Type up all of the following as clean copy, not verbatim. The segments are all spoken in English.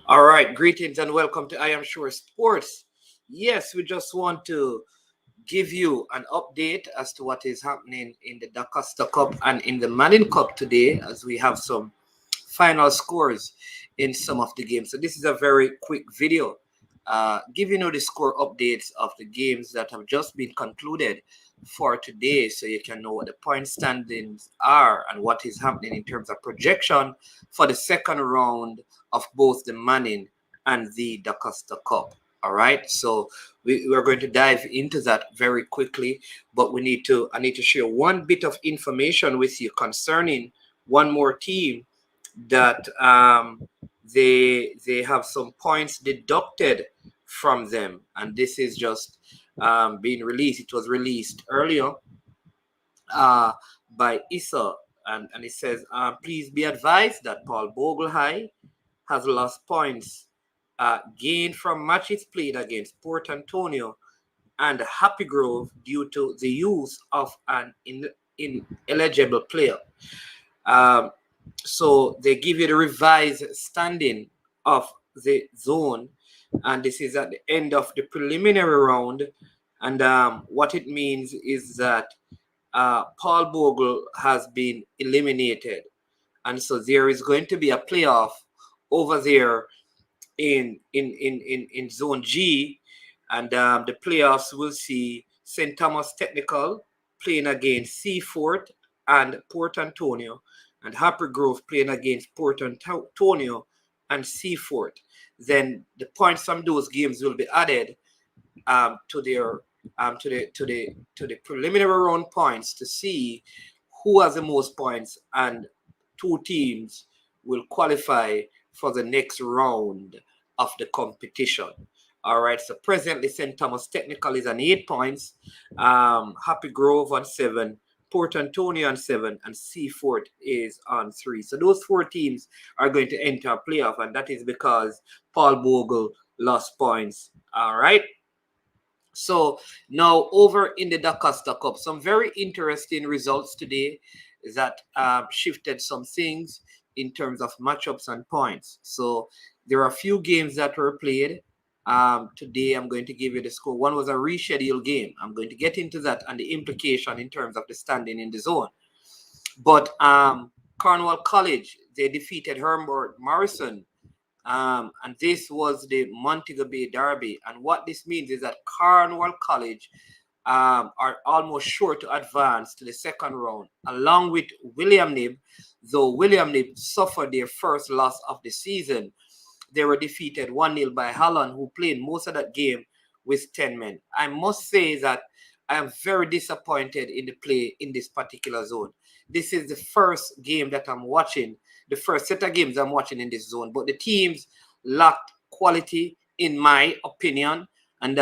All right, greetings and welcome to I Am Sure Sports. Yes, we just want to give you an update as to what is happening in the DaCosta Cup and in the Manning Cup today, as we have some final scores in some of the games. So this is a very quick video, giving you the score updates of the games that have just been concluded for today, so you can know what the point standings are and what is happening in terms of projection for the second round of both the Manning and the DaCosta Cup. All right, so we're going to dive into that very quickly, but I need to share one bit of information with you concerning one more team that they have some points deducted from them, and this is just being released. It was released earlier uh, by ISA, and it says, please be advised that Paul Bogle High has lost points gained from matches played against Port Antonio and Happy Grove due to the use of an ineligible player. Um, so they give you the revised standing of the zone, and this is at the end of the preliminary round. And what it means is that Paul Bogle has been eliminated, and so there is going to be a playoff over there in Zone G, and the playoffs will see St. Thomas Technical playing against Seafort and Port Antonio, and Happy Grove playing against Port Antonio and Seafort. Then the points from those games will be added to their to the preliminary round points to see who has the most points, and two teams will qualify for the next round of the competition. All right, so presently St. Thomas Technical is on 8 points, Happy Grove on 7, Port Antonio on 7, and Seafort is on 3. So those four teams are going to enter a playoff, and that is because Paul Bogle lost points. All right. So now over in the DaCosta Cup, some very interesting results today that shifted some things in terms of matchups and points. So there are a few games that were played. Today I'm going to give you the score. One was a rescheduled game. I'm going to get into that and the implication in terms of the standing in the zone. But Cornwall College, they defeated Herbert Morrison, and this was the Montego Bay Derby. And what this means is that Cornwall College are almost sure to advance to the second round, along with William Nibb, though William Nibb suffered their first loss of the season. They were defeated 1-0 by Holland, who played most of that game with 10 men. I must say that I am very disappointed in the play in this particular zone. This is the first game that I'm watching, the first set of games I'm watching in this zone, but the teams lacked quality, in my opinion. And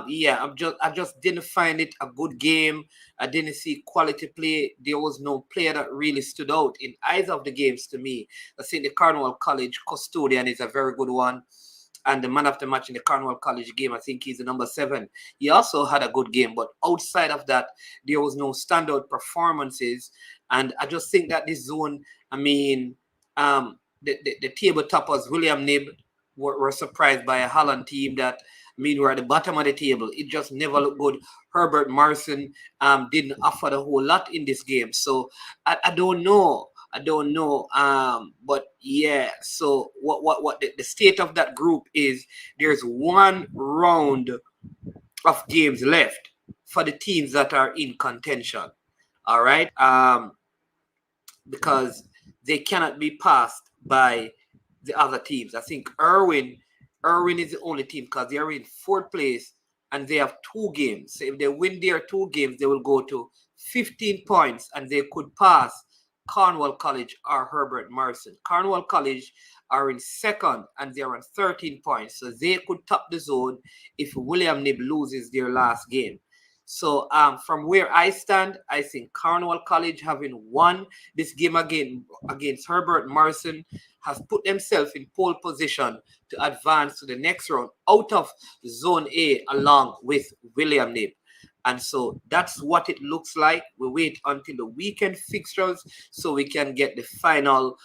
yeah, I just didn't find it a good game. I didn't see quality play. There was no player that really stood out in either of the games to me. I think the Cornwall College custodian is a very good one, and the man of the match in the Cornwall College game, I think he's the number 7. He also had a good game, but outside of that, there was no standout performances. And I just think that this zone, I mean, the table toppers, William Nibb, were surprised by a Holland team that, I mean, we're at the bottom of the table. It just never looked good. Herbert Morrison didn't offer a whole lot in this game. So I don't know. But yeah, so what the state of that group is, there's one round of games left for the teams that are in contention. All right. Because they cannot be passed by the other teams. I think Irwin is the only team because they are in 4th place and they have 2 games. So if they win their 2 games, they will go to 15 points and they could pass Cornwall College or Herbert Morrison. Cornwall College are in 2nd and they're on 13 points. So they could top the zone if William Nibb loses their last game. So from where I stand, I think Cornwall College, having won this game again against Herbert Morrison, has put themselves in pole position to advance to the next round out of Zone A along with William Nibb. And so that's what it looks like. We wait until the weekend fixtures so we can get the final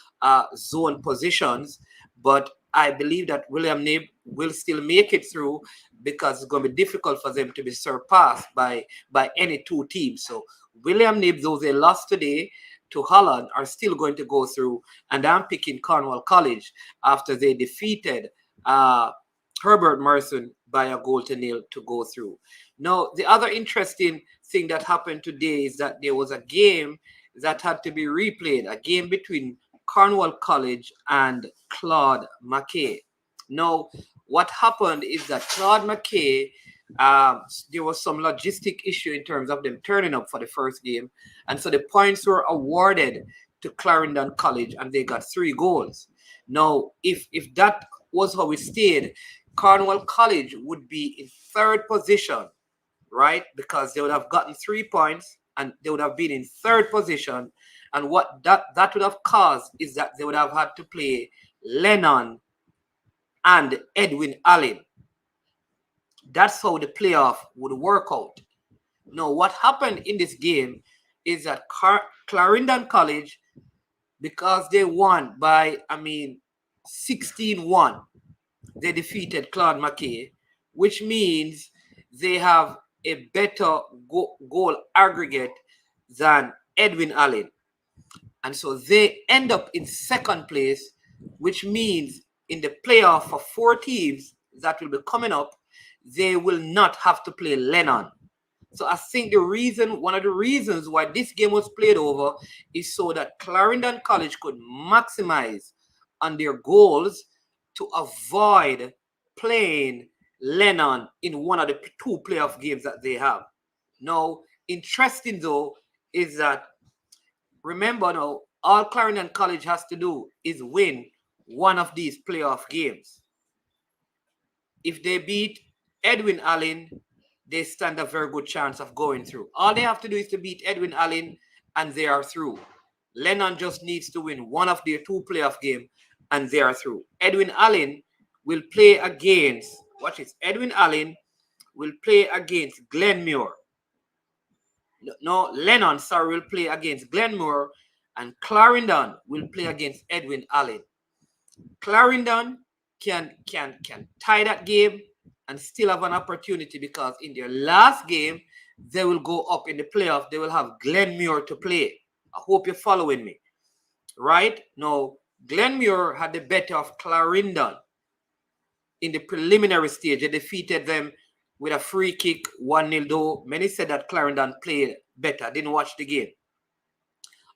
zone positions. But I believe that William Knibb will still make it through, because it's going to be difficult for them to be surpassed by any two teams. So William Knibb, though they lost today to Holland, are still going to go through, and I'm picking Cornwall College after they defeated Herbert Merson by a 1-0 to go through. Now, the other interesting thing that happened today is that there was a game that had to be replayed, a game between Cornwall College and Claude McKay. Now, what happened is that Claude McKay, there was some logistic issue in terms of them turning up for the first game, and so the points were awarded to Clarendon College, and they got 3 goals. Now, if that was how it stayed, Cornwall College would be in 3rd position, right? Because they would have gotten 3 points and they would have been in 3rd position. And what that would have caused is that they would have had to play Lennon and Edwin Allen. That's how the playoff would work out. Now, what happened in this game is that Clarendon College, because they won by, 16-1, they defeated Claude McKay, which means they have a better goal aggregate than Edwin Allen. And so they end up in 2nd place, which means in the playoff for 4 teams that will be coming up, they will not have to play Lennon. So I think one of the reasons why this game was played over is so that Clarendon College could maximize on their goals to avoid playing Lennon in one of the 2 playoff games that they have. Now, interesting though is that, remember now, all Clarendon College has to do is win one of these playoff games. If they beat Edwin Allen, they stand a very good chance of going through. All they have to do is to beat Edwin Allen, and they are through. Lennon just needs to win one of their 2 playoff games, and they are through. Edwin Allen will play against, Edwin Allen will play against Glenmuir. No, Lennon, will play against Glenmuir, and Clarendon will play against Edwin Allen. Clarendon can tie that game and still have an opportunity, because in their last game, they will go up in the playoff. They will have Glenmuir to play. I hope you're following me. Right? Now, Glenmuir had the better of Clarendon in the preliminary stage. They defeated them with a free kick, 1-0 though. Many said that Clarendon played better. Didn't watch the game.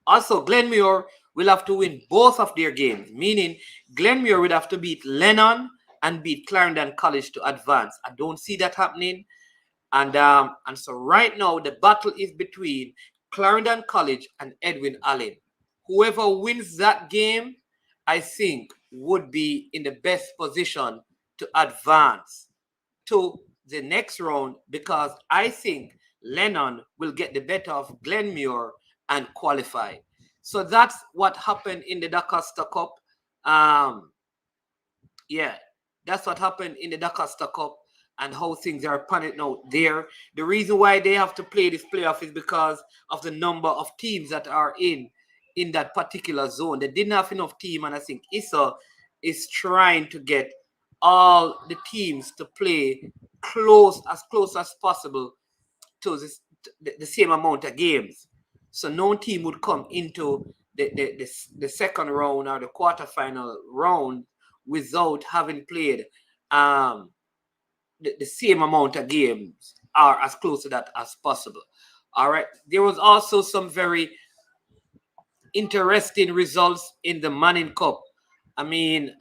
Also, Glenmuir will have to win both of their games, meaning Glenmuir would have to beat Lennon and beat Clarendon College to advance. I don't see that happening. And so right now, the battle is between Clarendon College and Edwin Allen. Whoever wins that game, I think, would be in the best position to advance to the next round, because I think Lennon will get the better of Glenmuir and qualify. So that's what happened in the DaCosta Cup. That's what happened in the DaCosta Cup and how things are panning out there. The reason why they have to play this playoff is because of the number of teams that are in that particular zone. They didn't have enough team, and I think Issa is trying to get all the teams to play close as possible to the same amount of games. So no team would come into the second round or the quarterfinal round without having played the same amount of games, or as close to that as possible. All right. There was also some very interesting results in the Manning Cup. I mean,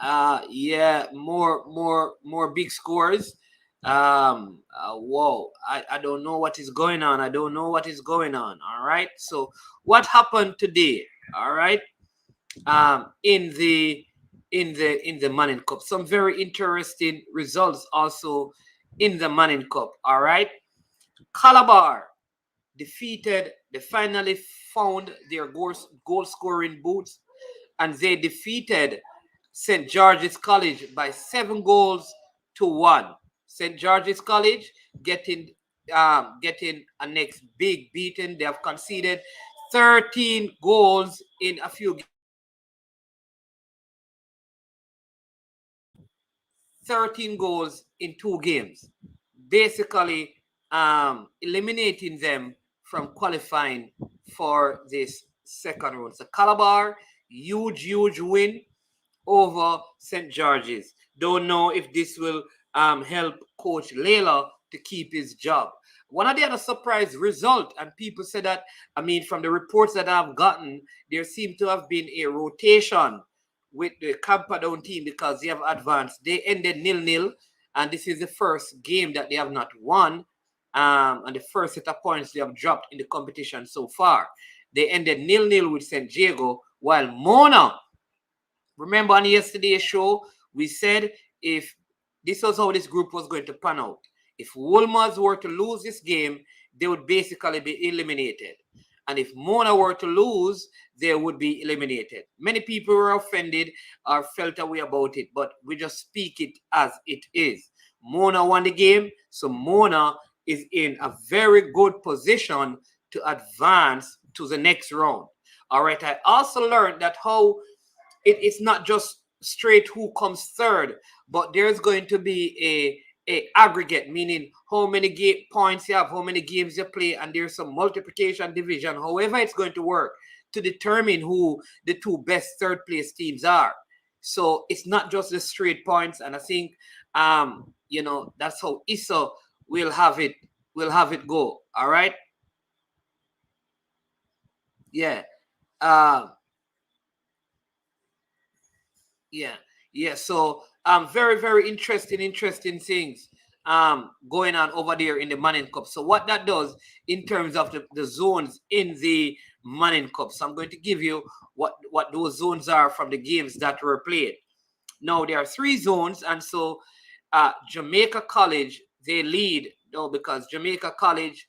more big scores. Whoa, I don't know what is going on. All right. So what happened today? All right. In the Manning Cup, some very interesting results also in the Manning Cup. All right. Calabar they finally found their goal scoring boots, and they defeated St. George's College by 7-1. St. George's College getting a next big beating. They have conceded 13 goals in a few games. 13 goals in 2 games, basically eliminating them from qualifying for this second round. So Calabar, huge win over St. George's. Don't know if this will help Coach Layla to keep his job. One of the other surprise result, and people say that, I mean, from the reports that I've gotten, there seemed to have been a rotation with the Camperdown team because they have advanced. They ended 0-0, and this is the first game that they have not won, and the first set of points they have dropped in the competition so far. They ended 0-0 with St. Diego, while Mona, remember on yesterday's show, we said if this was how this group was going to pan out. If Wolmer's were to lose this game, they would basically be eliminated. And if Mona were to lose, they would be eliminated. Many people were offended or felt a way about it, but we just speak it as it is. Mona won the game, so Mona is in a very good position to advance to the next round. All right, I also learned that how it's not just straight who comes third, but there's going to be a aggregate, meaning how many points you have, how many games you play, and there's some multiplication division, however it's going to work to determine who the 2 best third place teams are. So it's not just the straight points, and I think you know, that's how ISO will have it go. All right. Yeah. Yeah. So very interesting things going on over there in the Manning Cup. So what that does in terms of the zones in the Manning Cup. So I'm going to give you what those zones are from the games that were played. Now there are 3 zones, and so Jamaica College, they lead, because Jamaica College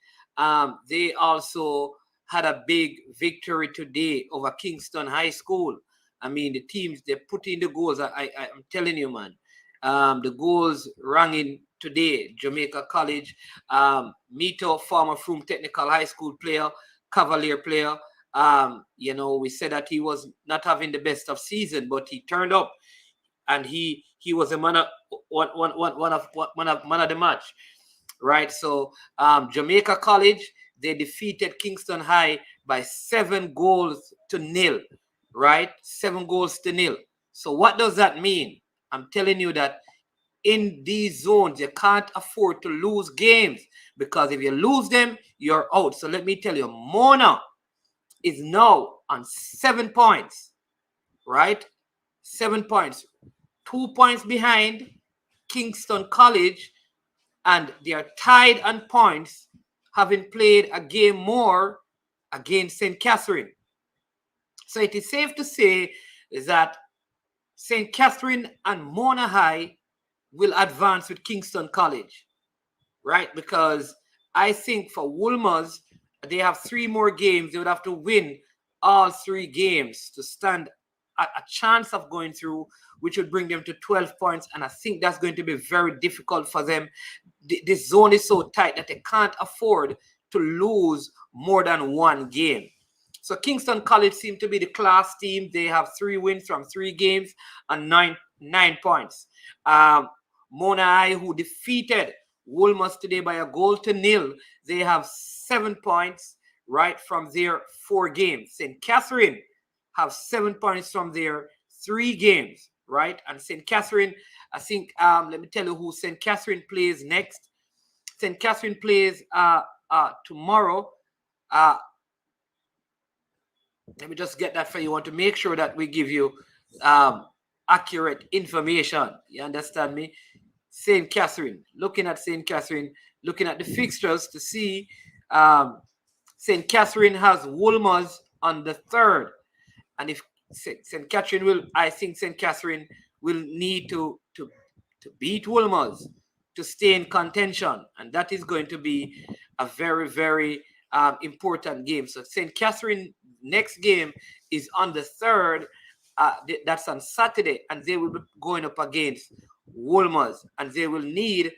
they also had a big victory today over Kingston High School. I mean, the teams, they put in the goals. I'm telling you, man. The goals rang in today. Jamaica College, Mito, former Froome Technical High School player, Cavalier player. You know, we said that he was not having the best of season, but he turned up, and he was a man of the match, right? So Jamaica College, they defeated Kingston High by 7 goals to 0. Right? 7 goals to 0. So what does that mean? I'm telling you that in these zones, you can't afford to lose games, because if you lose them, you're out. So let me tell you, Mona is now on 7 points, right? 7 points. 2 points behind Kingston College, and they are tied on points, having played a game more against St. Catherine. So it is safe to say that St. Catherine and Mona High will advance with Kingston College, right? Because I think for Wolmer's, they have 3 more games. They would have to win all 3 games to stand a chance of going through, which would bring them to 12 points. And I think that's going to be very difficult for them. This zone is so tight that they can't afford to lose more than 1 game. So Kingston College seem to be the class team. They have 3 wins from 3 games and 9 points. Mona High, who defeated Wolmer's today by a goal to 0, they have 7 points, right, from their 4 games. St. Catherine have 7 points from their 3 games, right? And St. Catherine, I think, let me tell you who St. Catherine plays next. St. Catherine plays tomorrow. Let me just get that for you. I want to make sure that we give you accurate information. You understand me? St. Catherine, looking at St. Catherine, looking at the fixtures to see St. Catherine has Wolmer's on the 3rd. And if St. Catherine will, I think St. Catherine will need to beat Wolmer's to stay in contention. And that is going to be a very important game. So St. Catherine next game is on the 3rd. That's on Saturday, and they will be going up against Wolmer's, and they will need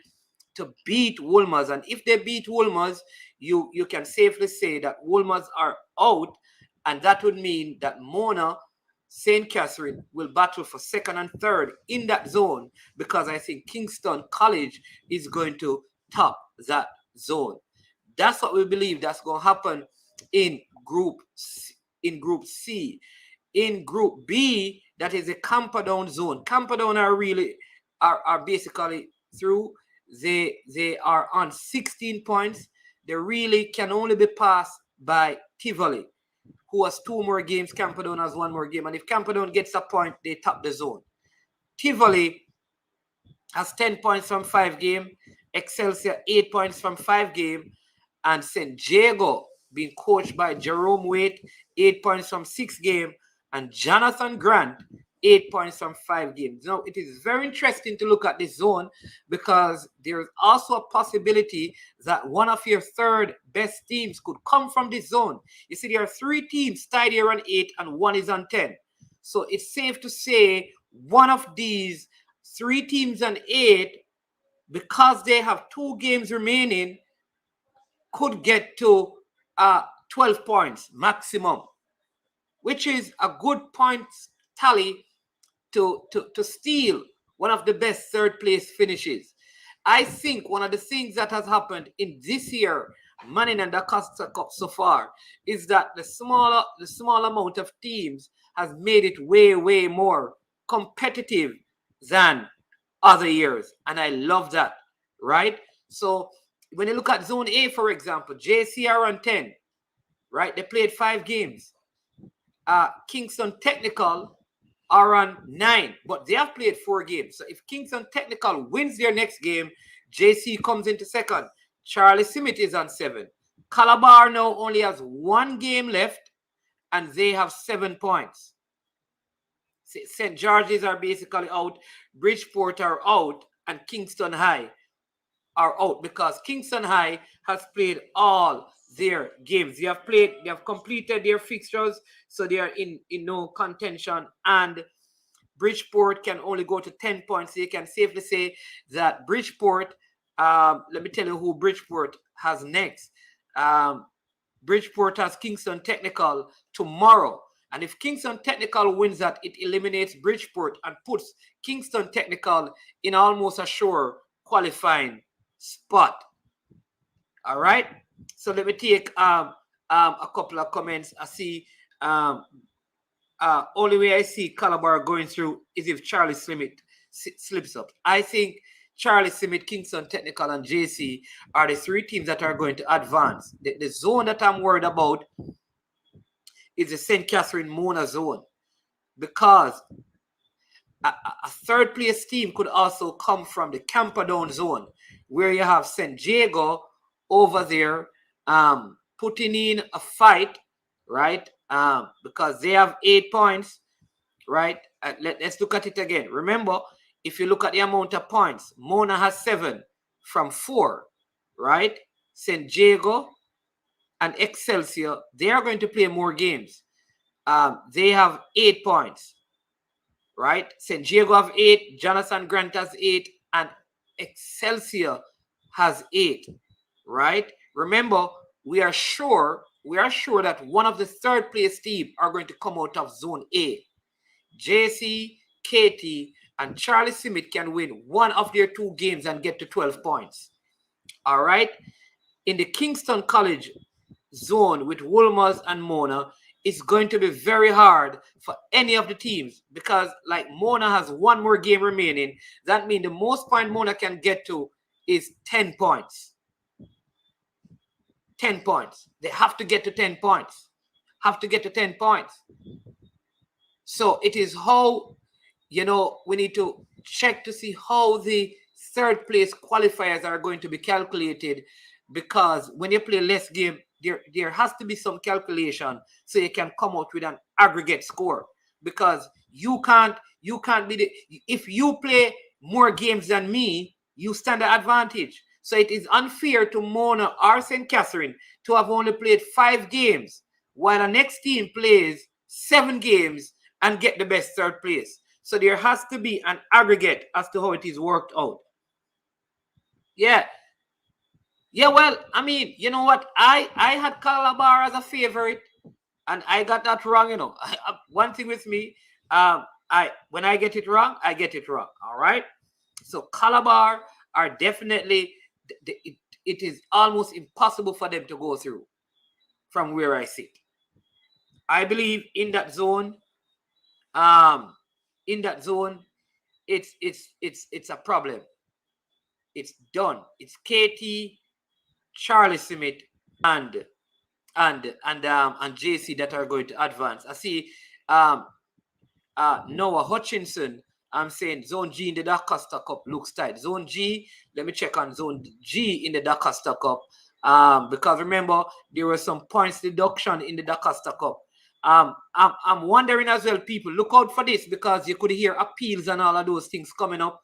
to beat Wolmer's. And if they beat Wolmer's, you can safely say that Wolmer's are out, and that would mean that Mona's St. Catherine will battle for second and third in that zone, because I think Kingston College is going to top that zone. That's what we believe that's going to happen in Group C. In Group C. In Group B, that is a Camperdown zone. Camperdown are basically through. They are on 16 points. They really can only be passed by Tivoli, who has 2 more games. Camperdown has 1 more game. And if Camperdown gets a point, they top the zone. Tivoli has 10 points from 5 games. Excelsior, 8 points from 5 games. And St. Jago, being coached by Jerome Waite, 8 points from 6 games. And Jonathan Grant, 8 points from 5 games. Now, it is very interesting to look at this zone, because there is also a possibility that one of your third best teams could come from this zone. You see, there are 3 teams tied here on 8 and 1 is on 10. So it's safe to say one of these 3 teams on 8, because they have 2 games remaining, could get to 12 points maximum, which is a good point tally to steal one of the best third place finishes. I think one of the things that has happened in this year, Manning and DaCosta Cup so far, is that the small amount of teams has made it way more competitive than other years. And I love that, right? So when you look at Zone A, for example, JC are on 10, right? They played 5 games. Kingston Technical are on 9, but they have played 4 games. So if Kingston Technical wins their next game, JC comes into second. Charlie Simit is on 7. Calabar now only has 1 game left, and they have 7 points. St. George's are basically out. Bridgeport are out, and Kingston High are out, because Kingston High has played all their games. They have completed their fixtures, so they are in no contention. And Bridgeport can only go to 10 points. So you can safely say that Bridgeport, let me tell you who Bridgeport has next. Bridgeport has Kingston Technical tomorrow. And if Kingston Technical wins that, it eliminates Bridgeport and puts Kingston Technical in almost a sure qualifying spot. All right. So let me take a couple of comments. I see only way I see Calabar going through is if Charlie Simit slips up. I think Charlie Simit, Kingston Technical, and JC are the 3 teams that are going to advance. The zone that I'm worried about is the St. Catherine Mona zone, because a third place team could also come from the Camperdown zone, where you have St. Jago over there putting in a fight, right? Because they have 8 points, right? Let's look at it again. Remember, if you look at the amount of points, Mona has 7 from 4, right? St. Jago and Excelsior, they are going to play more games. They have 8 points, right? St. Jago have 8, Jonathan Grant has 8, and Excelsior has 8, right? Remember, we are sure that one of the third place teams are going to come out of Zone A. JC, Katie, and Charlie Simit can win one of their 2 games and get to 12 points. All right? In the Kingston College zone with Wolmer's and Mona, it's going to be very hard for any of the teams, because like Mona has 1 more game remaining. That means the most point Mona can get to is 10 points. 10 points. They have to get to 10 points. So it is how, we need to check to see how the third place qualifiers are going to be calculated, because when you play less game, there has to be some calculation so you can come out with an aggregate score, because you can't be if you play more games than me, you stand an advantage. So it is unfair to Mona or St. Catherine to have only played 5 games, while the next team plays 7 games and get the best third place. So there has to be an aggregate as to how it is worked out. Yeah, well, I mean, you know what? I had Calabar as a favorite. And I got that wrong, you know. One thing with me, when I get it wrong, I get it wrong. All right. So Calabar are definitely, it is almost impossible for them to go through from where I sit. I believe in that zone, it's a problem. It's done. It's KT, Charlie Smith, and JC that are going to advance. I see Noah Hutchinson. I'm saying Zone G in the DaCosta Cup looks tight. Zone G, let me check on Zone G in the DaCosta Cup. Because remember, there were some points deduction in the DaCosta Cup. I'm wondering as well, people, look out for this, because you could hear appeals and all of those things coming up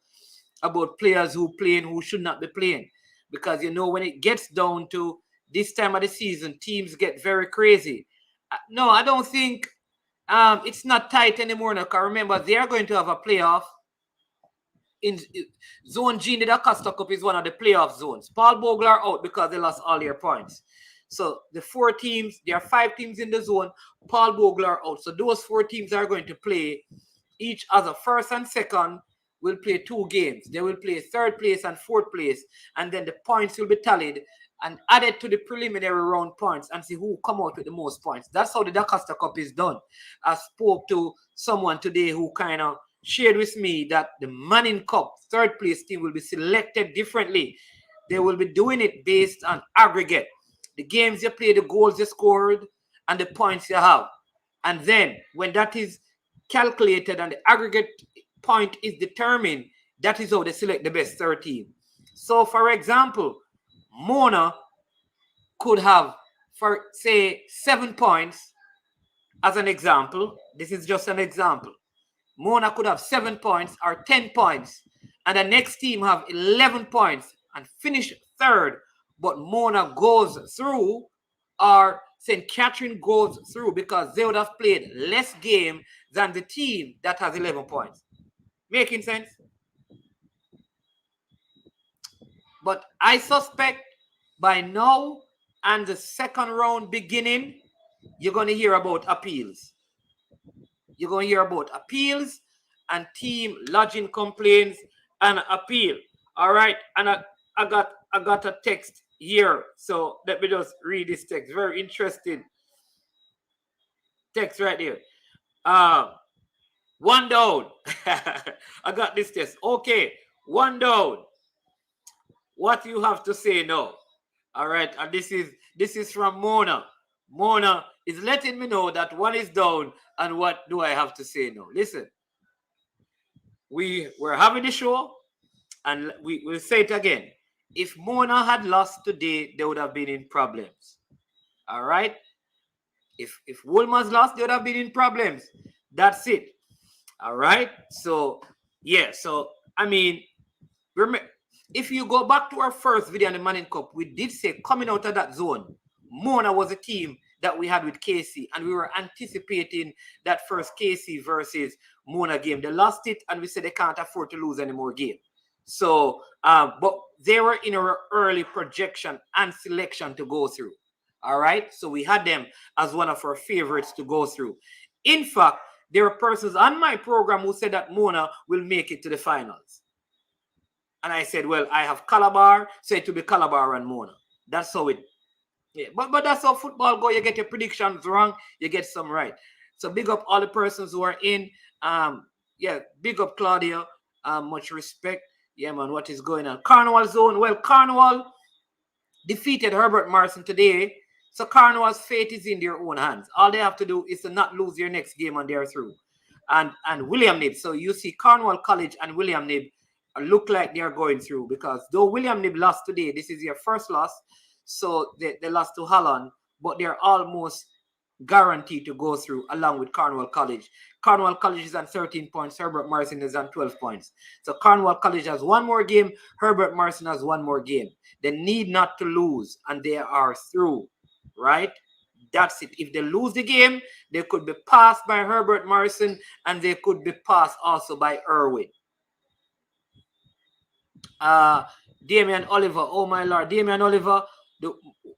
about players who playing who should not be playing. Because, you know, when it gets down to this time of the season, teams get very crazy. No, I don't think it's not tight anymore now. Because remember, they are going to have a playoff. In Zone G in the DaCosta Cup is one of the playoff zones. Paul Bogle are out because they lost all their points. So the 4 teams, there are 5 teams in the zone. Paul Bogle are out. So those 4 teams are going to play each other. First and second will play 2 games. They will play 3rd place and 4th place. And then the points will be tallied and added to the preliminary round points and see who come out with the most points. That's how the DaCosta Cup is done. I spoke to someone today who kind of shared with me that the Manning Cup 3rd place team will be selected differently. They will be doing it based on aggregate. The games you play, the goals you scored, and the points you have. And then when that is calculated and the aggregate point is determined, that is how they select the best 3rd team. So, for example, Mona could have, for say, 7 points as an example. This is just an example. Mona could have 7 points or 10 points, and the next team have 11 points and finish 3rd, but Mona goes through, or St. Catherine goes through, because they would have played less game than the team that has 11 points. Making sense? But I suspect by now and the 2nd round beginning, you're going to hear about appeals. You're going to hear about appeals and team lodging complaints and appeal. All right. And I got a text here. So let me just read this text. Very interesting text right there. 1 down. I got this text. Okay. 1 down. What you have to say now? All right. And this is from Mona. Mona is letting me know that 1 is down, and what do I have to say now? Listen, we're having the show, and we will say it again. If Mona had lost today, they would have been in problems. All right? If Woolman's lost, they would have been in problems. That's it. All right? So, yeah. So, I mean, remember, if you go back to our first video on the Manning Cup, we did say coming out of that zone, Mona was a team that we had with KC, and we were anticipating that first KC versus Mona game. They lost it, and we said they can't afford to lose any more game. So, but they were in our early projection and selection to go through. All right? So we had them as one of our favorites to go through. In fact, there are persons on my program who said that Mona will make it to the finals. And I said, well, I have Calabar, so it will be Calabar and Mona. That's how it. Yeah, but that's how football go. You get your predictions wrong, you get some right. So big up all the persons who are in. Yeah, big up Claudia. Much respect. Yeah, man, what is going on? Cornwall zone. Well, Cornwall defeated Herbert Morrison today. So Cornwall's fate is in their own hands. All they have to do is to not lose their next game, and they're through. And William Nibb. So you see Cornwall College and William Nibb look like they are going through, because though William Nibb lost today, this is their first loss. So they lost to Holland, but they're almost guaranteed to go through along with Cornwall College. Cornwall College is on 13 points. Herbert Morrison is on 12 points. So Cornwall College has 1 more game. Herbert Morrison has 1 more game. They need not to lose, and they are through, right? That's it. If they lose the game, they could be passed by Herbert Morrison, and they could be passed also by Irwin. Damian Oliver. Oh, my Lord. Damian Oliver.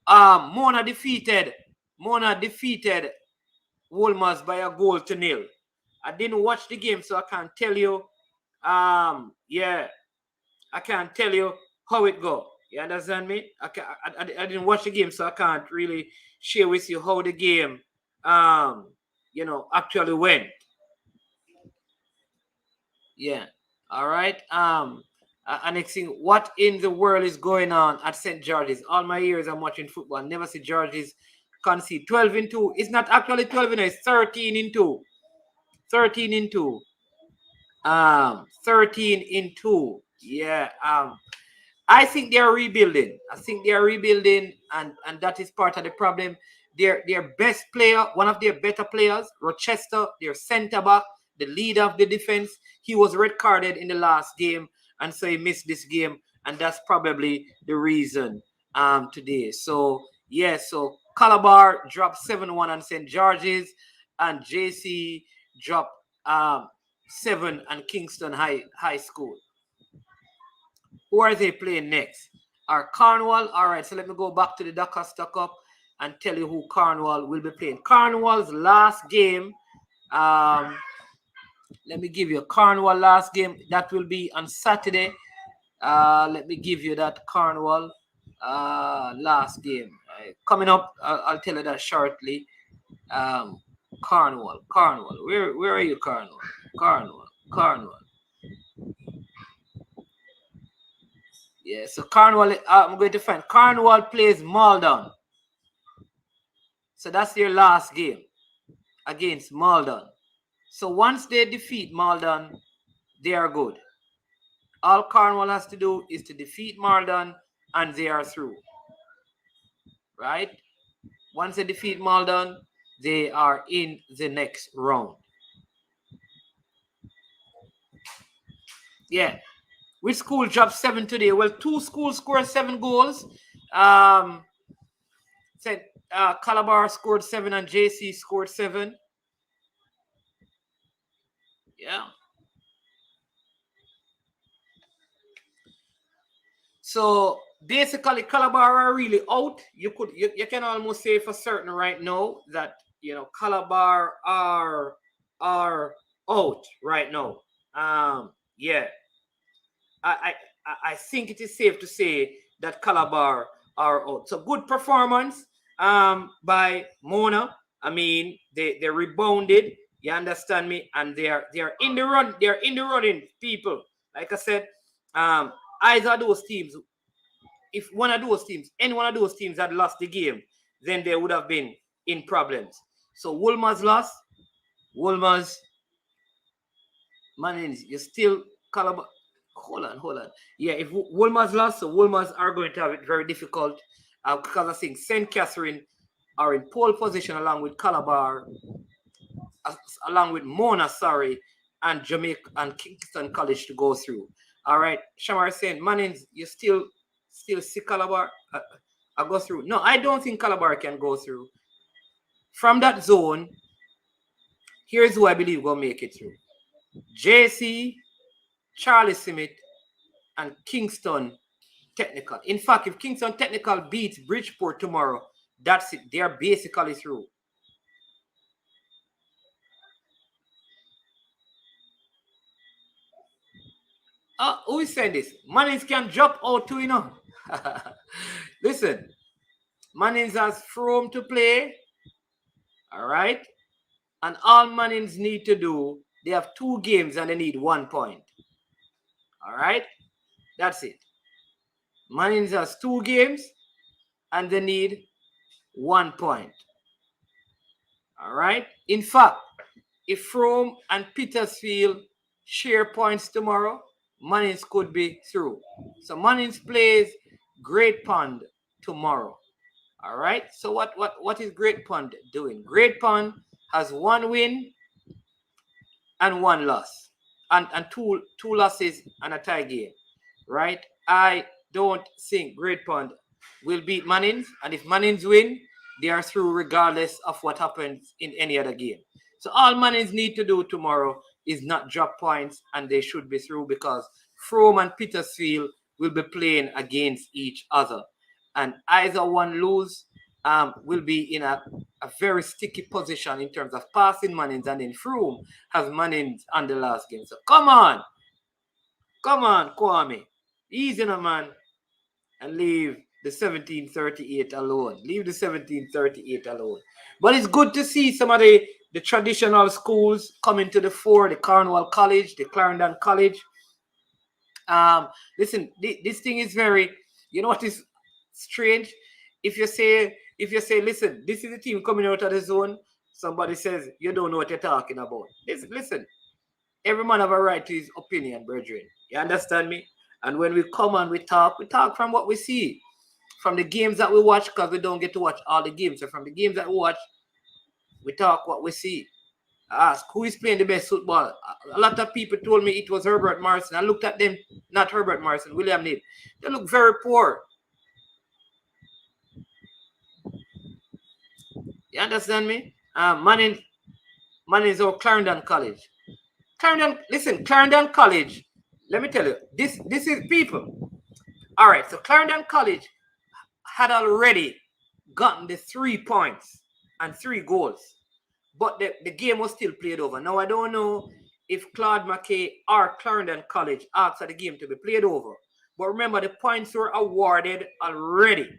Mona defeated Wolmer's by a goal to nil. I didn't watch the game, so I can't tell you. Yeah, I can't tell you how it go. You understand me? I didn't watch the game, so I can't really share with you how the game, actually went. Yeah. All right. Next thing, what in the world is going on at St. George's? All my years I'm watching football, never see George's concede 12-2. It's not actually 12, it's 13-2. 13-2. 13-2. Yeah. I think they are rebuilding. And that is part of the problem. Their best player, one of their better players, Rochester, their centre back, the leader of the defense, he was red carded in the last game, and so he missed this game, and that's probably the reason today. So yeah, so Calabar dropped 7-1 on St. George's, and JC dropped 7 on Kingston High School. Who are they playing next? Are Cornwall? All right, so let me go back to the DaCosta Cup and tell you who Cornwall will be playing. Cornwall's last game, let me give you Cornwall last game. That will be on Saturday. Let me give you that Cornwall last game. Coming up, I'll tell you that shortly. Cornwall. Where are you, Cornwall? Cornwall. Yeah, so Cornwall, I'm going to find Cornwall plays Maldon. So that's their last game against Maldon. So once they defeat Maldon, they are good. All Cornwall has to do is to defeat Maldon, and they are through. Right? Once they defeat Maldon, they are in the next round. Yeah. Which school dropped 7 today? Well, 2 schools scored 7 goals. Calabar scored 7 and JC scored 7. Yeah. So basically, Calabar are really out. You can almost say for certain right now that Calabar are out right now. Yeah. I think it is safe to say that Calabar are out. So good performance by Mona. I mean, they rebounded. You understand me? And they are in the run. They are in the running, people. Like I said, either of those teams, if any one of those teams had lost the game, then they would have been in problems. So Wolmer's lost. Wolmer's, man, you still Calabar. Hold on. Yeah, if Wolmer's lost, so Wolmer's are going to have it very difficult because I think St. Catherine are in pole position along with Calabar, along with Mona, and Jamaica and Kingston College to go through. All right, Shamar is saying, Mannings, you still see Calabar? I go through. No, I don't think Calabar can go through. From that zone, here's who I believe will make it through. JC, Charlie Smith, and Kingston Technical. In fact, if Kingston Technical beats Bridgeport tomorrow, that's it. They are basically through. Who is saying this? Mannings can drop out too, Listen, Mannings has Frome to play. All right. And all Mannings need to do, they have 2 games and they need 1 point. All right. That's it. Mannings has 2 games and they need 1 point. All right. In fact, if Frome and Petersfield share points tomorrow, Mannings could be through. So Mannings plays Great Pond tomorrow. All right. So what is Great Pond doing? Great Pond has 1 win and 1 loss, and 2 losses and a tie game. Right. I don't think Great Pond will beat Mannings, and if Mannings win, they are through regardless of what happens in any other game. So all Mannings need to do tomorrow is not drop points, and they should be through because Frome and Petersfield will be playing against each other. And either one lose, will be in a very sticky position in terms of passing Mannings, and then Froome has Mannings on the last game. So come on, Kwame, easy now, man, and leave the 1738 alone. Leave the 1738 alone. But it's good to see some of the traditional schools coming to the fore, the Cornwall College, the Clarendon College. Listen, this thing is very, you know what is strange? If you say, listen, this is the team coming out of the zone, somebody says, you don't know what you're talking about. Listen, every man have a right to his opinion, brethren. You understand me? And when we come and we talk from what we see, from the games that we watch, because we don't get to watch all the games. So from the games that we watch, we talk what we see. Ask who is playing the best football. A lot of people told me it was Herbert Morrison. I looked at them, not Herbert Morrison, William Nibb. They look very poor. You understand me? Mannings or Clarendon College. Clarendon College. Let me tell you, this is people. All right, so Clarendon College had already gotten the 3 points and 3 goals. But the game was still played over. Now, I don't know if Claude McKay or Clarendon College asked for the game to be played over. But remember, the points were awarded already.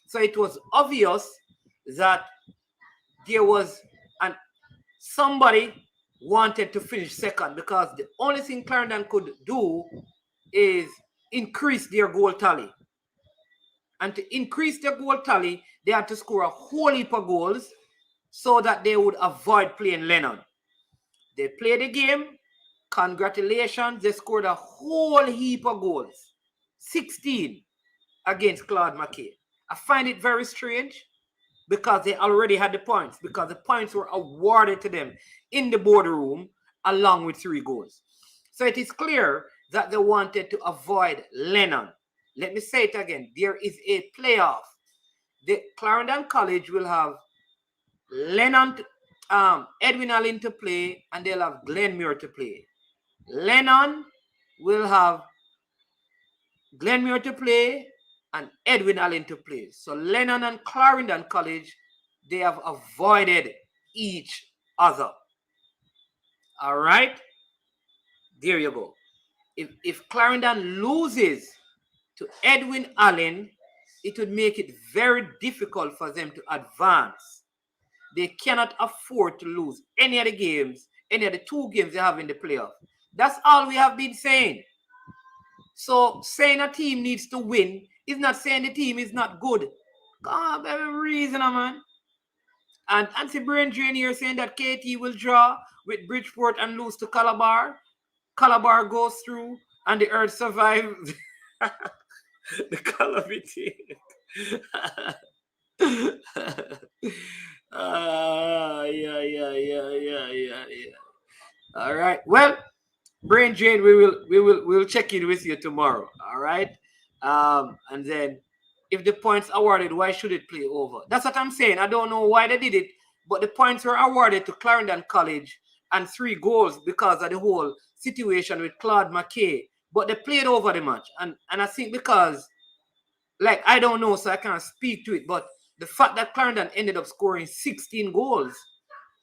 So it was obvious that there was somebody wanted to finish second, because the only thing Clarendon could do is increase their goal tally. And to increase their goal tally, they had to score a whole heap of goals so that they would avoid playing Lennon. They played the game. Congratulations. They scored a whole heap of goals. 16 against Claude McKay. I find it very strange because they already had the points, because the points were awarded to them in the boardroom along with 3 goals. So it is clear that they wanted to avoid Lennon. Let me say it again. There is a playoff. The Clarendon College will have Lennon, Edwin Allen to play, and they'll have Glenmuir to play. Lennon will have Glenmuir to play and Edwin Allen to play. So Lennon and Clarendon College, they have avoided each other. All right? There you go. If Clarendon loses to Edwin Allen, it would make it very difficult for them to advance. They cannot afford to lose any of the games, any of the 2 games they have in the playoff. That's all we have been saying. So saying a team needs to win is not saying the team is not good. God, there's a reason, man. And Anti Brain Drain here saying that KT will draw with Bridgeport and lose to Calabar. Calabar goes through and the Earth survives the calamity. Yeah. All right. Well, Brain Drain, we'll check in with you tomorrow. All right. And then if the points awarded, why should it play over? That's what I'm saying. I don't know why they did it, but the points were awarded to Clarendon College and 3 goals because of the whole situation with Claude McKay. But they played over the match. And I think because, like, I don't know, so I can't speak to it, but the fact that Clarendon ended up scoring 16 goals.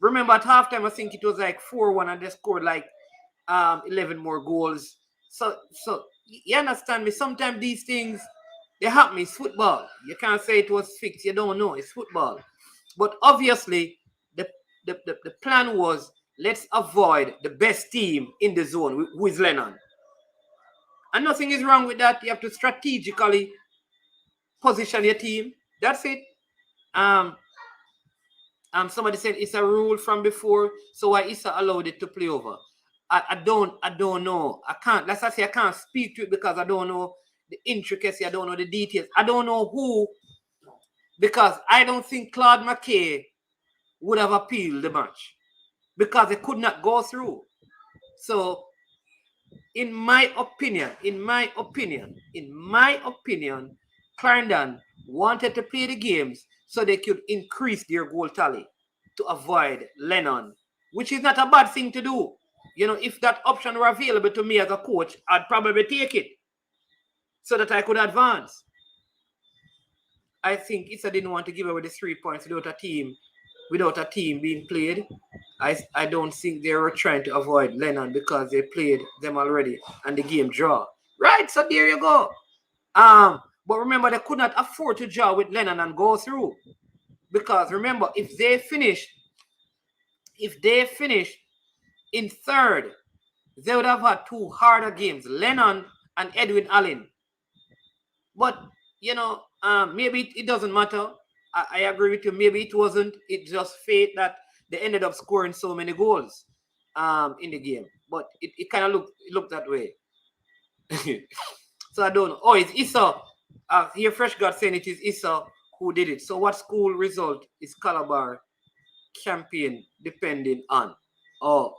Remember at halftime, I think it was like 4-1 and they scored like 11 more goals. So you understand me? Sometimes these things, they happen. It's football. You can't say it was fixed. You don't know. It's football. But obviously, the plan was, let's avoid the best team in the zone, who is Lennon. And nothing is wrong with that. You have to strategically position your team. That's it. Somebody said it's a rule from before, so why Issa allowed it to play over? I don't know. I can't. Let's say I can't speak to it because I don't know the intricacy. I don't know the details. I don't know who, because I don't think Claude McKay would have appealed the match because it could not go through. So, in my opinion, Clarendon wanted to play the games so they could increase their goal tally to avoid Lennon, which is not a bad thing to do. You know, if that option were available to me as a coach, I'd probably take it so that I could advance. I think Issa didn't want to give away the 3 points without a team being played. I don't think they were trying to avoid Lennon because they played them already and the game draw. Right, so there you go. But remember, they could not afford to draw with Lennon and go through. Because remember, if they finish in third, they would have had 2 harder games, Lennon and Edwin Allen. But you know, maybe it doesn't matter. I agree with you. Maybe it wasn't. It's just fate that they ended up scoring so many goals in the game. But it kind of looked that way. So I don't know. Oh, it's Issa. Here Fresh God saying it is Issa who did it. So what school result is Calabar champion depending on? Oh,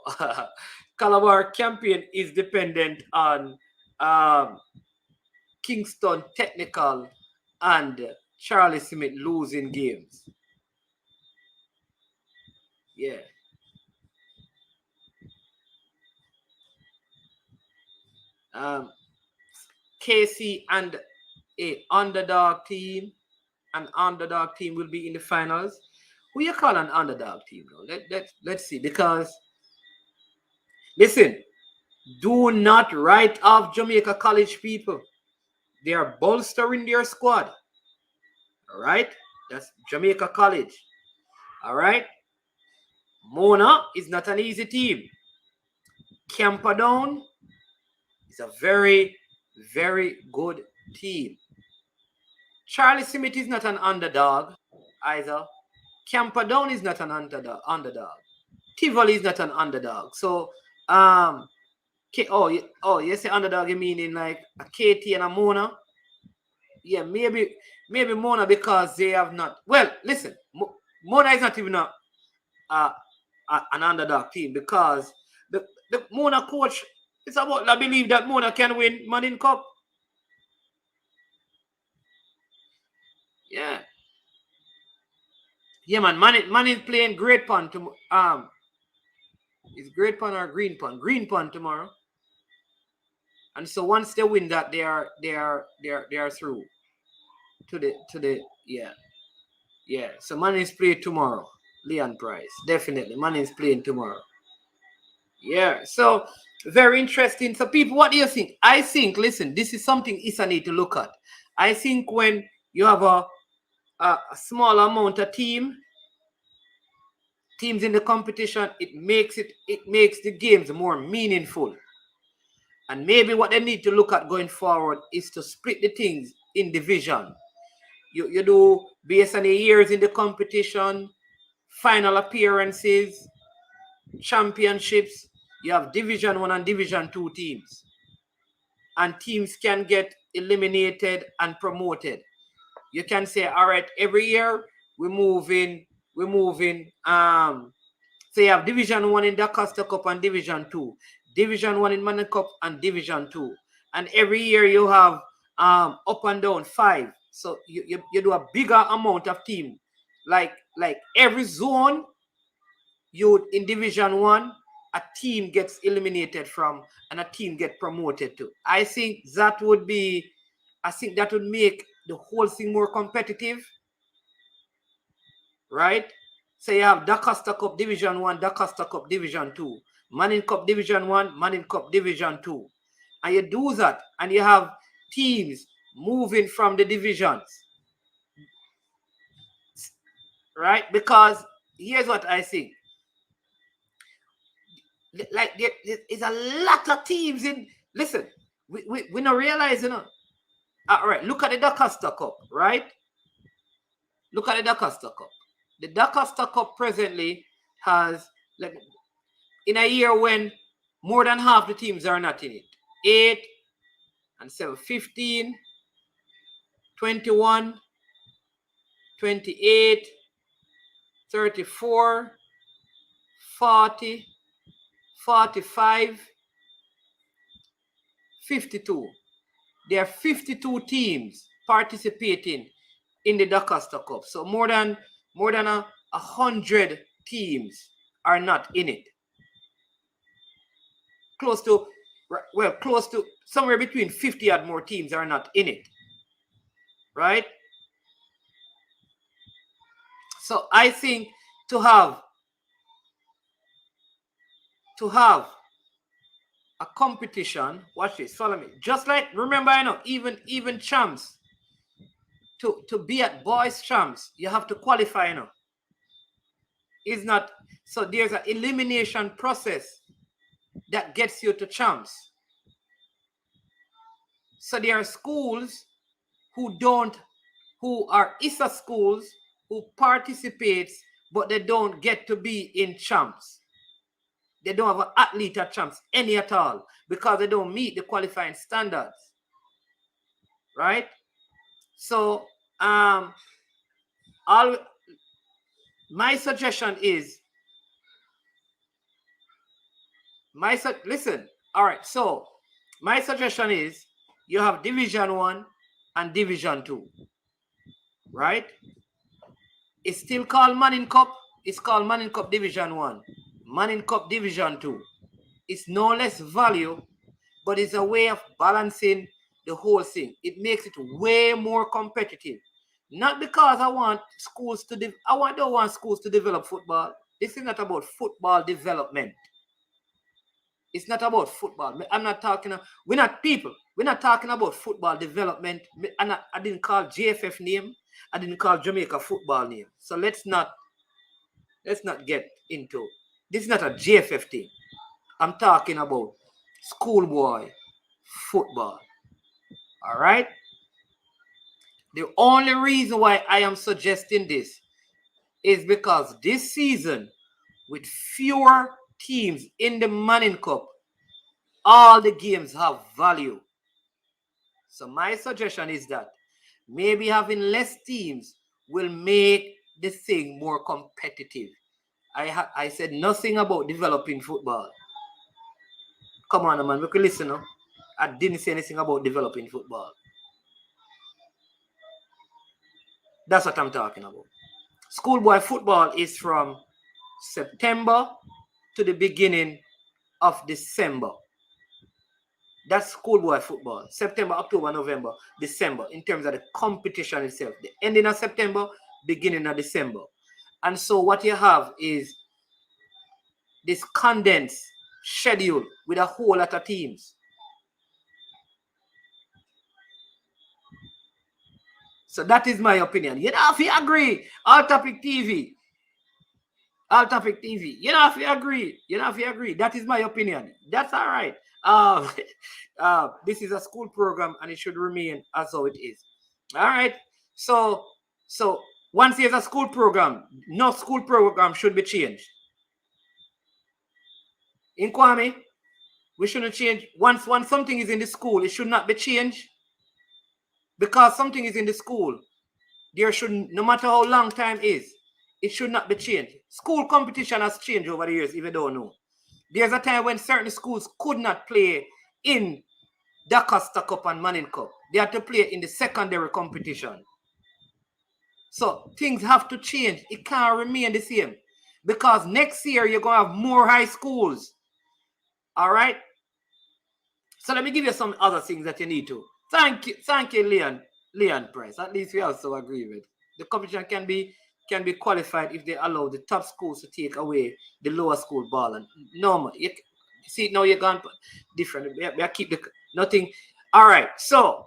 Calabar champion is dependent on Kingston Technical and Charlie Smith losing games. Yeah. KC and a underdog team. An underdog team will be in the finals. Who you call an underdog team though? Let's see. Because listen, do not write off Jamaica College people. They are bolstering their squad. All right? That's Jamaica College. All right? Mona is not an easy team. Camperdown is a very, very good team. Charlie Smith is not an underdog either. Camperdown is not an underdog. Tivoli is not an underdog. So, you say underdog, you mean in like a KT and a Mona? Yeah, maybe Mona because they have not. Well, listen, Mona is not even an underdog team because the Mona coach, it's about, I believe that Mona can win Manning Cup. Yeah. Yeah, man. Manning playing Great Pond tomorrow. Is Great Pond or Green Pond? Green Pond tomorrow. And so once they win that, they are through to the yeah. So Manning's playing tomorrow. Leon Price, definitely. Manning's playing tomorrow. Yeah. So very interesting. So people, what do you think? I think, listen, this is something Issa need to look at. I think when you have a small amount of teams in the competition, it makes the games more meaningful. And maybe what they need to look at going forward is to split the things in division. You do based on the years in the competition, final appearances, championships. You have Division 1 and Division 2 teams. And teams can get eliminated and promoted. You can say, all right, every year we're moving. So you have Division 1 in DaCosta Cup and Division 2. Division 1 in Manning Cup and Division 2. And every year you have up and down 5. So you do a bigger amount of team. Like every zone, in Division 1, a team gets eliminated from and a team get promoted to. I think that would make the whole thing more competitive. Right? So you have DaCosta Cup Division 1, DaCosta Cup Division 2, Manning Cup Division 1, Manning Cup Division 2. And you do that, and you have teams moving from the divisions. Right? Because here's what I think. Like there is a lot of teams in. Listen, we not realize, all right, look at the DaCosta Cup, right? Look at the DaCosta Cup. The DaCosta Cup presently has, like, in a year when more than half the teams are not in it. 8 and 7, 15, 21, 28, 34, 40, 45, 52. There are 52 teams participating in the DaCosta Cup. So more than 100 teams are not in it. Close to somewhere between 50 and more teams are not in it. Right? So I think to have a competition, watch this, follow me. Just like, remember, I know, even champs, to be at boys champs, you have to qualify, you know. It's not, so there's an elimination process that gets you to champs. So there are schools who are ISA schools who participates, but they don't get to be in champs. They don't have an athlete at champs, any at all, because they don't meet the qualifying standards. Right? So my suggestion is, listen, all right, so my suggestion is you have Division 1 and Division 2, right? It's still called Manning Cup. It's called Manning Cup Division 1, Manning Cup Division 2. It's no less value, but it's a way of balancing the whole thing. It makes it way more competitive. Not because I don't want schools to develop football. This is not about football development. It's not about football. I'm not talking, we're not people. We're not talking about football development. I didn't call JFF name. I didn't call Jamaica football name. So let's not get into, this is not a JFF thing. I'm talking about schoolboy football. All right? The only reason why I am suggesting this is because this season, with fewer teams in the Manning Cup, all the games have value. So my suggestion is that maybe having less teams will make the thing more competitive. I said nothing about developing football. Come on, man, we can listen. No? I didn't say anything about developing football. That's what I'm talking about. Schoolboy football is from September to the beginning of December. That's schoolboy football. September, October, November, December, in terms of the competition itself. The ending of September, beginning of December. And so what you have is this condensed schedule with a whole lot of teams. So that is my opinion. You know, if you agree, All Topic TV. All Topic TV. You know, if you agree. That is my opinion. That's all right. This is a school program and it should remain as how it is. All right. So once there's a school program, no school program should be changed. In Kwame, we shouldn't change. Once something is in the school, it should not be changed. Because something is in the school, there shouldn't, no matter how long time is, it should not be changed. School competition has changed over the years, if you don't know. There's a time when certain schools could not play in DaCosta Cup and Manning Cup. They had to play in the secondary competition. So things have to change. It can't remain the same. Because next year, you're going to have more high schools. All right? So let me give you some other things that you need to. Thank you, Leon Price. At least we also agree with. The competition can be qualified if they allow the top schools to take away the lower school ball. And no, you see, now you're gone different. We keep the nothing. All right. So,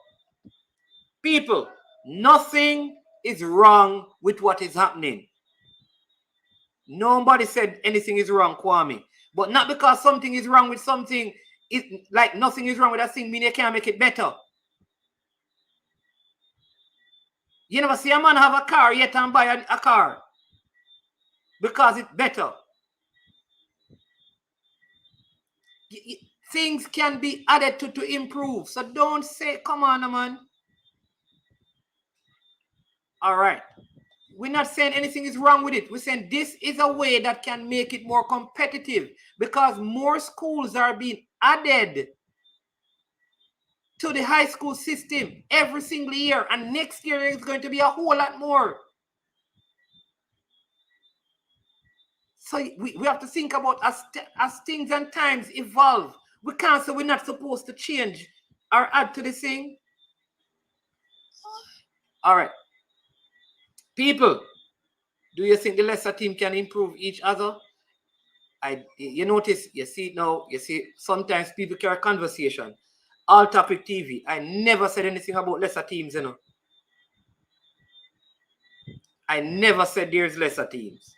people, nothing is wrong with what is happening. Nobody said anything is wrong, Kwame. But not because something is wrong with something, it like nothing is wrong with that thing, mean you can't make it better. You never see a man have a car yet and buy a car because it's better. Things can be added to improve. So don't say, come on, man. All right. We're not saying anything is wrong with it. We're saying this is a way that can make it more competitive because more schools are being added to the high school system every single year. And next year is going to be a whole lot more. So we have to think about as things and times evolve. We can't say we're not supposed to change or add to the thing. All right. People, Do you think the lesser team can improve each other? You notice, you see now, you see sometimes people carry conversation. All Topic TV, I never said anything about lesser teams, you know. I never said there's lesser teams.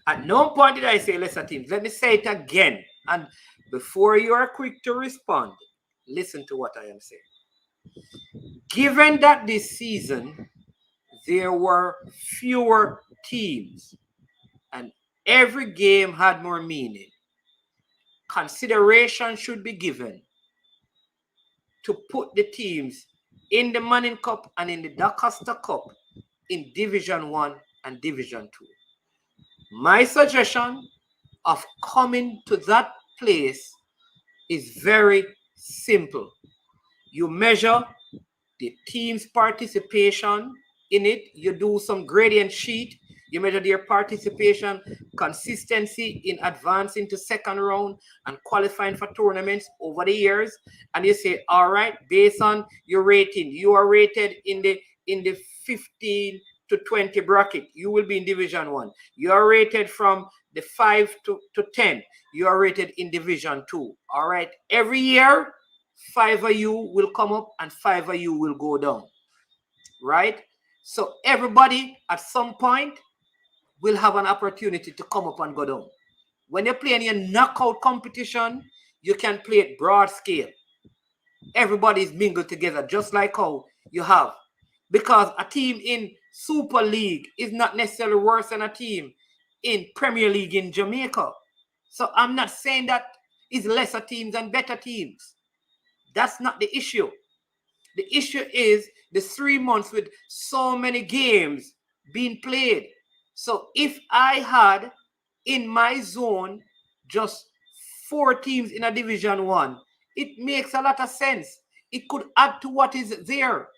At no point did I say lesser teams. Let me say it again. And before you are quick to respond, listen to what I am saying. Given that this season there were fewer teams and every game had more meaning, consideration should be given to put the teams in the Manning Cup and in the DaCosta Cup in Division 1 and Division 2. My suggestion of coming to that place is very simple. You measure the team's participation in it. You do some gradient sheet. You measure their participation, consistency in advancing to second round and qualifying for tournaments over the years. And you say, all right, based on your rating, you are rated in the 15 to 20 bracket. You will be in Division 1. You are rated from the 5 to 10. You are rated in Division 2. All right. Every year, 5 of you will come up and 5 of you will go down. Right? So everybody at some point will have an opportunity to come up and go down. When you're playing your knockout competition, you can play it broad scale. Everybody is mingled together, just like how you have. Because a team in Super League is not necessarily worse than a team in Premier League in Jamaica. So I'm not saying that it's lesser teams and better teams. That's not the issue. The issue is the 3 months with so many games being played. So if I had in my zone just 4 teams in a Division 1, it makes a lot of sense. It could add to what is there.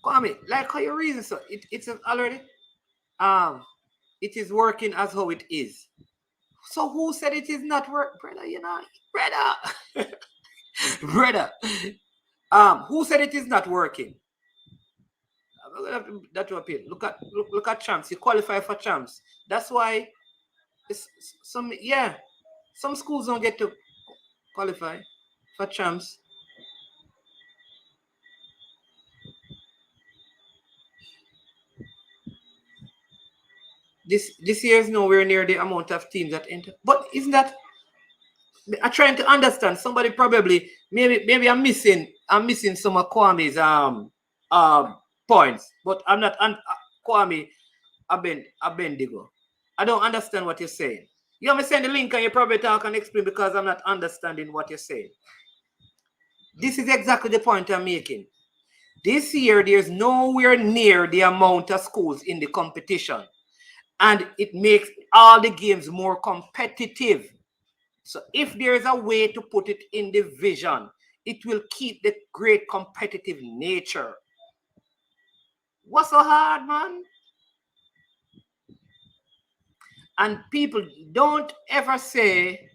Kwame, like how you reason, so it's already it is working as how it is. So who said it is not work, brother? You know, brother, brother. Who said it is not working? That will appeal. Look at champs. You qualify for champs. That's why some schools don't get to qualify for champs. This year is nowhere near the amount of teams that enter. But isn't that? I'm trying to understand. Somebody probably maybe I'm missing some of Kwame's points, but I'm not Kwame Abendigo. I don't understand what you're saying. You want me to send the link and you probably talk and explain because I'm not understanding what you're saying. This is exactly the point I'm making. This year, there's nowhere near the amount of schools in the competition. And it makes all the games more competitive. So if there's a way to put it in division, it will keep the great competitive nature. What's so hard, man? And people don't ever say,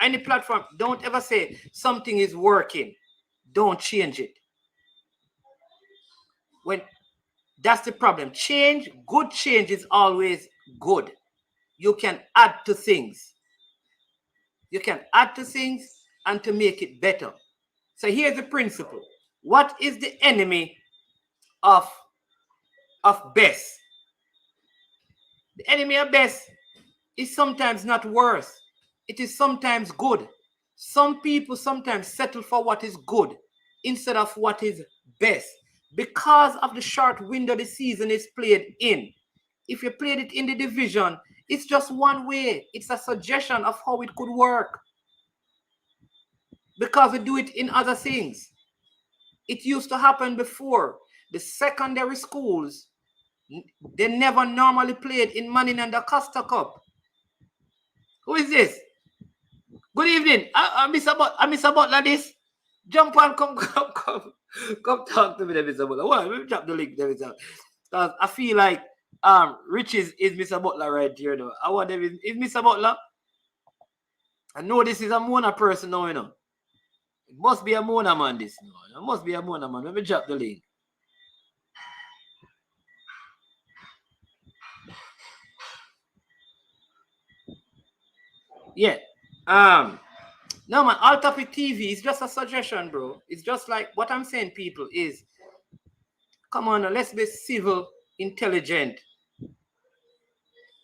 any platform, don't ever say something is working. Don't change it. When that's the problem. Good change is always good. You can add to things. You can add to things and to make it better. So here's the principle. What is the enemy of best? The enemy of best is sometimes not worse. It is sometimes good. Some people sometimes settle for what is good instead of what is best because of the short window the season is played in. If you played it in the division, it's just one way. It's a suggestion of how it could work. Because we do it in other things. It used to happen before. The secondary schools, they never normally played in Manning and DaCosta Cup. Who is this? Good evening. I miss about like this. Jump on, come talk to me, Mr. Butler. Well, let me drop the link there. Because I feel like Rich is Mr. Butler right here, though. I wonder if is Mr. Butler. I know this is a Mona person now, you know. It must be a Mona man, this. No, it must be a Mona man. Let me drop the link. Yeah. No man, All Topic TV is just a suggestion, bro. It's just like what I'm saying, people, is come on, let's be civil, intelligent,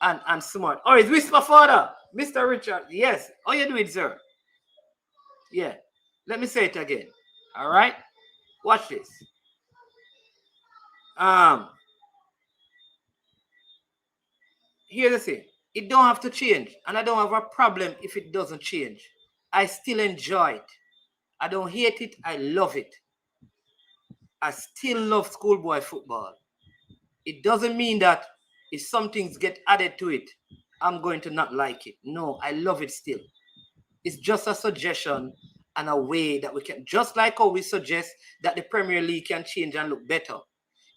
and smart. Oh, it's Whisper Father, Mr. Richard. Yes. How you doing, sir? Yeah. Let me say it again. All right. Watch this. Here's the thing. It don't have to change, and I don't have a problem if it doesn't change. I still enjoy it. I don't hate it. I love it. I still love schoolboy football. It doesn't mean that if some things get added to it, I'm going to not like it. No, I love it still. It's just a suggestion and a way that we can, just like how we suggest that the Premier League can change and look better.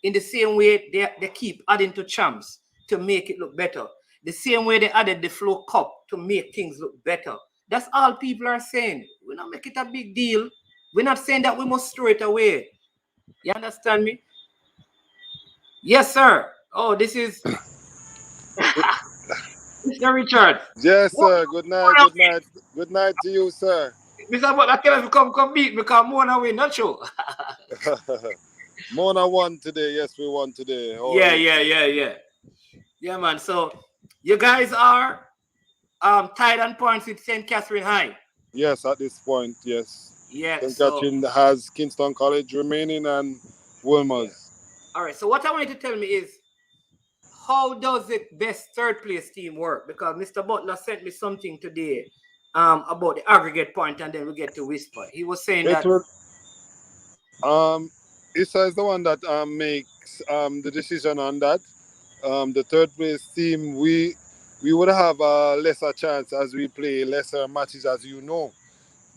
In the same way, they keep adding to champs to make it look better. The same way they added the Flow Cup to make things look better. That's all people are saying. We're not making it a big deal. We're not saying that we must throw it away. You understand me? Yes, sir. Oh, this is Mr. Richard. Yes, sir. Good night. Good night. Good night to you, sir. Mr. Butler, can come beat me because Mona win, not sure. Mona won today. Yes, we won today. Yeah, man. So you guys are tied on points with St. Catherine High. Yes, at this point, yes. Yeah. St. Catherine has Kingston College remaining and Wilmers. Yeah. All right. So what I want you to tell me is, how does the best third place team work? Because Mr. Butler sent me something today about the aggregate point, and then we get to Whisper. He was saying that Issa is the one that makes the decision on that. The third place team, we would have a lesser chance as we play lesser matches, as you know.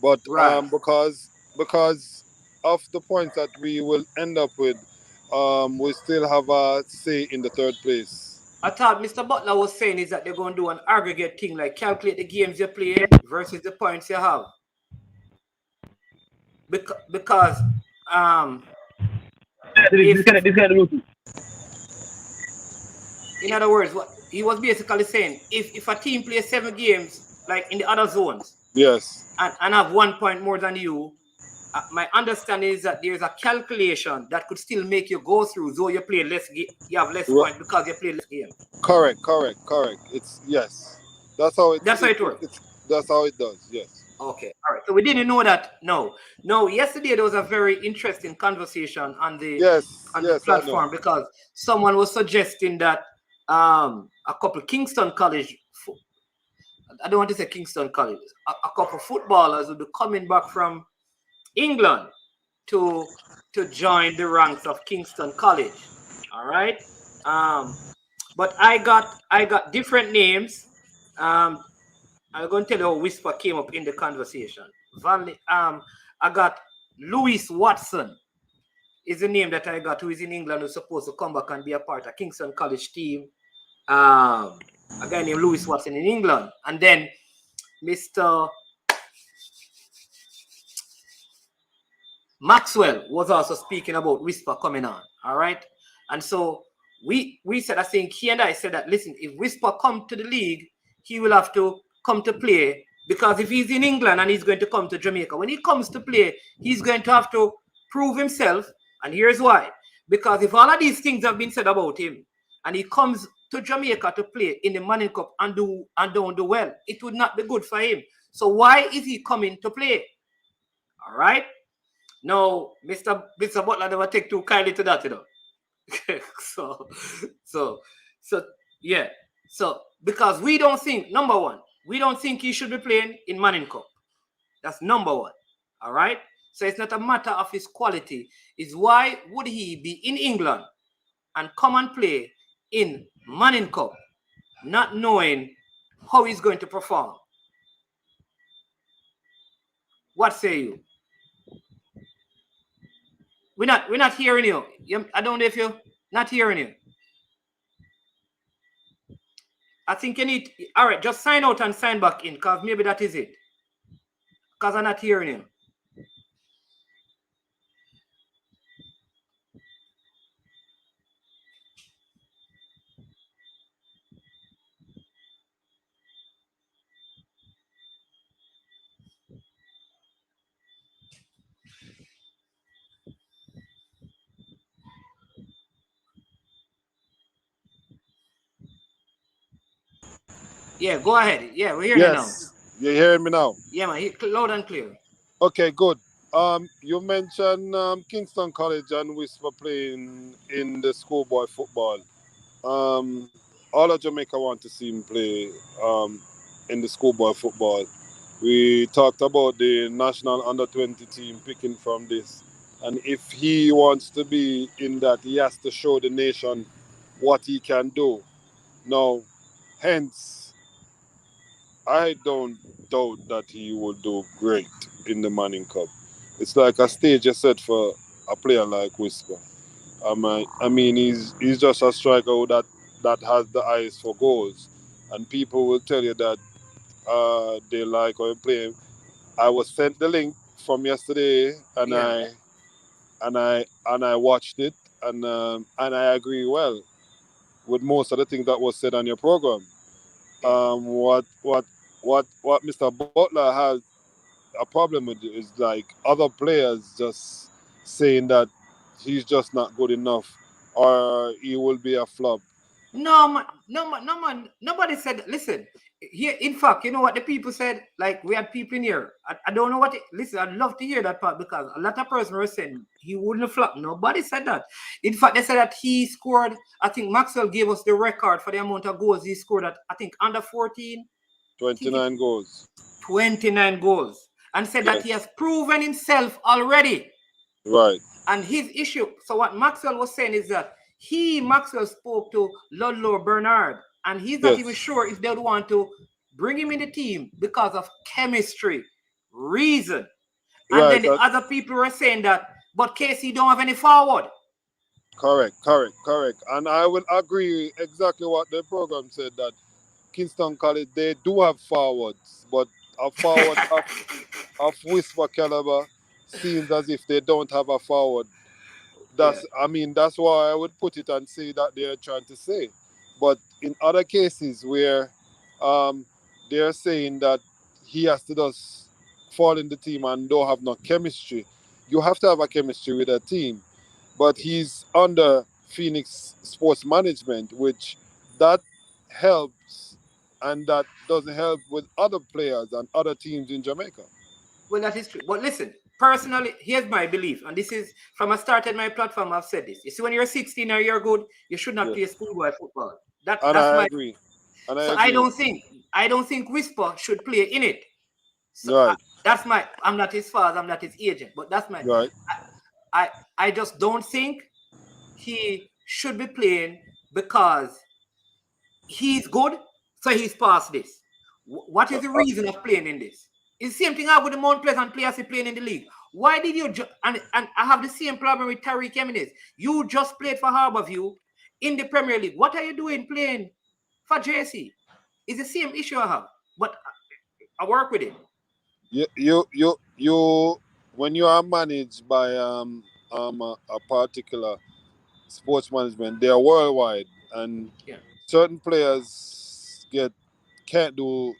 But right. because of the points that we will end up with, we still have a say in the third place. I thought Mr. Butler was saying is that they're going to do an aggregate thing, like calculate the games you play versus the points you have. Because in other words, what he was basically saying, if a team plays 7 games, like in the other zones, yes, and have 1 point more than you, my understanding is that there's a calculation that could still make you go through, though you play less, you have less points because you play less games. Correct. It's yes. That's how it works. That's how it does. Yes. Okay. All right. So we didn't know that. No. Yesterday there was a very interesting conversation on the platform because someone was suggesting that a couple Kingston College, I don't want to say Kingston College, a couple footballers will be coming back from England to join the ranks of Kingston College. All right. But I got different names. I'm going to tell you how Whisper came up in the conversation. I got Lewis Watson is the name that I got, who is in England, who's supposed to come back and be a part of Kingston College team. A guy named Lewis Watson in England. And then Mr. Maxwell was also speaking about Whisper coming on. All right. And so we said, I think he and I said that, listen, if Whisper come to the league, he will have to come to play, because if he's in England and he's going to come to Jamaica, when he comes to play, he's going to have to prove himself. And here's why. Because if all of these things have been said about him and he comes to Jamaica to play in the Manning Cup and don't do well, it would not be good for him. So why is he coming to play? All right. No, Mr. Butler never take too kindly to that, you know. So yeah. So because we don't think, number one, we don't think he should be playing in Manning Cup. That's number one. All right. So it's not a matter of his quality. It's why would he be in England and come and play in Manning Cup, not knowing how he's going to perform? What say you? We're not hearing you. I don't know if you're not hearing you. I think you need. All right, just sign out and sign back in, because maybe that is it. Because I'm not hearing him. Yeah, go ahead. Yeah, we're hearing you now. Yes, you're hearing me now. Yeah, man, loud and clear. Okay, good. You mentioned Kingston College and Whisper playing in the schoolboy football. All of Jamaica want to see him play in the schoolboy football. We talked about the national under 20 team picking from this. And if he wants to be in that, he has to show the nation what he can do. Now, hence, I don't doubt that he will do great in the Manning Cup. It's like a stage you set for a player like Whisper. I mean, he's just a striker that has the eyes for goals, and people will tell you that they like how he play. I was sent the link from yesterday, and Yeah. I watched it, and I agree well with most of the things that was said on your program. Yeah. What Mr. Butler has a problem with is like other players just saying that he's just not good enough or he will be a flop. No man, no man, no man. Nobody said. Listen, here. In fact, you know what the people said. Like we had people in here. I don't know what. Listen, I'd love to hear that part, because a lot of person were saying he wouldn't flop. Nobody said that. In fact, they said that he scored. I think Maxwell gave us the record for the amount of goals he scored at. I think under 14. 29 goals. 29 goals, and said that he Yes. has proven himself already. Right. And his issue. So what Maxwell was saying is that Maxwell spoke to Ludlow Bernard, and he's not even Yes. sure if they'd want to bring him in the team because of chemistry reason. And then Right. the other people were saying that, but Casey don't have any forward. Correct. And I will agree exactly what the program said that Kingston College they do have forwards, but a forward of Whisper caliber seems as if they don't have a forward. Yeah. That's why I would put it and say that they're trying to say. But in other cases where um, they're saying that he has to just fall in the team and don't have no chemistry, you have to have a chemistry with a team. But he's under Phoenix Sports Management, which that helps and that doesn't help with other players and other teams in Jamaica. Well, that is true. But listen, personally, here's my belief, and this is from I started my platform. I've said this. You see, when you're 16 or you're good, you should not Yes. play schoolboy football. And That's I my. agree. And I So agree. I don't think Whisper should play in it. So Right. that's my. I'm not his father. I'm not his agent. But that's my. Right. I just don't think he should be playing because he's good. So he's past this. What is the reason of playing in this? It's the same thing I with the Mount Pleasant players playing in the league. Why did you and I have the same problem with Tariq Eminis. You just played for Harborview in the Premier League. What are you doing playing for JC? It's the same issue I have, but I work with it. You when you are managed by a particular sports management, they are worldwide, and Yeah. certain players can't do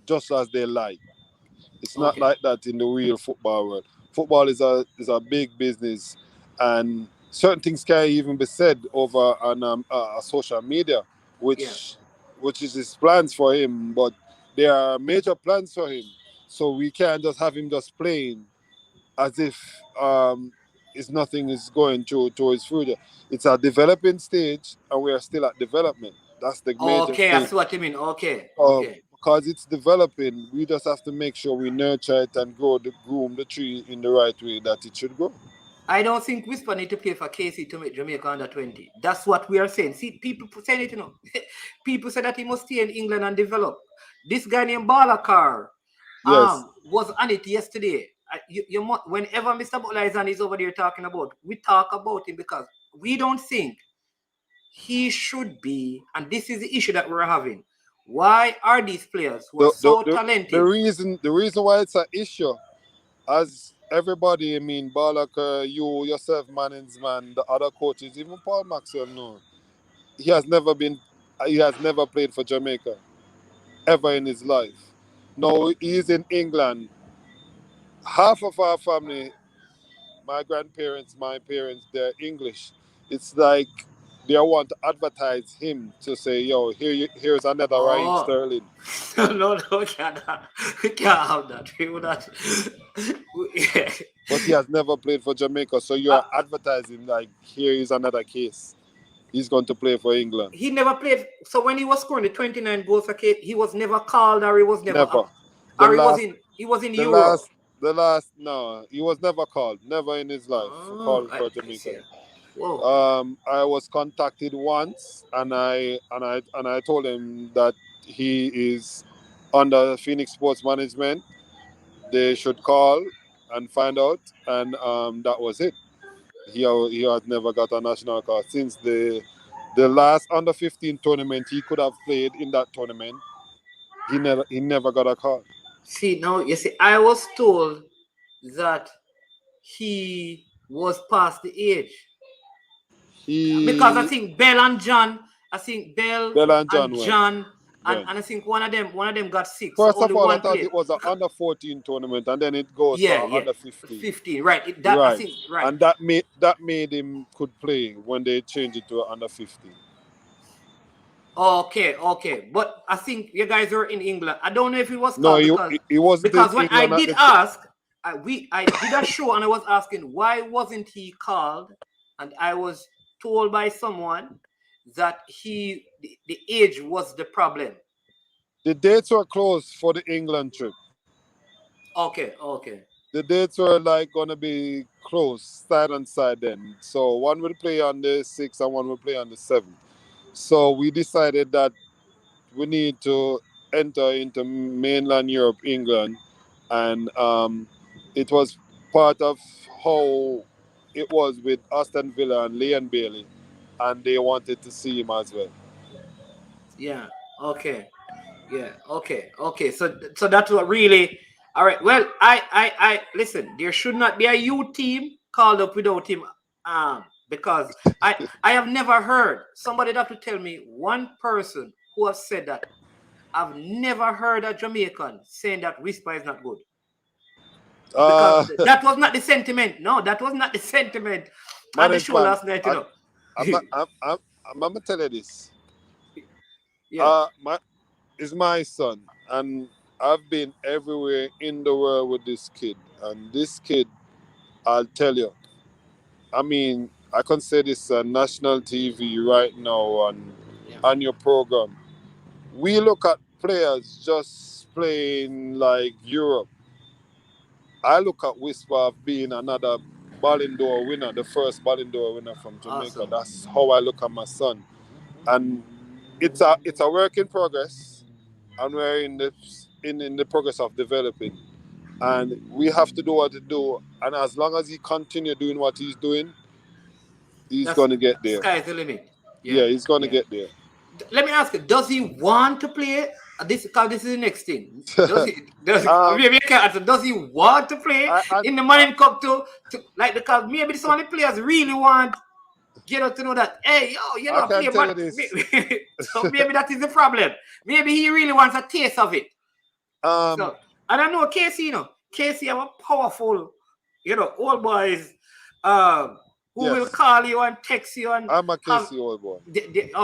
just as they like. It's not Okay. like that in the real football world. Football is a big business, and certain things can't even be said over on social media, Yeah. which is his plans for him. But there are major plans for him, so we can't just have him just playing as if it's nothing is going to his future. It's a developing stage, and we are still at development. That's the major Okay, I thing. see what you mean. Okay. Okay. Because it's developing, we just have to make sure we nurture it and groom the tree in the right way that it should grow. I don't think Whisper need to play for KC to make Jamaica under 20. That's what we are saying. See, people saying it, people say that he must stay in England and develop. This guy named Balakar Yes. was on it yesterday. Whenever Mr. Butler is on, he's over there talking about, we talk about him because we don't think he should be, and this is the issue that we're having. Why are these players who are so talented? The reason why it's an issue, as everybody, I mean, Balaka, you, yourself, Manningsman, the other coaches, even Paul Maxwell, no, he has never played for Jamaica ever in his life. No, he's in England. Half of our family, my grandparents, my parents, they're English. It's like they want to advertise him to say, yo, here's another Raheem Sterling. No, we can't have that. We would not. But he has never played for Jamaica, so you're advertising like, here is another case. He's going to play for England. He never played. So when he was scoring the 29 goals a game, he was never called, or he was never. He was in Europe. No, he was never called. Never in his life called for Jamaica. I was contacted once, and I told him that he is under Phoenix Sports Management. They should call and find out, and that was it. He has never got a national call since the last under 15 tournament he could have played in that tournament. He never got a call. See, now you see, I was told that he was past the age. Because I think Bell and John, and I think one of them got sick. First of all, I thought it was an under 14 tournament, and then it goes to under 15. 15, right? Right. I think, right. And that made him could play when they changed it to under 15. Okay. But I think you guys are in England. I don't know if it was called he wasn't, because when I did ask, I did a show and I was asking why wasn't he called, and I was told by someone that the age was the problem. The dates were closed for the England trip. Okay. The dates were like gonna be closed side and side then. So one will play on the 6th and one will play on the 7th. So we decided that we need to enter into mainland Europe, England, and it was part of how it was with Aston Villa and Leon Bailey, and they wanted to see him as well. Yeah. Okay. Yeah. Okay. So that's what really. All right. Well, I listen. There should not be a youth team called up without him. Because I have never heard somebody have to tell me one person who has said that. I've never heard a Jamaican saying that Whisper is not good. Because that was not the sentiment. No, that was not the sentiment at the show last night. You know. I'm gonna tell you this. Yeah. Is my son, and I've been everywhere in the world with this kid, and this kid, I'll tell you. I mean, I can say this on national TV right now on your program. We look at players just playing like Europe. I look at Whisper being another Ballon d'Or winner, the first Ballon d'Or winner from Jamaica. Awesome. That's how I look at my son. And it's a work in progress, and we're in the progress of developing. And we have to do what to do. And as long as he continue doing what he's doing, he's going to get there. Sky's the limit. Yeah, he's going to get there. Let me ask you, does he want to play? This is the next thing. Does he want to play in the Manning Cup to like, because maybe some of the players really want to know that, hey, yo, play, but so maybe that is the problem. Maybe he really wants a taste of it. So, and I know Casey have a powerful, old boys, who will call you and text you and I'm a Casey old boy.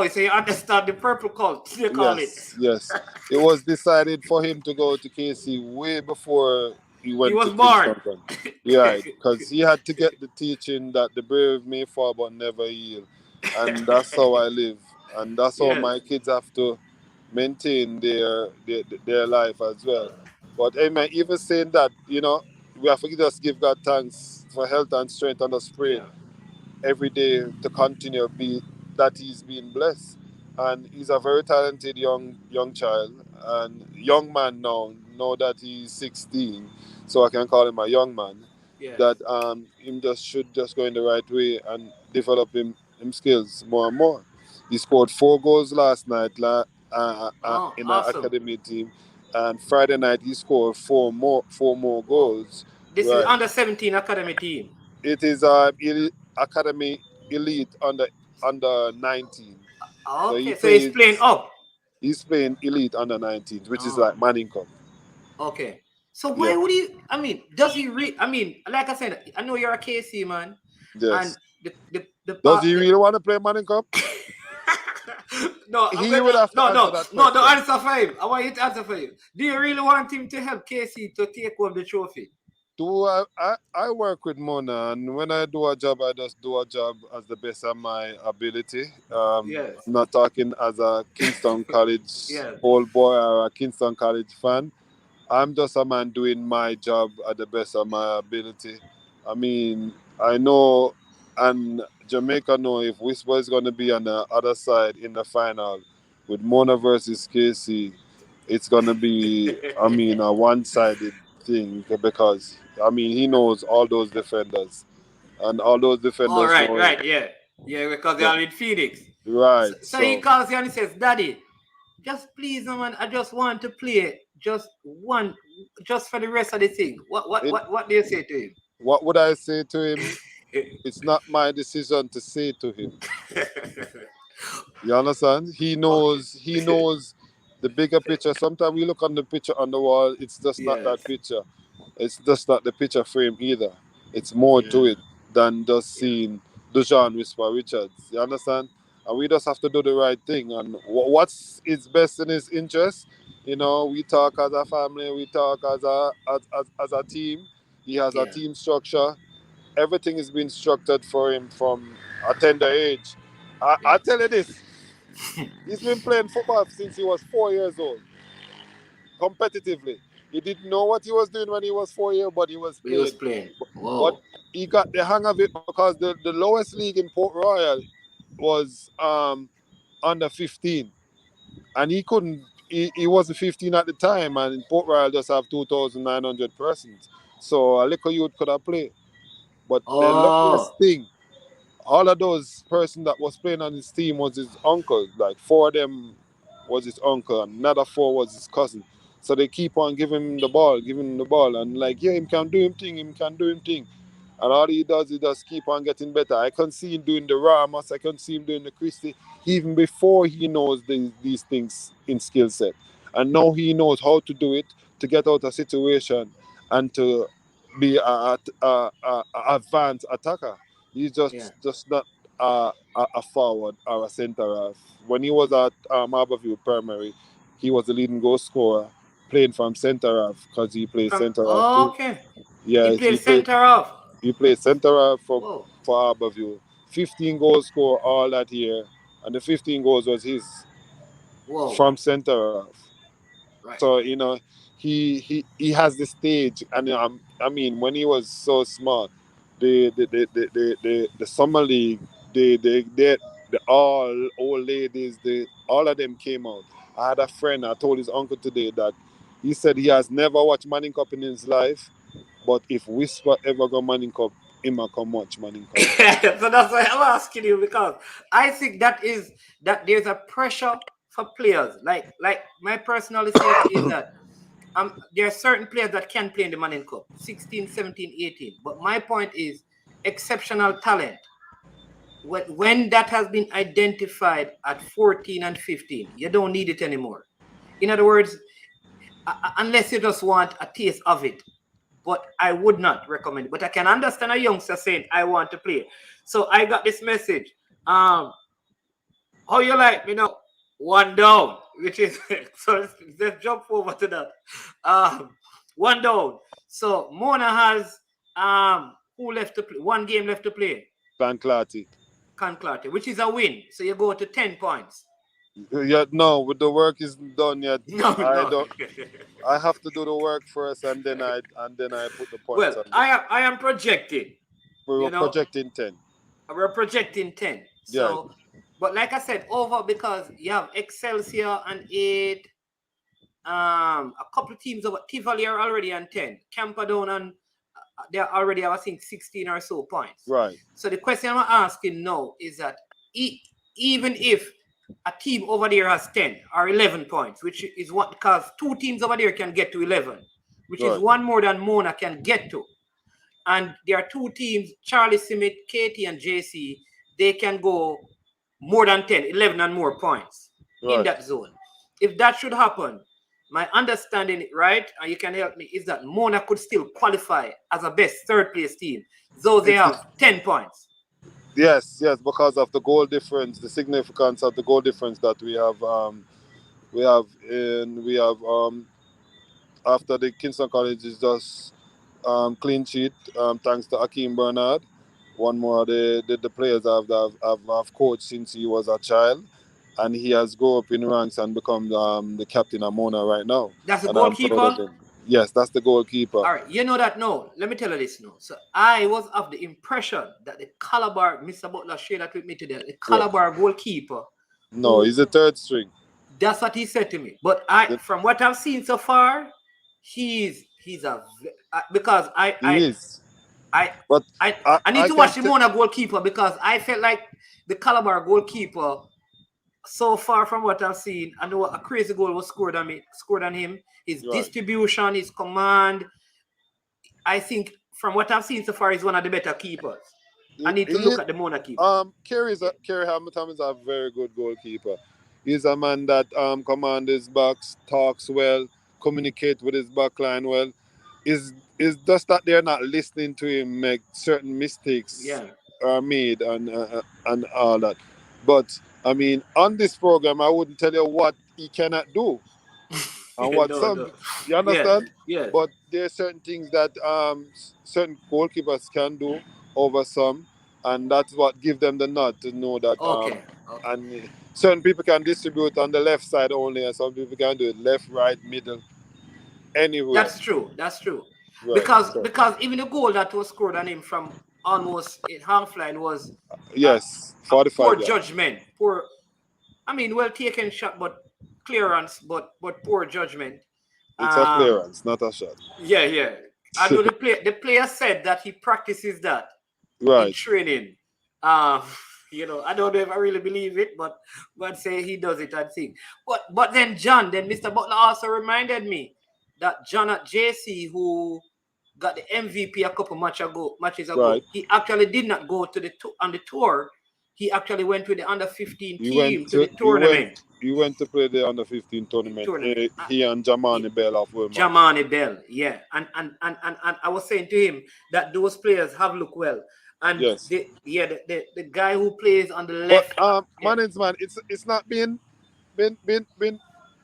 So you understand the purple cult, they call it. Yes. It was decided for him to go to Casey way before he went to born. Yeah, because he had to get the teaching that the brave may fall but never yield. And that's how I live. And that's how my kids have to maintain their life as well. But amen, even saying that, we have to just give God thanks for health and strength and the spirit every day to continue that he's being blessed. And he's a very talented young child and young man now that he's 16, so I can call him a young man. That him should just go in the right way and develop him skills more and more. He scored 4 goals last night in our awesome. academy team. And Friday night he scored four more Whoa. goals. This is Right. under 17 academy team. It is academy elite under 19. So he Okay, so he's playing plays. up. He's playing elite under 19, which is Oh, like Manning Cup. okay. So Yeah. why would he? I mean, does he? I mean, like I said, I know you're a KC man, and Yes. the Does part. he really want to play Manning Cup? No, I'm He would gonna have to no answer no that no. Don't question. answer for him. I want you to answer for you. Do you really want him to help KC to take home the trophy? I work with Mona, and when I do a job, I just do a job as the best of my ability. Yes. I'm not talking as a Kingston College Yes. old boy or a Kingston College fan. I'm just a man doing my job at the best of my ability. I mean, I know, and Jamaica know if Whisper is going to be on the other side in the final with Mona versus KC, it's going to be, I mean, a one-sided thing because, I mean, he knows all those defenders, and all those All defenders right, know him. right, yeah, yeah, because they So, are in Phoenix. right. So he So calls you and he says, "Daddy, just please, no man, I just want to play just for the rest of the thing." it, What do you say to him? what would I say to him? It's not my decision to say to him. You understand? He Okay. knows. He knows the bigger picture. Sometimes we look on the picture on the wall. It's just not Yes. that picture. It's just not the picture frame either. It's more Yeah. to it than just Yeah. seeing Dujan Whisper Richards. You understand? And we just have to do the right thing. And what's is best in his interest? You know, we talk as a family. We talk as a team. He has a Yeah. team structure. Everything is being structured for him from a tender age. I Yeah. tell you this, he's been playing football since he was 4 years old, competitively. He didn't know what he was doing when he was 4 years, but he was He was playing. playing. But Whoa. he got the hang of it because the lowest league in Port Royal was under 15. And he couldn't, he wasn't 15 at the time, and Port Royal just have 2,900 persons. So a little youth could have played. But the luckiest Oh. thing, all of those person that was playing on his team was his uncle. Like four of them was his uncle, and another four was his cousin. So they keep on giving him the ball, and like yeah, him can do him thing, him can do him thing. And all he does, he just keep on getting better. I can see him doing the Ramos, I can see him doing the Christie, even before he knows these things in skill set. And now he knows how to do it to get out of situation and to be a advanced attacker. He's Yeah. just not a forward or a centre half. When he was at Harbourview Primary, he was the leading goal scorer, playing from centre half because he plays From centre half too. okay. He Yeah, played center off. he played centre half Whoa. for Harbourview. 15 goals scored all that year, and the 15 goals was his Whoa. from centre half. Right. So you know, he has the stage, and I mean, when he was so small, the summer league, the all old ladies, all of them came out. I had a friend. I told his uncle today that he said he has never watched Manning Cup in his life, but if Whisper ever go Manning Cup, him a come watch Manning Cup. So that's why I'm asking you, because I think that there's a pressure for players. Like my personal take is that there are certain players that can play in the Manning Cup, 16, 17, 18. But my point is exceptional talent. When that has been identified at 14 and 15, you don't need it anymore. In other words, unless you just want a taste of it. But I would not recommend it. But I can understand a youngster saying, I want to play. So I got this message. How you like me now? One down, which is so let's jump over to that. One down. So Mona has who left to play? One game left to play. Clarty. Conclarte, which is a win. So you go to 10 points. Yeah, no, with the work isn't done yet. No, I no. don't. I have to do the work first, and then I put the points Well, on it. I am projecting, We were you know, projecting 10. we're projecting 10. Yeah, So, but like I said, over because you have Excelsior and 8, a couple of teams over Tivoli are already on 10. Camperdown and they're already, I think, 16 or so points. right. So the question I'm asking now is that even if a team over there has 10 or 11 points, which is what, because 2 teams over there can get to 11, which is one more than Mona can get to. And there are 2 teams, Charlie Simit, Katie, and JC, they can go more than 10, 11 and more points in that zone. If that should happen, my understanding, right, and you can help me, is that Mona could still qualify as a best 3rd place team, though they have 10 points. Yes, because of the goal difference, the significance of the goal difference that we have after the Kingston College is just clean sheet, thanks to Akeem Bernard. One more the players have coached since he was a child, and he has grown up in ranks and become the captain of Mona right now. That's the goalkeeper? Yes, that's the goalkeeper. All right, you know that now. Let me tell you this now. So I was of the impression that the Calabar, Mr. Butler shared that with me today, the Calabar goalkeeper. No, he's a 3rd string. That's what he said to me. But from what I've seen so far, he's a because I need to watch the Mona goalkeeper, because I felt like the Calabar goalkeeper, so far from what I've seen, I know a crazy goal was scored on him. His distribution, his command. I think from what I've seen so far, he's one of the better keepers. I need to look at the Mona keeper. Kerry Hamilton is a very good goalkeeper. He's a man that commands his backs, talks well, communicates with his backline well. Is just that they're not listening to him make certain mistakes are made and all that. But I mean, on this program, I wouldn't tell you what he cannot do and what you understand. Yeah. But there are certain things that certain goalkeepers can do over some, and that's what gives them the nod to know that. And certain people can distribute on the left side only, and some people can do it left, right, middle, anywhere. That's true. Right. Because even the goal that was scored on him from almost in half line was 45 poor judgment. Well taken shot, but clearance, but poor judgment. It's a clearance, not a shot. Yeah. I know the player said that he practices that in training. I don't know if I really believe it, but say he does it, I think. But then Mr. Butler also reminded me that John at JC, who got the MVP a couple matches ago, he actually did not go to on the tour. He actually went with the under 15 team to the tournament. He went to play the under 15 tournament. He and Jamani Bell of Wilmot. Jamani Bell, yeah. And I was saying to him that those players have looked well. And the guy who plays on the left. But man, it's not been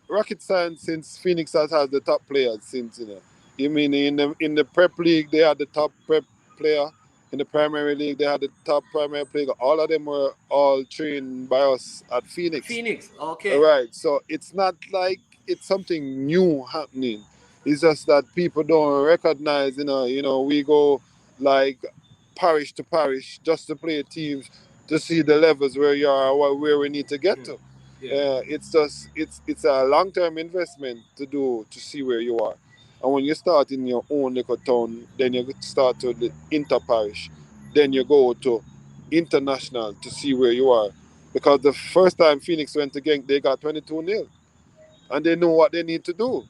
rocket science since Phoenix has had the top players since, You mean in the prep league they had the top prep player. In the Premier League, they had the top primary player. All of them were all trained by us at Phoenix. Okay. Right. So it's not like it's something new happening. It's just that people don't recognize, we go like parish to parish just to play teams to see the levels where you are or where we need to get to. Yeah. It's a long-term investment to see where you are. And when you start in your own little town, then you start to the inter-parish. Then you go to international to see where you are. Because the first time Phoenix went to Genk, they got 22-0. And they know what they need to do.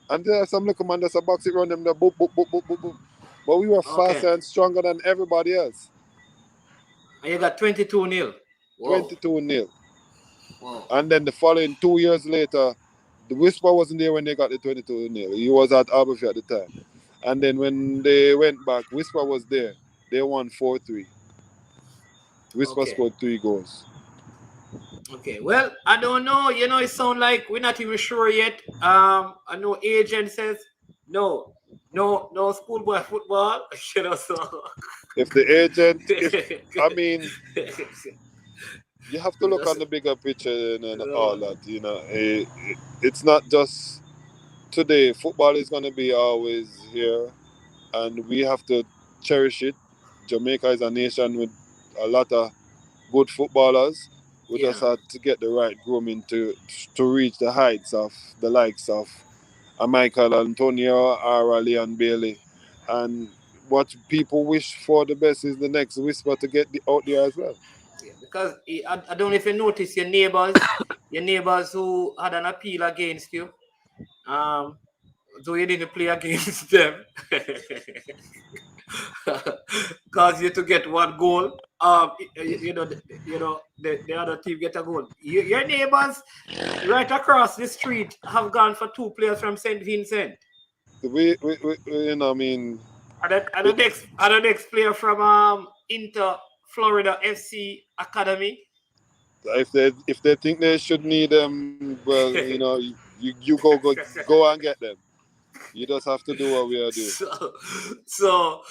And there are some little man that's a box it around them, the boop, boop, boop, boop, boop, boop. But we were faster and stronger than everybody else. And you got 22-0. 22-0. Wow. And then the following 2 years later, the Whisper wasn't there when they got the 22-0. He was at Arborview at the time. And then when they went back, Whisper was there. They won 4-3. Whisper scored 3 goals. Okay, well, I don't know. It sounds like we're not even sure yet. I know agent says no schoolboy football. So. If the agent, you have to look on the bigger picture and all that, It's not just today. Football is going to be always here, and we have to cherish it. Jamaica is a nation with a lot of good footballers. We just have to get the right grooming to reach the heights of the likes of Michael Antonio, Ara, Leon Bailey. And what people wish for the best is the next Whisper to get out there as well. Yeah, because I don't know if you notice your neighbors who had an appeal against you. So you didn't play against them. Cause you to get one goal. The other team get a goal. Your neighbors right across the street have gone for 2 players from St. Vincent. We you know, I mean, And the next player from Inter Florida FC Academy. if they think they should need them, well, you know, you go and get them. You just have to do what we are doing. So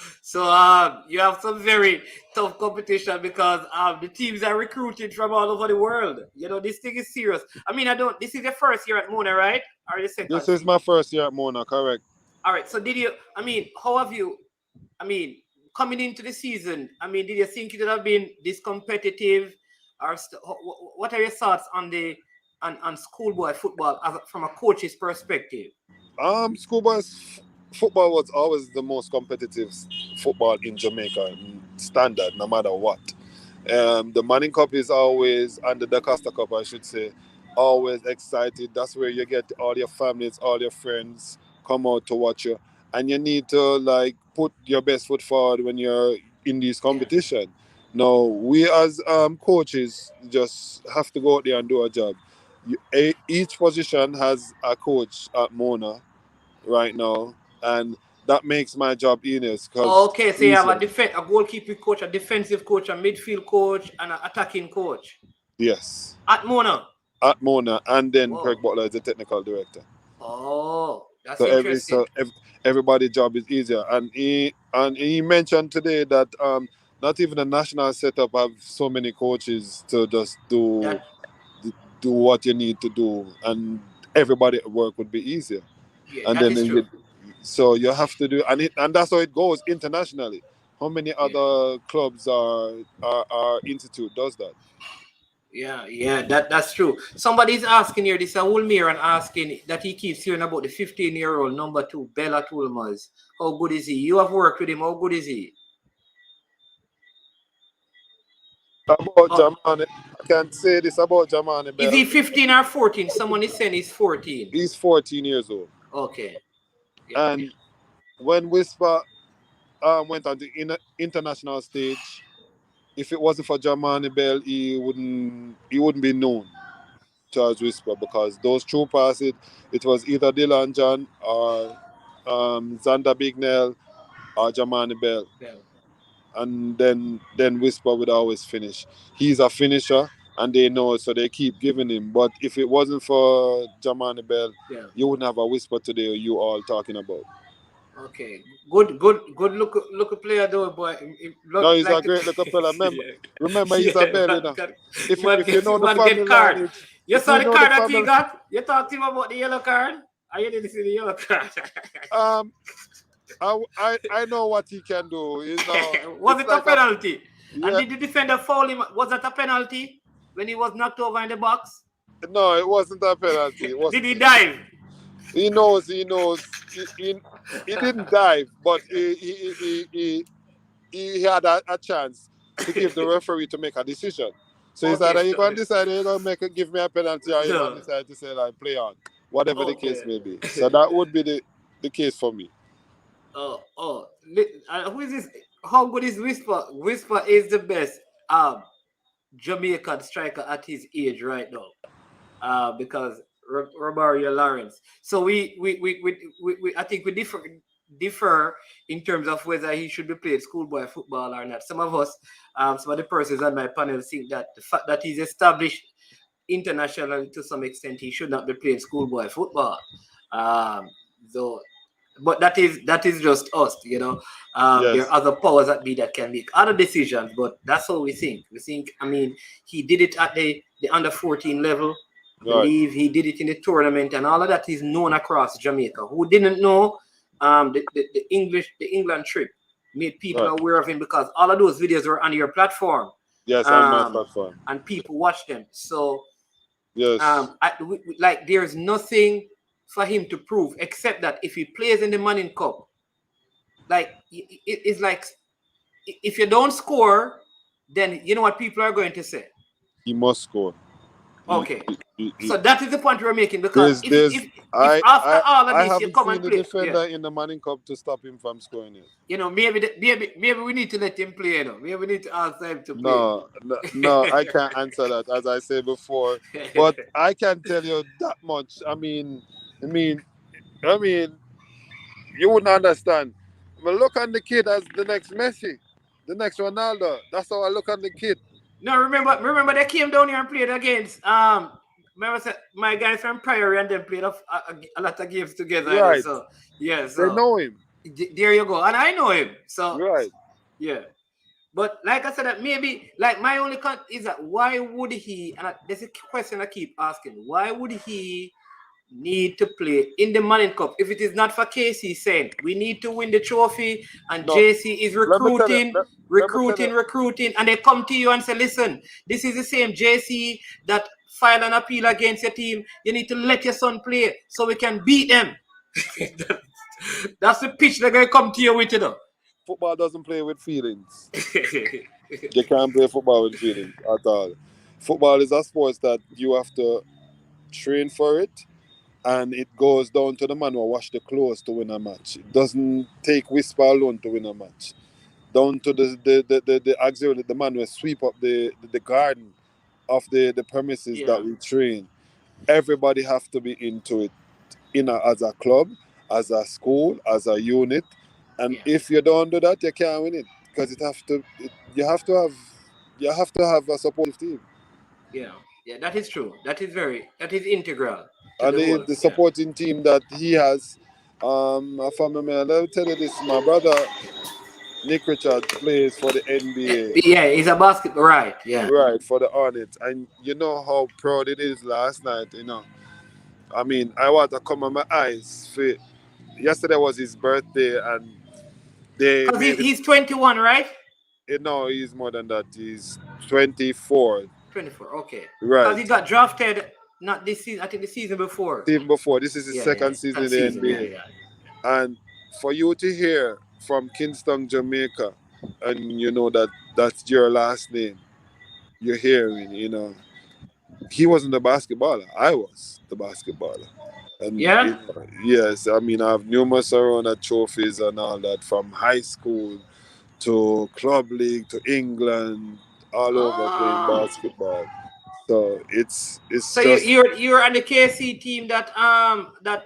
you have some very tough competition because the teams are recruited from all over the world. You know, this thing is serious. I mean, this is your first year at Mona, right? Or your second? This is my first year at Mona, correct. All right. So how have you, coming into the season, did you think it would have been this competitive? Or what are your thoughts on on schoolboy football from a coach's perspective? Schoolboy football was always the most competitive football in Jamaica, standard, no matter what. The Manning Cup is always, and the DaCosta Cup, I should say, always excited. That's where you get all your families, all your friends come out to watch you, and you need to put your best foot forward when you're in this competition. Now, we as coaches just have to go out there and do our job. Each position has a coach at Mona right now, and that makes my job easier. Okay, so you have a goalkeeper coach, a defensive coach, a midfield coach, and an attacking coach. Yes. At Mona. At Mona, and then Greg Butler is the technical director. Oh, that's interesting. Everybody's job is easier, and he mentioned today that not even the national setup have so many coaches to just do what you need to do, and everybody at work would be easier. Yeah, and then true. So you have to do, and that's how it goes internationally. How many other clubs or institute does that? Yeah, that's true. Somebody's asking here, this is Ulmir, and asking that he keeps hearing about the 15-year-old number 2, Bella Tulmas. How good is he? You have worked with him. How good is he? About Jamani, I can't say this about Jamani. Is he 15 or 14? Someone is saying he's 14. He's 14 years old. Okay. Yeah, and when Whisper went on the international stage, if it wasn't for Jamani Bell, he wouldn't be known as Whisper, because those true passes, it was either Dylan John or Xander Bignell or Jamani Bell. And then Whisper would always finish. He's a finisher, and they know it, so they keep giving him. But if it wasn't for Jamani Bell, you wouldn't have a Whisper today you all talking about. Okay, good look player though, boy. No, he's a great little fella. Remember, he's a bell, you know. If you know the family card, you saw the card that he got. You talked to him about the yellow card. Or you didn't see the yellow card? I know what he can do. You know, was it a penalty? And did the defender foul him? Was that a penalty when he was knocked over in the box? No, it wasn't a penalty. Did he dive? He knows. He didn't dive, but he had a chance to give the referee to make a decision. So he's either you're going to decide you're going to give me a penalty, or you're going to decide to say play on, whatever the case may be. So that would be the case for me. Who is this? How good is Whisper? Whisper is the best Jamaican striker at his age right now, because Romario Lawrence. So we I think we differ in terms of whether he should be played schoolboy football or not. Some of us, some of the persons on my panel think that the fact that he's established internationally to some extent, he should not be playing schoolboy football. But that is just us, you know. There are other powers that be that can make other decisions, but that's how we think. We think, he did it at the under 14 level. I believe he did it in the tournament, and all of that is known across Jamaica. Who didn't know the England trip made people aware of him, because all of those videos were on your platform. Yes, on my platform. And people watch them. So yes. There's nothing for him to prove except that if he plays in the Manning Cup, it's like if you don't score, then you know what people are going to say. He must score. Okay. So that is the point we're making, because if I after all of this you haven't come seen and the play, defender in the Manning Cup to stop him from scoring it. you know, maybe we need to let him play. You know, maybe we need to ask him to play. No, I can't answer that, as I said before. But I can tell you that much. I mean, you wouldn't understand. I look at the kid as the next Messi, the next Ronaldo. That's how I look at the kid. No, remember they came down here and played against remember my guys from Priory, and they played a lot of games together. You know, Right. so yeah, They so know him. there you go, and I know him. So Right. yeah. But like I said, that maybe like my only is that why would he? And there's a question I keep asking: why would he need to play in the Manning Cup if it is not for KC saying we need to win the trophy, and No, JC is let me tell you- recruiting, and they come to you and say, listen, this is the same JC that filed an appeal against your team. You need to let your son play so we can beat them. That's the pitch they're gonna come to you with, you know. Football doesn't play with feelings. You can't play football with feelings at all. Football is a sport that you have to train for it, and it goes down to the man who wash the clothes to win a match. It doesn't take whisper alone to win a match. Down to the auxiliary, the man who sweep up the garden of the premises that we train. Everybody have to be into it, as a club, as a school, as a unit. And if you don't do that, you can't win it, because you have to have a supportive team. Yeah, that is true. That is integral to And the whole. the supporting team that he has, let me tell you this: my brother Nick Richards plays for the NBA. Yeah, he's a basketball, right? Yeah, Right, for the Hornets, and you know how proud it is last night. I mean, I want to come on my eyes. Yesterday was his birthday, and they because made he's 21, right? No, he's more than that. He's 24. 24, okay. Right. Because he got drafted not this season, I think the season before. Season before. This is his second season in the NBA. Yeah. And for you to hear from Kingston, Jamaica, and you know that's your last name, you're hearing, he wasn't the basketballer. I was the basketballer. And yes, I mean, I have numerous around trophies and all that, from high school to club league to England, all over playing basketball. So it's so just. you're on the KC team that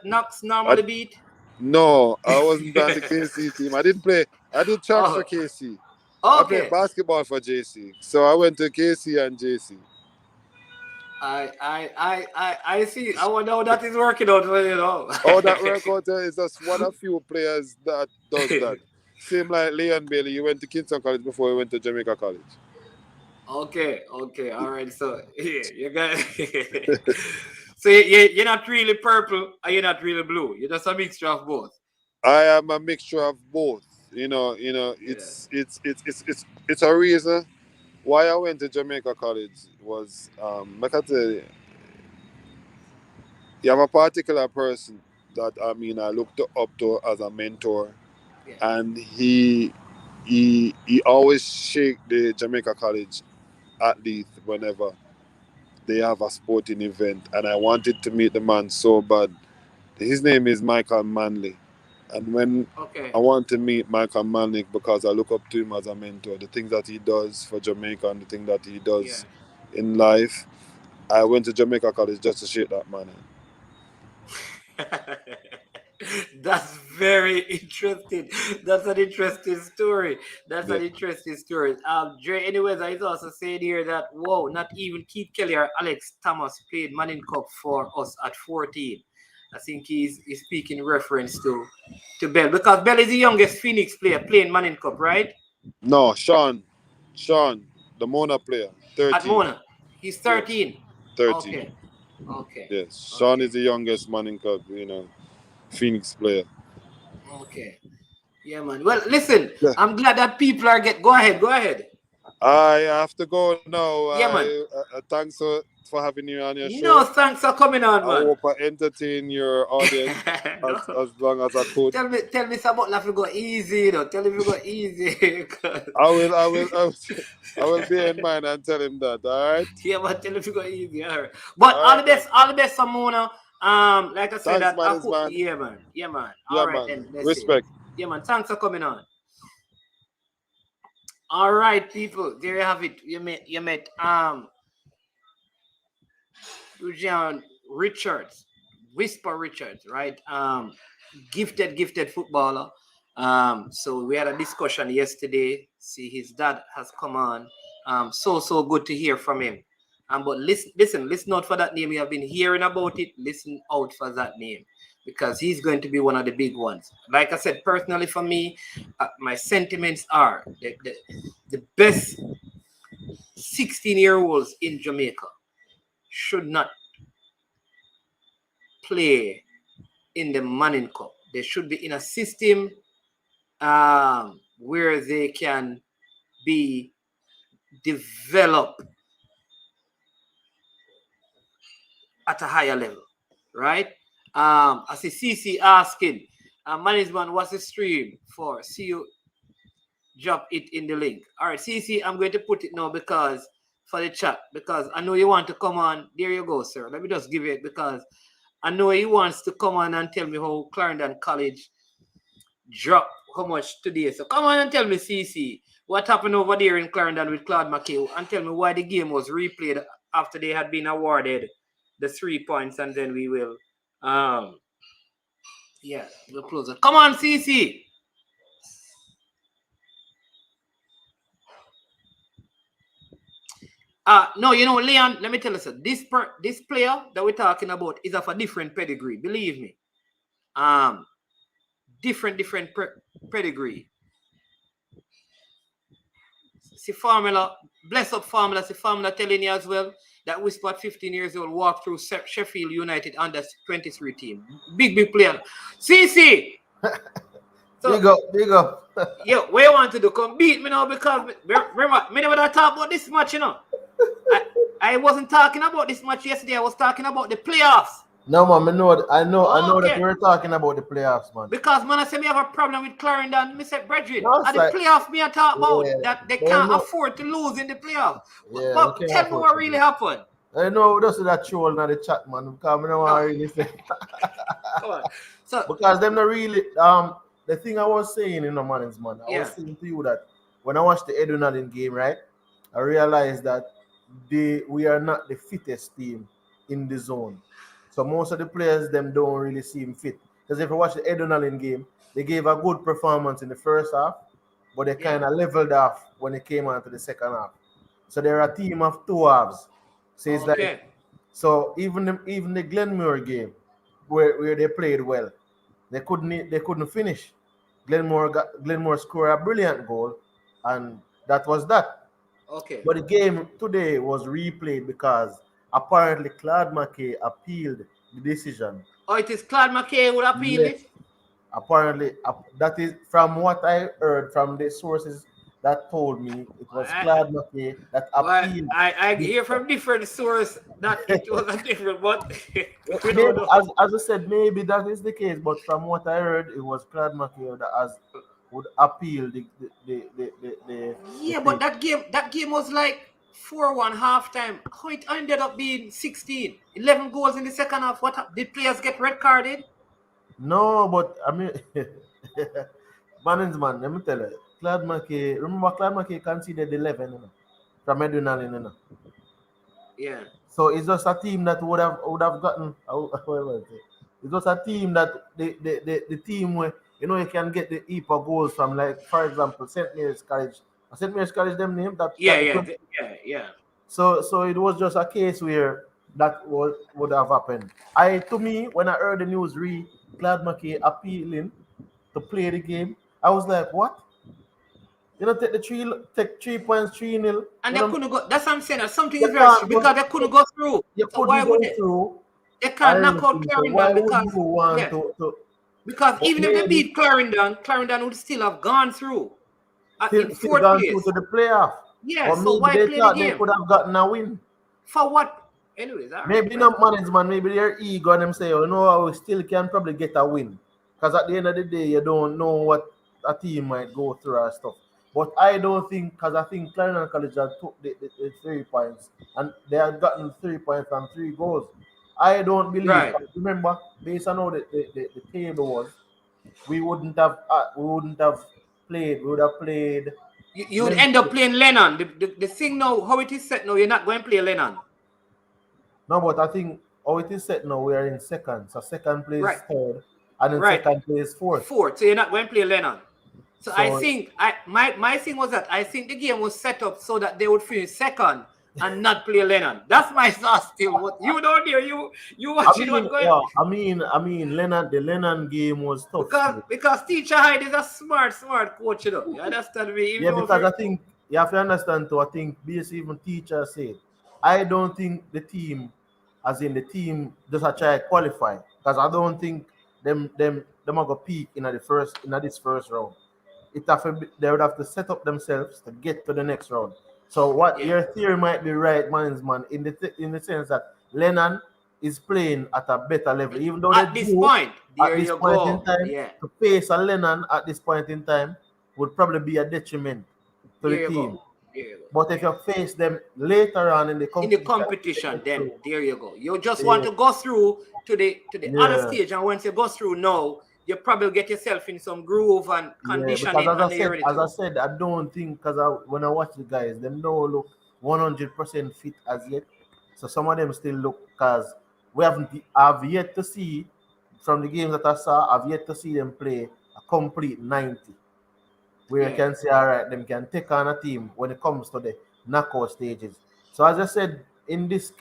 Knox normally beat? No, I wasn't on the KC team. I didn't play. I did track for KC. I played basketball for JC. So I went to KC and JC. I see. I wonder how that is working out, you know. Oh, that work out is just one of few players that does that. Same like Leon Bailey. You went to Kingston College before you went to Jamaica College. Okay, all right. So you got. So you're not really purple, and you're not really blue. You're just a mixture of both. I am a mixture of both. It's a reason why I went to Jamaica College was I can tell you have a particular person that I looked up to as a mentor, and he always shake the Jamaica College athlete whenever they have a sporting event, and I wanted to meet the man so bad. His name is Michael Manley, and when I want to meet Michael Manley, because I look up to him as a mentor, the things that he does for Jamaica and the thing that he does in life, I went to Jamaica College just to shake that man. That's very interesting. That's an interesting story. An interesting story. Dre, anyways, I also said here that not even Keith Kelly or Alex Thomas played Manning Cup for us at 14. I think he's speaking reference to Bell, because Bell is the youngest Phoenix player playing Manning Cup, right? No, Sean, the Mona player, 13. At Mona, he's 13. 13. Okay. Yes, Sean is the youngest Manning Cup, Phoenix player. Okay. Yeah, man. Well, listen, I'm glad that people are Go ahead. I have to go now. Yeah, man. Thanks for for having you on your show. No, thanks for coming on, man. I hope I entertain your audience as long as I could. Tell me something if you go easy, you know. Tell him you go easy. I will bear in mind and tell him that, all right? Yeah, but tell him you go easy, all right. But all the best, Samona. Like I said, thanks, man. Yeah, man. All right, man. then. Respect. Yeah, man. Thanks for coming on. All right, people. There you have it. You met John Richards, Whisper Richards, right? Gifted footballer. So we had a discussion yesterday. See, his dad has come on. So good to hear from him. But listen out for that name. You have been hearing about it. Listen out for that name, because he's going to be one of the big ones. Like I said, personally for me, my sentiments are the best 16-year-olds in Jamaica should not play in the Manning Cup. They should be in a system where they can be developed at a higher level, right? I see CC asking, management, what's the stream for? See you drop it in the link. All right, CC, I'm going to put it now because for the chat, because I know you want to come on. There you go, sir. Let me just give it, because I know he wants to come on and tell me how Clarendon College dropped how much today. So come on and tell me, CC, what happened over there in Clarendon with Claude McKay, and tell me why the game was replayed after they had been awarded the 3 points, and then we will we'll close it. Come on, CC. No, you know, Leon, let me tell you something. This player that we're talking about is of a different pedigree, believe me. Different pedigree. See formula, bless up formula, see formula telling you as well that Whisper at 15 years old walked through Sheffield United under 23 team. Big player. CC! So, big up. Yeah, what you want to do? Come beat me now, because remember, me never talk about this match, you know. I wasn't talking about this match yesterday. I was talking about the playoffs. No, man, I know that we were talking about the playoffs, man. Because, man, I say me have a problem with Clarendon. Me say, brethren, at the playoffs me I talk about that they can't afford to lose in the playoffs. Yeah, but tell me what really happened. I know just that troll in the chat, man. Because I don't want to really say. Come on. So, because them not really the thing I was saying in the mornings, man. I was saying to you that when I watched the Edunalin game, right, I realized that we are not the fittest team in the zone. So most of the players them don't really seem fit. Because if you watch the Edunalin game, they gave a good performance in the first half, but they kind of leveled off when they came on to the second half. So they're a team of two halves. So it's like, so even the Glenmore game where they played well, they couldn't finish. Glenmore scored a brilliant goal, and that was that. Okay. But the game today was replayed because apparently Claude McKay appealed the decision. Oh, it is Claude McKay who appealed it? Apparently, that is from what I heard from the sources that told me it was Claude McKay that appealed. I hear from different sources that it was a different, but as I said, maybe that is the case. But from what I heard, it was Claude McKay that would appeal the but that game was like 4-1 halftime. How it ended up being 16, 11 goals in the second half. What did players get red carded? No, but I mean, man, let me tell you, Claude McKay. Remember, Claude McKay conceded 11 from Edunalin, you know. Yeah. So it's just a team that would have gotten. It's just a team that the team where you can get the heap of goals from, like for example, St. Mary's College. St. Mary's College, them name that. Yeah. So it was just a case where that would have happened. To me, when I heard the news, Claude McKay appealing to play the game, I was like, what? Take 3 points, 3-0. And they couldn't go. That's what I'm saying. Something is very because they couldn't go through. So why would they? They can't knock out Clarendon because you want to because even if they beat Clarendon would still have gone through. In fourth gone place. through to the playoff. Yeah, or so why play the game? They could have gotten a win. For what? Anyways, all right, maybe not management, maybe they're ego and them say, oh, no, we still can probably get a win. Because at the end of the day, you don't know what a team might go through and stuff. But I don't think, because I think Clarendon College had took the 3 points and they had gotten 3 points and 3 goals. I don't believe. Right. Remember, based on how the table was, we wouldn't have played. We would have played. You would end up playing Lennon. The thing now, how it is set now, you're not going to play Lennon. No, but I think how it is set now, we are in second. So second place third, and then second place fourth. Fourth. So you're not going to play Lennon. So I think my thing was that I think the game was set up so that they would finish second and not play Lennon. That's my thought still. What you don't hear, you watching what's going on. I mean the Lennon game was tough. Because Teacher Hyde is a smart coach, you know. You understand me? Yeah, because I think you have to understand too. I think basically even Teacher said, I don't think the team, as in the team, just a try to qualify. Because I don't think them are gonna peak in this first round. They would have to set up themselves to get to the next round. So your theory might be right, man, in the sense that Lennon is playing at a better level, even though at this point in time, to face a Lennon at this point in time would probably be a detriment to the team. But if you face them later on in the competition, then there you go. You just want to go through to the other stage, and once you go through now, you probably get yourself in some groove and conditioning. As I said, I don't think, because when I watch the guys, them don't look 100% fit as yet. So some of them still look, because I've yet to see, from the games that I saw, I've yet to see them play a complete 90. Where you can say, all right, them can take on a team when it comes to the knockout stages. So as I said, in this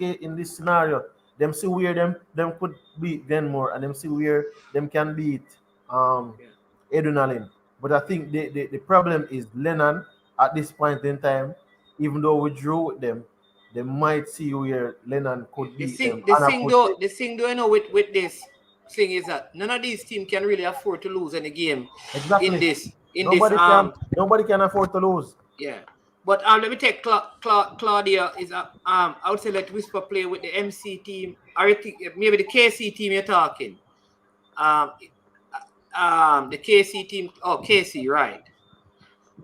scenario, them see where them could beat Denmore, and them see where them can beat Edunalin. But I think the problem is Lennon at this point in time, even though we drew with them, they might see where Lennon could beat them. The thing though, you know, with this thing is that none of these teams can really afford to lose any game Nobody can afford to lose. Yeah. But let me take Claudia is I would say let Whisper play with the MC team, or maybe the KC team you're talking. The KC team, KC, right.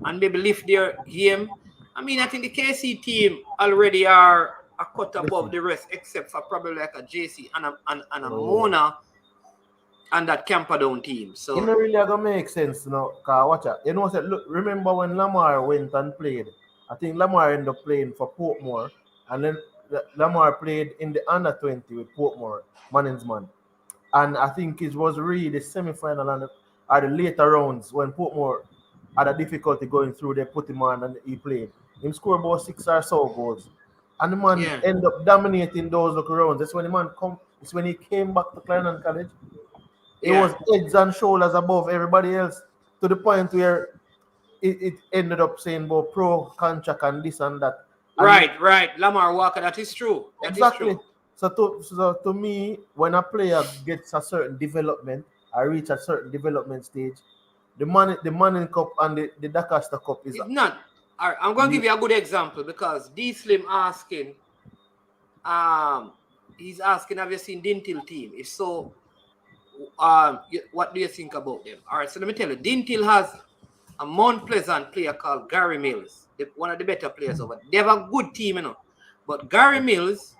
And maybe lift their game. I mean, I think the KC team already are a cut above the rest, except for probably like a JC and a Mona and that Camperdown team. So it don't really gonna make sense now, cause watch out. You know, look, remember when Lamar went and played? I think Lamar ended up playing for Portmore, and then Lamar played in the under 20 with Portmore, Manningsman. And I think it was really the semi-final and the later rounds when Portmore had a difficulty going through. They put him on and he played. He scored about 6 or so goals, and the man ended up dominating those rounds. That's when the man it's when he came back to Clarendon College. It was heads and shoulders above everybody else, to the point where it ended up saying about pro contract and this and that. And right. Lamar Walker, that is true. Exactly. So to me, when a player gets a certain development, or reach a certain development stage, the Manning Cup and the DaCosta Cup is not. I'm going to give you a good example, because D Slim asking, he's asking, have you seen Dintil team? If so, what do you think about them? All right, so let me tell you, Dintil has a Mount Pleasant player called Gary Mills, one of the better players over there. They have a good team, you know. But Gary Mills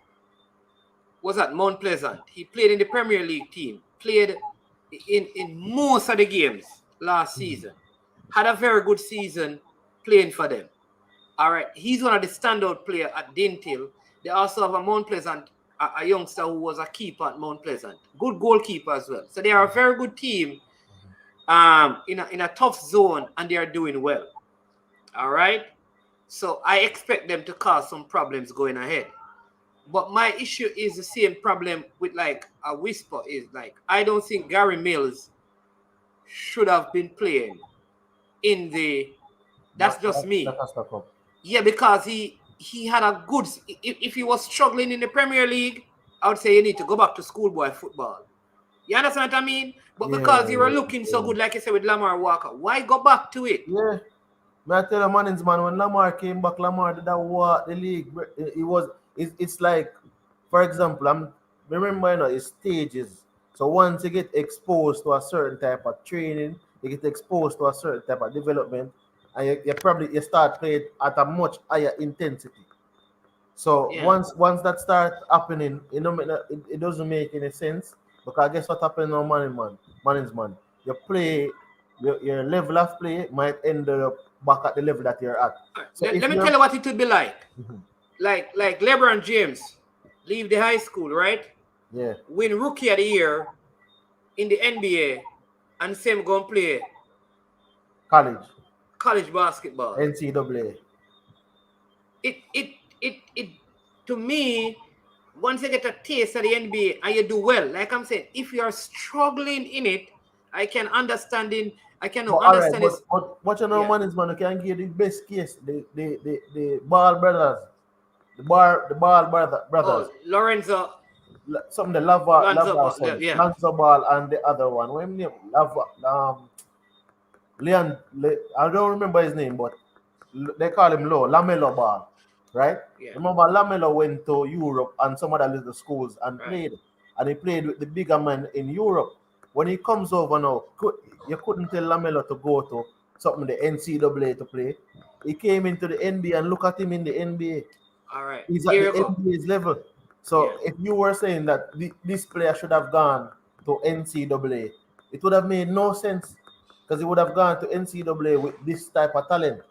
was at Mount Pleasant. He played in the Premier League team, played in most of the games last season. Had a very good season playing for them. All right, he's one of the standout players at Dintil. They also have a Mount Pleasant, a youngster who was a keeper at Mount Pleasant. Good goalkeeper as well. So they are a very good team in a tough zone, and they are doing well. All right? So I expect them to cause some problems going ahead. But my issue is the same problem with like a Whisper is like, I don't think Gary Mills should have been playing in the... That's just me. Yeah, because he had a good... If he was struggling in the Premier League, I would say you need to go back to schoolboy football. You understand what I mean? But because you were looking so good, like I said, with Lamar Walker, why go back to it? Yeah. I tell you, man, when Lamar came back, Lamar did that walk the league. It's like, for example, remember, it's stages. So once you get exposed to a certain type of training, you get exposed to a certain type of development, and you start playing at a much higher intensity. So once that starts happening, it doesn't make any sense, because guess what happened now, man. You play, your level of play might end up back at the level that you're at. So let me tell you what it would be like. Like LeBron James leave the high school, right? Yeah. Win Rookie of the Year in the NBA, and same go and play college basketball. NCAA. It to me, once you get a taste of the NBA and you do well, like I'm saying, if you are struggling in it, I can understand it. I can understand it. But what you know, man, you can give the best case. The Ball brothers. The Ball brothers. Oh, Lorenzo. Some of the Lonzo Ball and the other one. What name? Leon. I don't remember his name, but they call him Lamelo Ball, right? Yeah. Remember, Lamelo went to Europe and some other little schools and played, and he played with the bigger men in Europe. When he comes over now, you couldn't tell Lamelo to go to something the NCAA to play. He came into the NBA, and look at him in the NBA. All right. He's at the NBA's level. So if you were saying that this player should have gone to NCAA, it would have made no sense, because he would have gone to NCAA with this type of talent.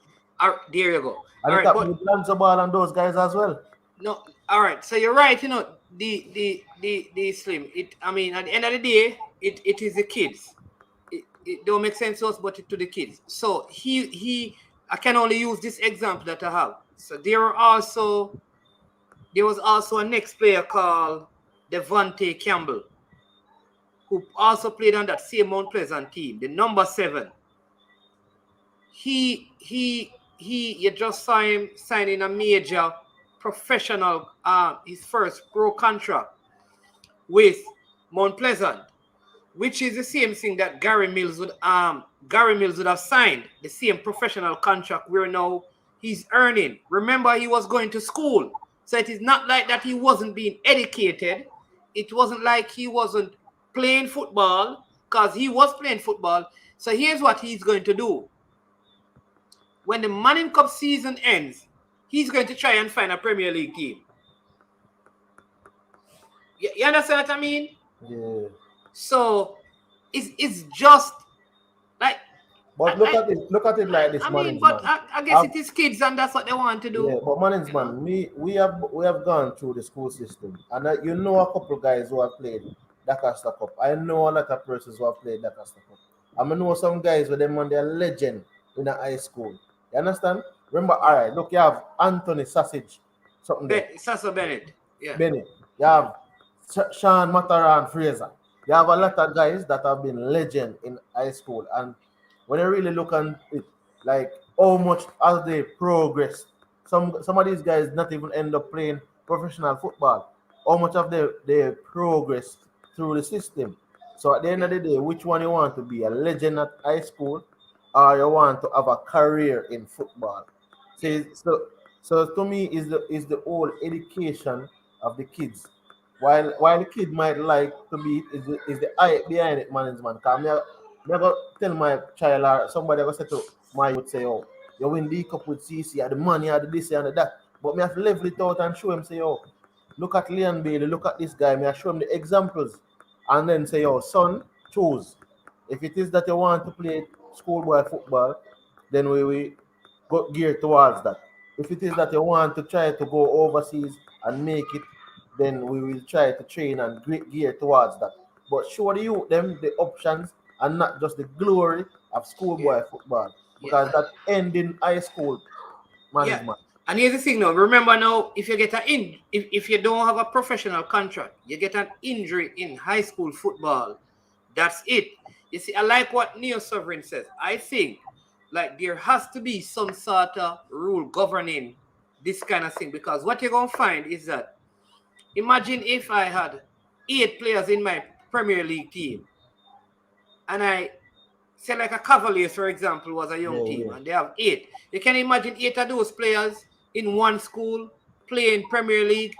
There you go. And all right, with Lonzo Ball and those guys as well. No, all right. So you're right. You know, the Slim. I mean, at the end of the day, it is the kids. It don't make sense to us, but to the kids. So I can only use this example that I have. So there was also a next player called Devontae Campbell, who also played on that same Mount Pleasant team, the number 7. You just saw him signing a major professional, his first pro contract with Mount Pleasant, which is the same thing that Gary Mills would have signed, the same professional contract where now he's earning. Remember, he was going to school. So it is not like that he wasn't being educated. It wasn't like he wasn't playing football, because he was playing football. So here's what he's going to do. When the Manning Cup season ends, he's going to try and find a Premier League team. You understand what I mean? Yeah. So it's just like. But look at it like this, I guess it is kids, and that's what they want to do. Yeah, but man, we have gone through the school system, and a couple guys who have played DaCosta Cup. I know a lot of persons who have played DaCosta Cup. I know some guys with them on their legend in a high school. You understand? Remember, all right, look, you have Anthony Sausage, something there. Sasso Bennett. Yeah. Bennett. You have Sean Mataran Fraser. You have a lot of guys that have been legend in high school, and when you really look at it, like how much as they progress, some of these guys not even end up playing professional football. How much of they progress through the system. So at the end of the day, which one you want to be, a legend at high school, or you want to have a career in football? So to me is the whole education of the kids. While the kid might like to be is the eye behind it, management. Because I go tell my child or somebody I go say to my youth, say, oh, you win the cup with CC, or the money, or the this and the that. But me have to level it out and show him, say, oh, look at Leon Bailey, look at this guy. Me I show him the examples, and then say, oh, son, choose. If it is that you want to play schoolboy football, then we go gear towards that. If it is that you want to try to go overseas and make it, then we will try to train and gear towards that. But show the youth them the options and not just the glory of schoolboy football, because that end in high school management. And here's the thing now. Remember now, if you get if you don't have a professional contract, you get an injury in high school football, that's it. You see, I like what Neo Sovereign says. I think like there has to be some sort of rule governing this kind of thing, because what you're gonna find is that, imagine if I had 8 players in my Premier League team, and I say like a Cavaliers, for example, was a young team, and they have 8. You can imagine 8 of those players in one school playing Premier League.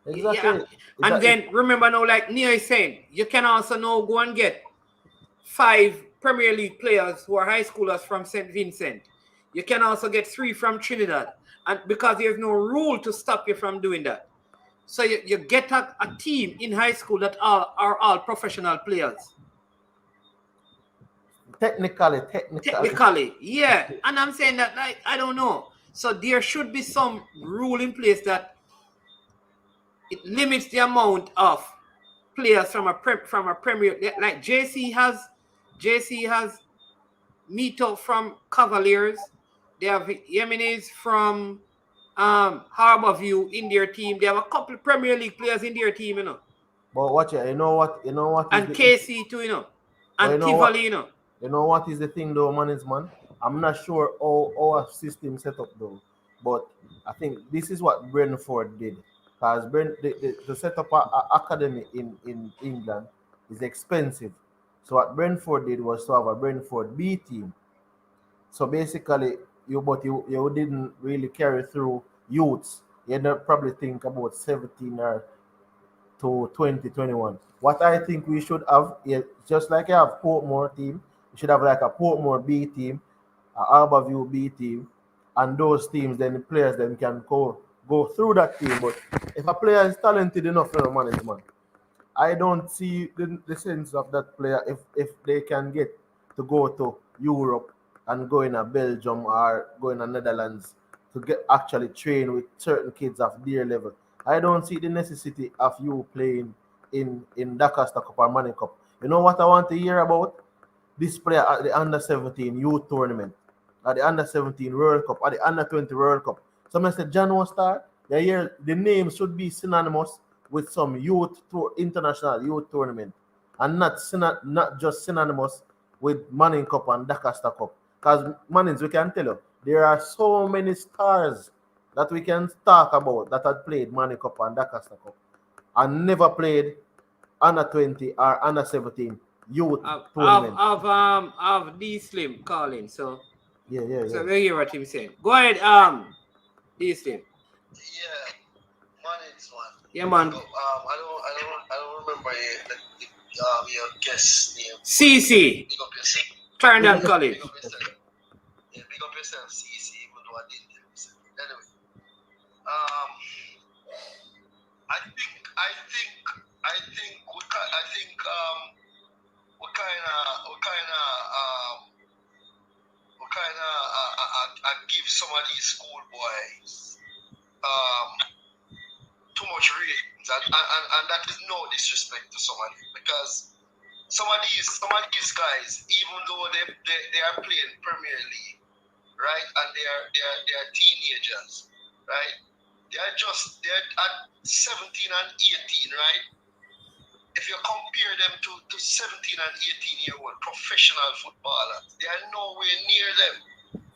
Exactly. And then remember now, like Nia is saying, you can also now go and get 5 Premier League players who are high schoolers from St. Vincent. You can also get 3 from Trinidad. And because there's no rule to stop you from doing that. So you get a team in high school that are all professional players. Technically, yeah. And I'm saying that, like, I don't know. So there should be some rule in place that it limits the amount of players from a Premier, like JC has Mito from Cavaliers. They have Yeminis from Harborview in their team. They have a couple of Premier League players in their team, you know. But watch it. You know what? And KC too, you know. And Tivoli, you know. You know what is the thing though, man? I'm not sure how our system set up though, but I think this is what Brentford did. Because to set up an academy in England is expensive. So what Brentford did was to have a Brentford B team. So basically, you didn't really carry through youths. You had to probably think about 17 or to 2021. What I think we should have is just like you have Portmore team, you should have like a Portmore B team, a Harborview B team, and those teams then the players then can go through that team. But if a player is talented enough for the management, I don't see the sense of that player if they can get to go to Europe and go in a Belgium or go in a Netherlands to get actually train with certain kids of their level. I don't see the necessity of you playing in DaCosta Cup or Money Cup. You know what I want to hear about? This player at the under 17 youth tournament, at the under 17 World Cup, at the under 20 World Cup. Someone said John will start. The name should be synonymous with some international youth tournament, and not just synonymous with Manning Cup and DaCosta Cup. Because Mannings, we can tell you, there are so many stars that we can talk about that had played Manning Cup and DaCosta Cup and never played under 20 or under 17 youth tournament. Of D Slim calling. So So we hear what he's saying. Go ahead, D Slim. Yeah, Manning's one. Yeah, man. I don't remember your guest name. CC. Big up yourself. Clarendon College. Big up yourself. Yeah, big up yourself, CC. Even though I didn't tell you. Anyway, I give some of these schoolboys too much ratings, and that is no disrespect to somebody, because some of these guys, even though they are playing Premier League, right, and they are teenagers, right, they're at 17 and 18, right. If you compare them to 17 and 18-year-old professional footballers, they are nowhere near them.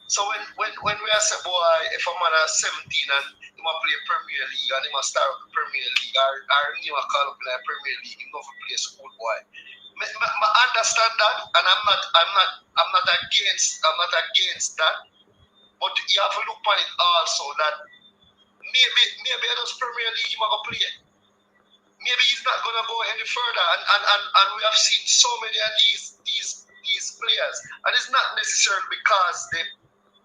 So when we are saying, boy, if a man is 17 and he might play Premier League and he must start up the Premier League, or he might call up in the Premier League, he must play schoolboy. I understand that, and I'm not against that, but you have to look on it also that maybe those Premier League he might play. Maybe he's not gonna go any further, and we have seen so many of these players, and it's not necessarily because they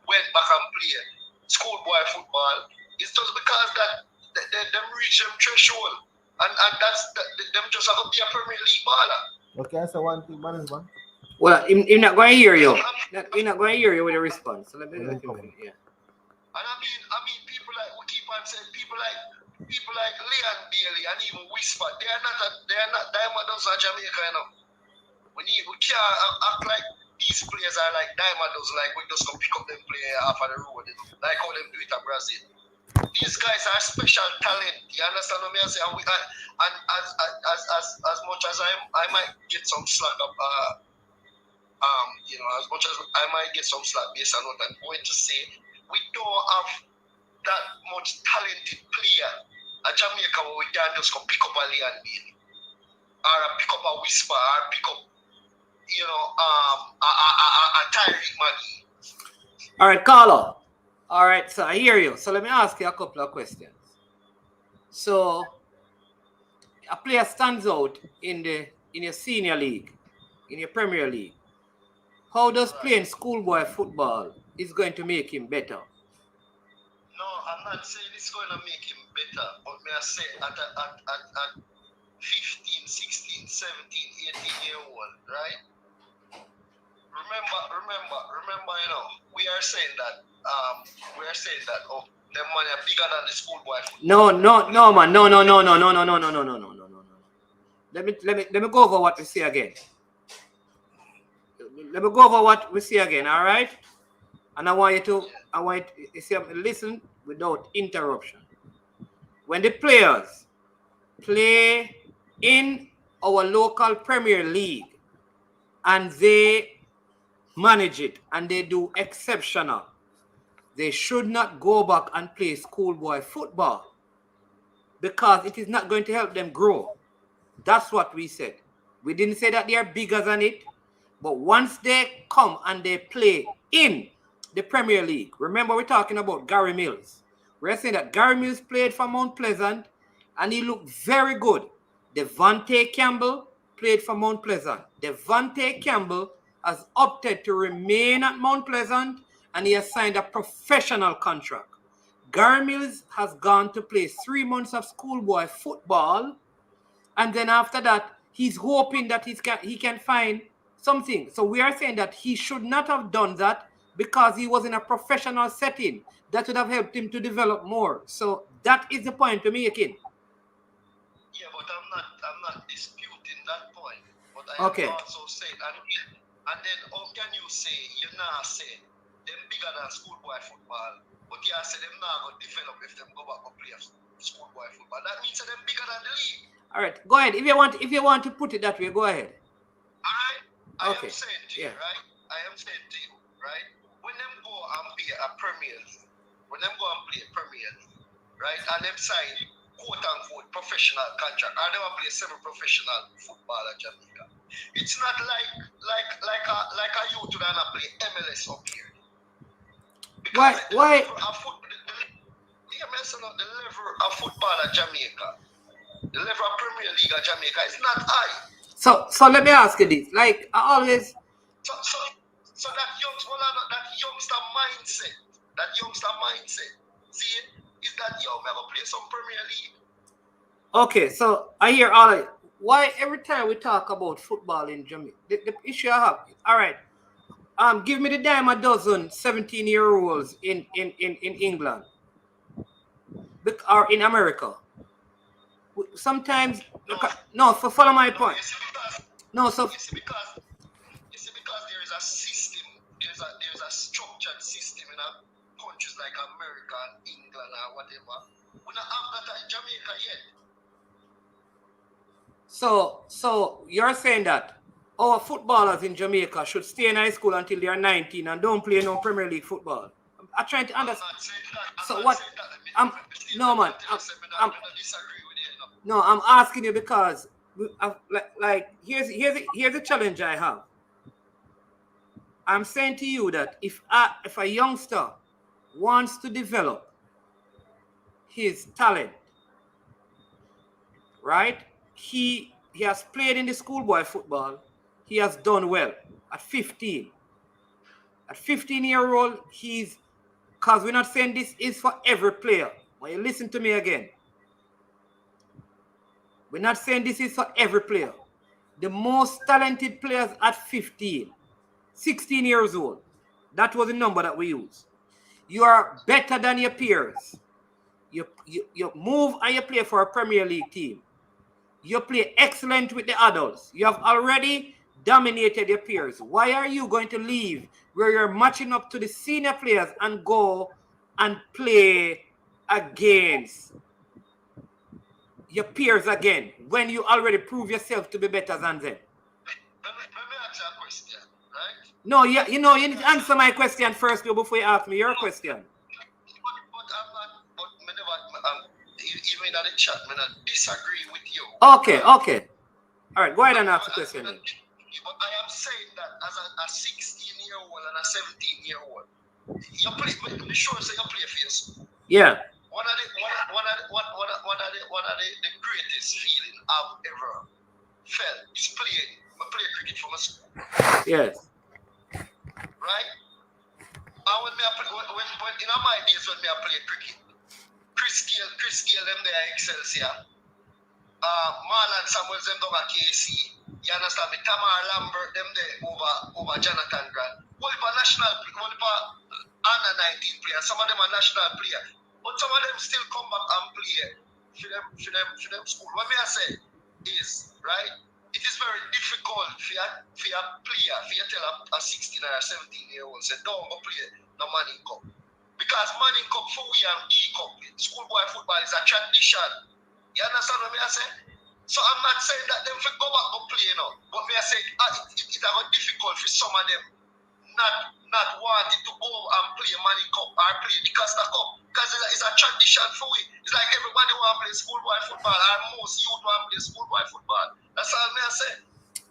went back and played schoolboy football. It's just because that them reach them threshold, and that's them just have to be a Premier League baller. Okay, so one thing, man. Well, I'm not going to hear you. We're not going to hear you with a response. So let me yeah. And I mean, people like we keep on saying, people like Leon Bailey and even Whisper, they are not diamonds of Jamaica, you know. We can't act like these players are like diamonds, like we just go pick up them player off of the road, you know, like how them do it at Brazil. These guys are special talent. You understand what I'm saying? And as much as I might get some slack up, as much as I might get some slack based on what I'm going to say, we don't have that much talented player at Jamaica where we can just go pick up a Leon Bailey, or pick up a Whisper, or pick up, a Tyreek Maggie. All right, Carlo. All right, so I hear you. So let me ask you a couple of questions. So a player stands out in your senior league, in your Premier League, how does playing schoolboy football is going to make him better? No, I'm not saying it's going to make him better, but may I say at 15, 16, 17, 18-year-old, right? Remember, you know, we are saying that the money are bigger than the schoolboy football. No, man. No. Let me go over what we see again. Let me go over what we see again, all right? And I want you to listen without interruption. When the players play in our local Premier League and they manage it and they do exceptional, they should not go back and play schoolboy football because it is not going to help them grow. That's what we said. We didn't say that they are bigger than it, but once they come and they play in the Premier League, remember we're talking about Gary Mills. We're saying that Gary Mills played for Mount Pleasant and he looked very good. Devante Campbell played for Mount Pleasant. Devante Campbell has opted to remain at Mount Pleasant and he has signed a professional contract. Gary Mills has gone to play 3 months of schoolboy football, and then after that, he's hoping that he can find something. So we are saying that he should not have done that because he was in a professional setting. That would have helped him to develop more. So that is the point to make it. Yeah, but I'm not disputing that point. But I am also saying, and then how can you say you're not saying them bigger than schoolboy football, but you say them not going to develop if them go back and play schoolboy football? That means them bigger than the league. All right, go ahead. If you want to put it that way, go ahead. I am saying to you, right? I am saying to you, right? When them go and play a Premier League, right, and them sign quote unquote professional contract, or they will play semi-professional football at Jamaica. It's not like a youth that play MLS up here. Why? The level of football at Jamaica, the level of Premier League at Jamaica is not high. So let me ask you this. Like I always. So that youngster mindset. See, is that yo never play some Premier League? Okay, so I hear all of it. Why every time we talk about football in Jamaica, the issue I have. All right, give me the dime a dozen 17-year-olds in England or in America. Sometimes follow my point. Because there is a system, there's a structured system in countries like America and England or whatever. We don't have that in Jamaica yet. So you're saying that our footballers in Jamaica should stay in high school until they are 19 and don't play no Premier League football? I'm trying to understand. I'm asking you because here's the challenge I have. I'm saying to you that if a youngster wants to develop his talent, right? He has played in the schoolboy football. He has done well at 15. At 15-year-old, because we're not saying this is for every player. When you listen to me again, we're not saying this is for every player. The most talented players at 15, 16 years old, that was the number that we use. You are better than your peers. You move and you play for a Premier League team. You play excellent with the adults. You have already dominated your peers. Why are you going to leave where you're matching up to the senior players and go and play against your peers again when you already prove yourself to be better than them? Let me ask you a question, right? No, you need to answer my question first before you ask me your question. Even in the chat, I disagree with you. Okay. All right, go ahead and ask the question. But I am saying that as a 16-year-old and a 17-year-old, you play. Sure, say you play for your school. Yeah. one of the greatest feeling I've ever felt is playing. I play cricket for my school. Yes. Right? And when in my days when I play cricket, Chris Gale them there Excelsior. Marlon Samuels them down at KC. You understand me? Tamar Lambert them there over Jonathan Grant. What if a national under 19 players? Some of them are national players. But some of them still come back and play for them school. What me I say is, right, it is very difficult for a player, for you tell a 16 or 17-year-old, say, don't go play the Manning Cup. Because Manning Cup for we and E-Cup, schoolboy football is a tradition. You understand what me I say? So I'm not saying that them for go back and play, you know. But me I say it's difficult for some of them not wanting to go and play Manning Cup or play DaCosta Cup. Because it's a tradition for we. It's like everybody want to play schoolboy football, or most youth want to play schoolboy football. That's all me I say.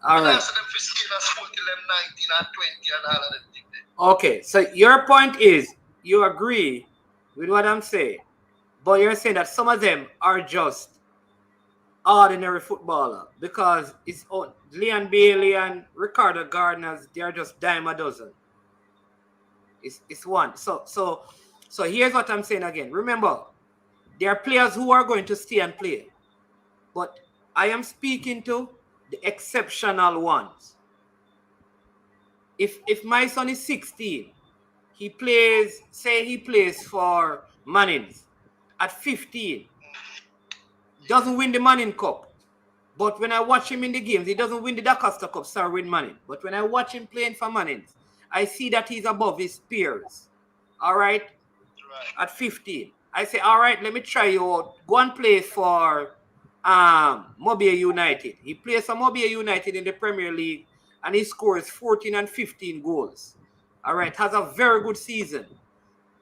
All right. Them for stay in school till them 19 and 20 and all of them things. Okay, so your point is you agree with what I'm saying, but you're saying that some of them are just ordinary footballer because it's Leon Bailey and Ricardo Gardner's, they're just dime a dozen. It's one. So here's what I'm saying again. Remember, there are players who are going to stay and play, but I am speaking to the exceptional ones. If my son is 16, he plays for Mannings at 15, doesn't win the Manning Cup. But when I watch him in the games, he doesn't win the DaCosta Cup, sorry, with Manning. But when I watch him playing for Mannings, I see that he's above his peers. All right? At 15. I say, all right, let me try you out. Go and play for Mobile United. He plays for Mobile United in the Premier League, and he scores 14 and 15 goals. All right, has a very good season.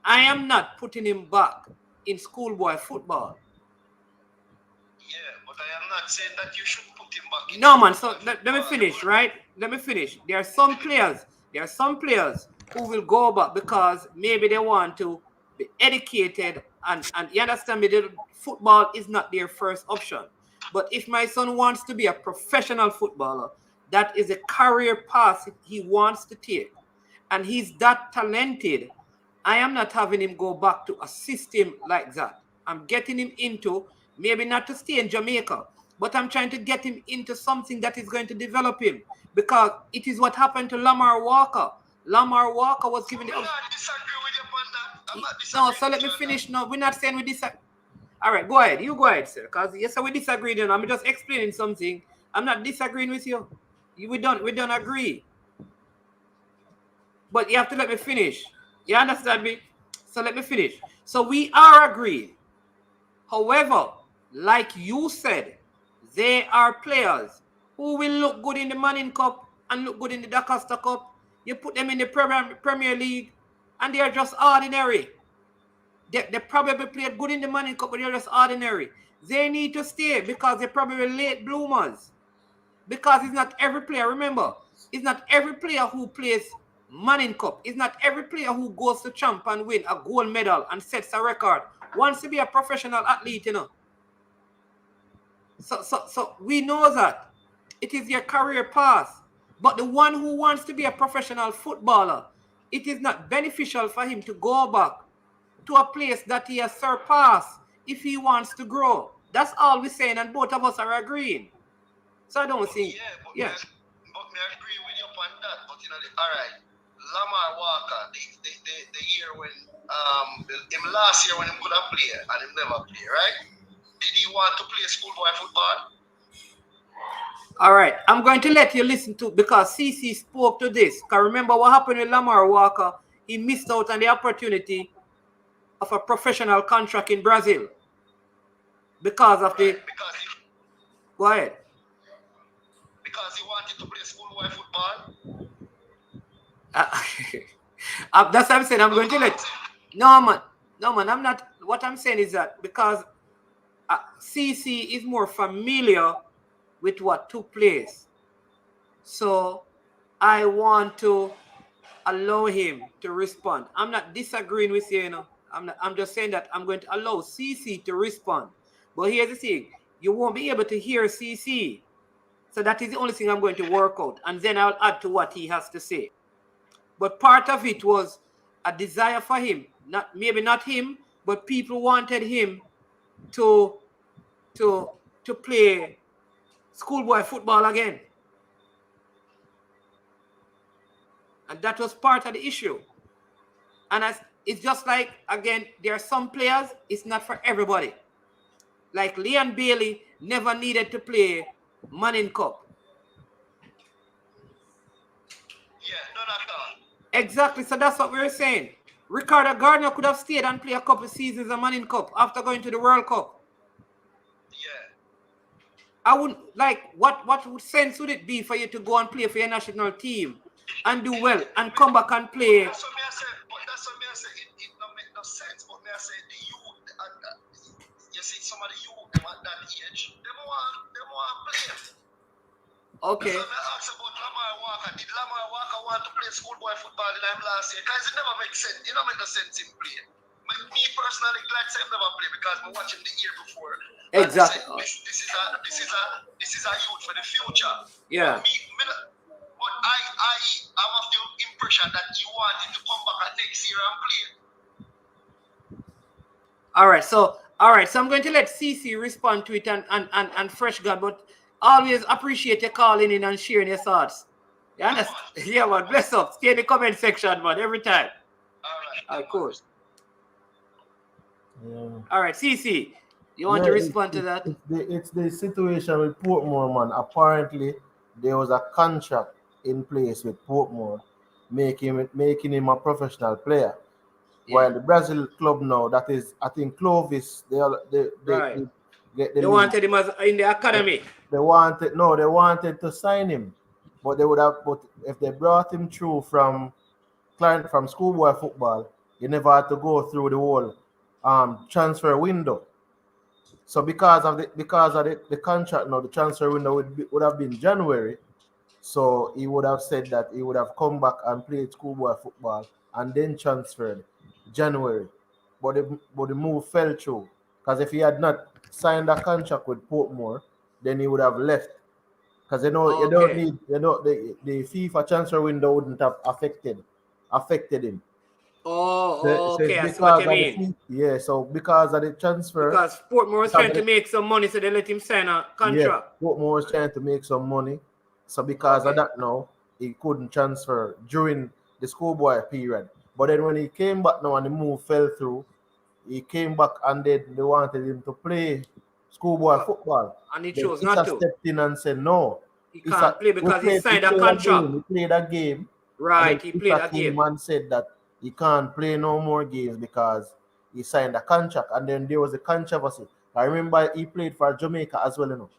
I am not putting him back in schoolboy football. Yeah, but I am not saying that you should put him back in. No, man, so let me finish, right? Let me finish. There are some players who will go back because maybe they want to be educated and you understand me, football is not their first option. But if my son wants to be a professional footballer, that is a career path he wants to take, and he's that talented, I am not having him go back to a system like that. I'm getting him into, maybe not to stay in Jamaica, but I'm trying to get him into something that is going to develop him, because it is what happened to Lamar Walker. Lamar Walker was given the... I'm not disagreeing with you on that. I'm not No, so let me finish. No, we're not saying we disagree. All right, go ahead. You go ahead, sir. Because yes, sir, we disagree. You know, I'm just explaining something. I'm not disagreeing with you. We don't agree. But you have to let me finish. You understand me? So let me finish. So we are agreed. However, like you said, there are players who will look good in the Manning Cup and look good in the DaCosta Cup. You put them in the Premier League and they are just ordinary. They probably played good in the Manning Cup, but they're just ordinary. They need to stay because they're probably late bloomers. Because it's not every player, remember, it's not every player who plays Manning Cup. It's not every player who goes to champ and win a gold medal and sets a record wants to be a professional athlete, you know. So we know that it is your career path. But the one who wants to be a professional footballer, it is not beneficial for him to go back to a place that he has surpassed if he wants to grow. That's all we're saying, and both of us are agreeing. So I don't think... But me agree with you on that. But you know, all right, Lamar Walker, the year when him last year when he could have played and he never played, right? Did he want to play schoolboy football? All right, I'm going to let you listen to, because CC spoke to this. Because remember what happened with Lamar Walker? He missed out on the opportunity of a professional contract in Brazil because of the... Go ahead. Because he wanted to play schoolboy football? That's what I'm saying. I'm going to let... No, man, I'm not... What I'm saying is that because CC is more familiar with what took place. So I want to allow him to respond. I'm not disagreeing with you, you know. I'm just saying that I'm going to allow CC to respond. But here's the thing. You won't be able to hear CC. So that is the only thing I'm going to work out. And then I'll add to what he has to say. But part of it was a desire for him. Maybe not him, but people wanted him to play schoolboy football again. And that was part of the issue. And it's just like, again, there are some players, it's not for everybody. Like Leon Bailey never needed to play Manning Cup. Yeah, none at all. Exactly, so that's what we were saying. Ricardo Gardner could have stayed and played a couple seasons of Manning Cup after going to the World Cup. Yeah. I wouldn't, like, what sense would it be for you to go and play for your national team and do well and come back and play? That's what I say. It don't make no sense. But me I say the youth, you see some of the youth them at that age, they want play. Okay. So I asked about Lamar Walker. Did Lamar Walker want to play schoolboy football in him last year? Because it never makes sense. It don't make no sense in play. Me personally, glad to say never play because I'm watching the year before. Exactly. This is a youth for the future. Yeah. But I'm of the impression that you wanted to come back next year and play. All right, so I'm going to let CC respond to it and Fresh God, but always appreciate you calling in and sharing your thoughts. You understand? Yeah, man. Bless up. Stay in the comment section, man, every time. All right, cool. Yeah. All right, CC, you want to respond to that? It's the situation with Portmore, man. Apparently, there was a contract in place with Portmore, making him a professional player. Yeah. While the Brazil club now, that is, I think Clovis, they wanted him as in the academy. They wanted to sign him, but if they brought him through from schoolboy football, you never had to go through the whole transfer window. So because of the contract now, the transfer window would have been January. So he would have said that he would have come back and played schoolboy football and then transferred January. But the move fell through. Because if he had not signed a contract with Portmore, then he would have left. Because you don't need the FIFA transfer window wouldn't have affected him. Okay, I see what you mean. So because of the transfer. Because Portmore was trying to make some money, so they let him sign a contract. Yeah, Portmore was trying to make some money. So because of that now, he couldn't transfer during the schoolboy period. But then when he came back now and the move fell through, he came back and then they wanted him to play schoolboy football. And he chose not to. Stepped in and said no. He can't play because he signed a contract. He played a game. Right, he played a game. And said that he can't play no more games because he signed a contract. And then there was a controversy. I remember he played for Jamaica as well, you know.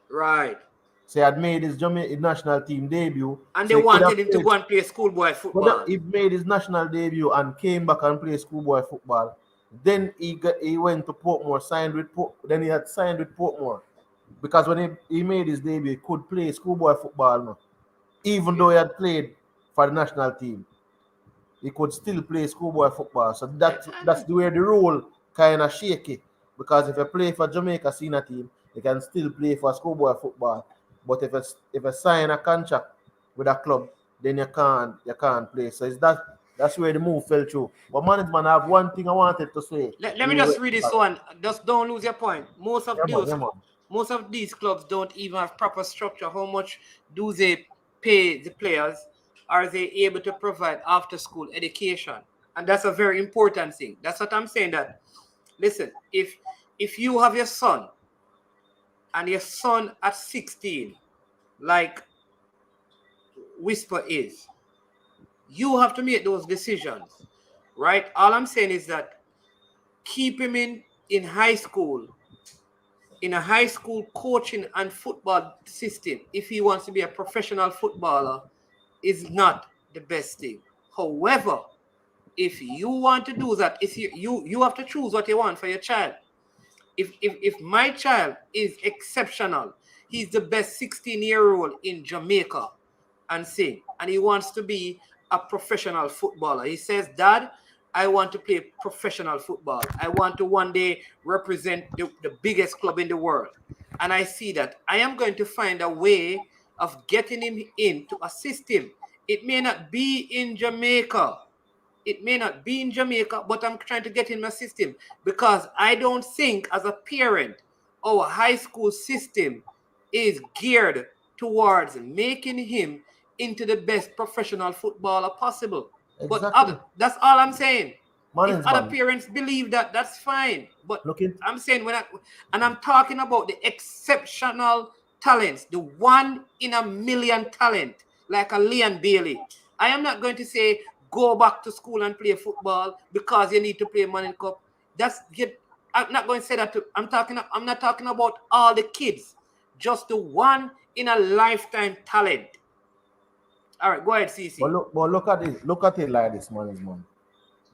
Right. So he had made his Jamaican national team debut. And they wanted him to go and play schoolboy football. He made his national debut and came back and played schoolboy football. Then he went to Portmore, then he had signed with Portmore. Because when he made his debut, he could play schoolboy football now. Even though he had played for the national team. He could still play schoolboy football. So that's where the rule kind of shaky. Because if you play for Jamaica senior team, you can still play for schoolboy football. But if you sign a contract with a club, then you can't play. So that's where the move fell through. But management, I have one thing I wanted to say. Let me just read this one. Just don't lose your point. Most of these clubs don't even have proper structure. How much do they pay the players? Are they able to provide after school education? And that's a very important thing. That's what I'm saying. That listen, if you have your son and your son at 16, like Whisper is, you have to make those decisions, right? All I'm saying is that keep him in high school, in a high school coaching and football system, if he wants to be a professional footballer, is not the best thing. However, if you want to do that, if you have to choose what you want for your child. If my child is exceptional, he's the best 16-year-old in Jamaica and he wants to be a professional footballer. He says, Dad, I want to play professional football. I want to one day represent the biggest club in the world. And I see that I am going to find a way of getting him into a system. It may not be in Jamaica. It may not be in Jamaica, but I'm trying to get in my system because I don't think as a parent, our high school system is geared towards making him into the best professional footballer possible. Exactly. But that's all I'm saying. Marlins, If other parents believe that, that's fine. But I'm saying I'm talking about the exceptional talents, the 1 in a million talent, like a Leon Bailey. I am not going to say go back to school and play football because you need to play Manning Cup. I'm not going to say that. I'm not talking about all the kids, just the 1 in a lifetime talent. All right, go ahead, CC. But look at it. Look at it like this, man.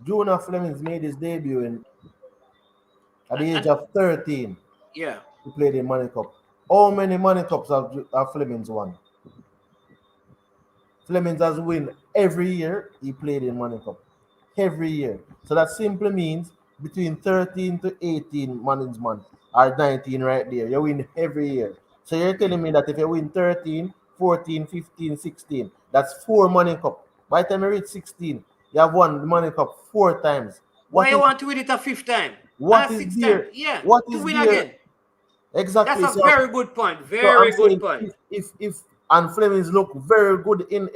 Junior Flemings made his debut at the age of 13. Yeah. He played in Manning Cup. How many Manning Cups have Flemings won? Flemings has won every year he played in Manning Cup. Every year. So that simply means between 13 to 18 Mannings man or 19 right there. You win every year. So you're telling me that if you win 13, 14, 15, 16, that's 4 Manning Cup. By the time you reach 16, you have won the Manning Cup 4 times. Why you want to win it a 5th time? What is there? Yeah. What to is win there? again. Exactly. That's a very good point. Very good point. If and Flemings look very good in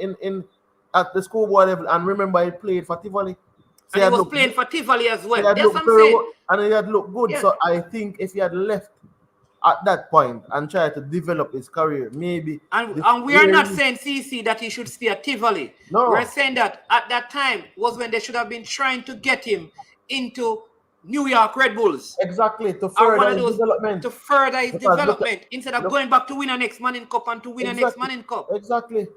at the schoolboy level, and remember he played for Tivoli. So and he was playing for Tivoli as well. That's what I'm saying. And he had looked good. Yeah. So I think if he had left at that point and tried to develop his career, maybe. And we are not saying CC that he should stay at Tivoli. No. We're saying that at that time was when they should have been trying to get him into New York Red Bulls. Exactly, to further his development. To further his development instead of going back to win a next Manning Cup and to win a next Manning Cup. Exactly.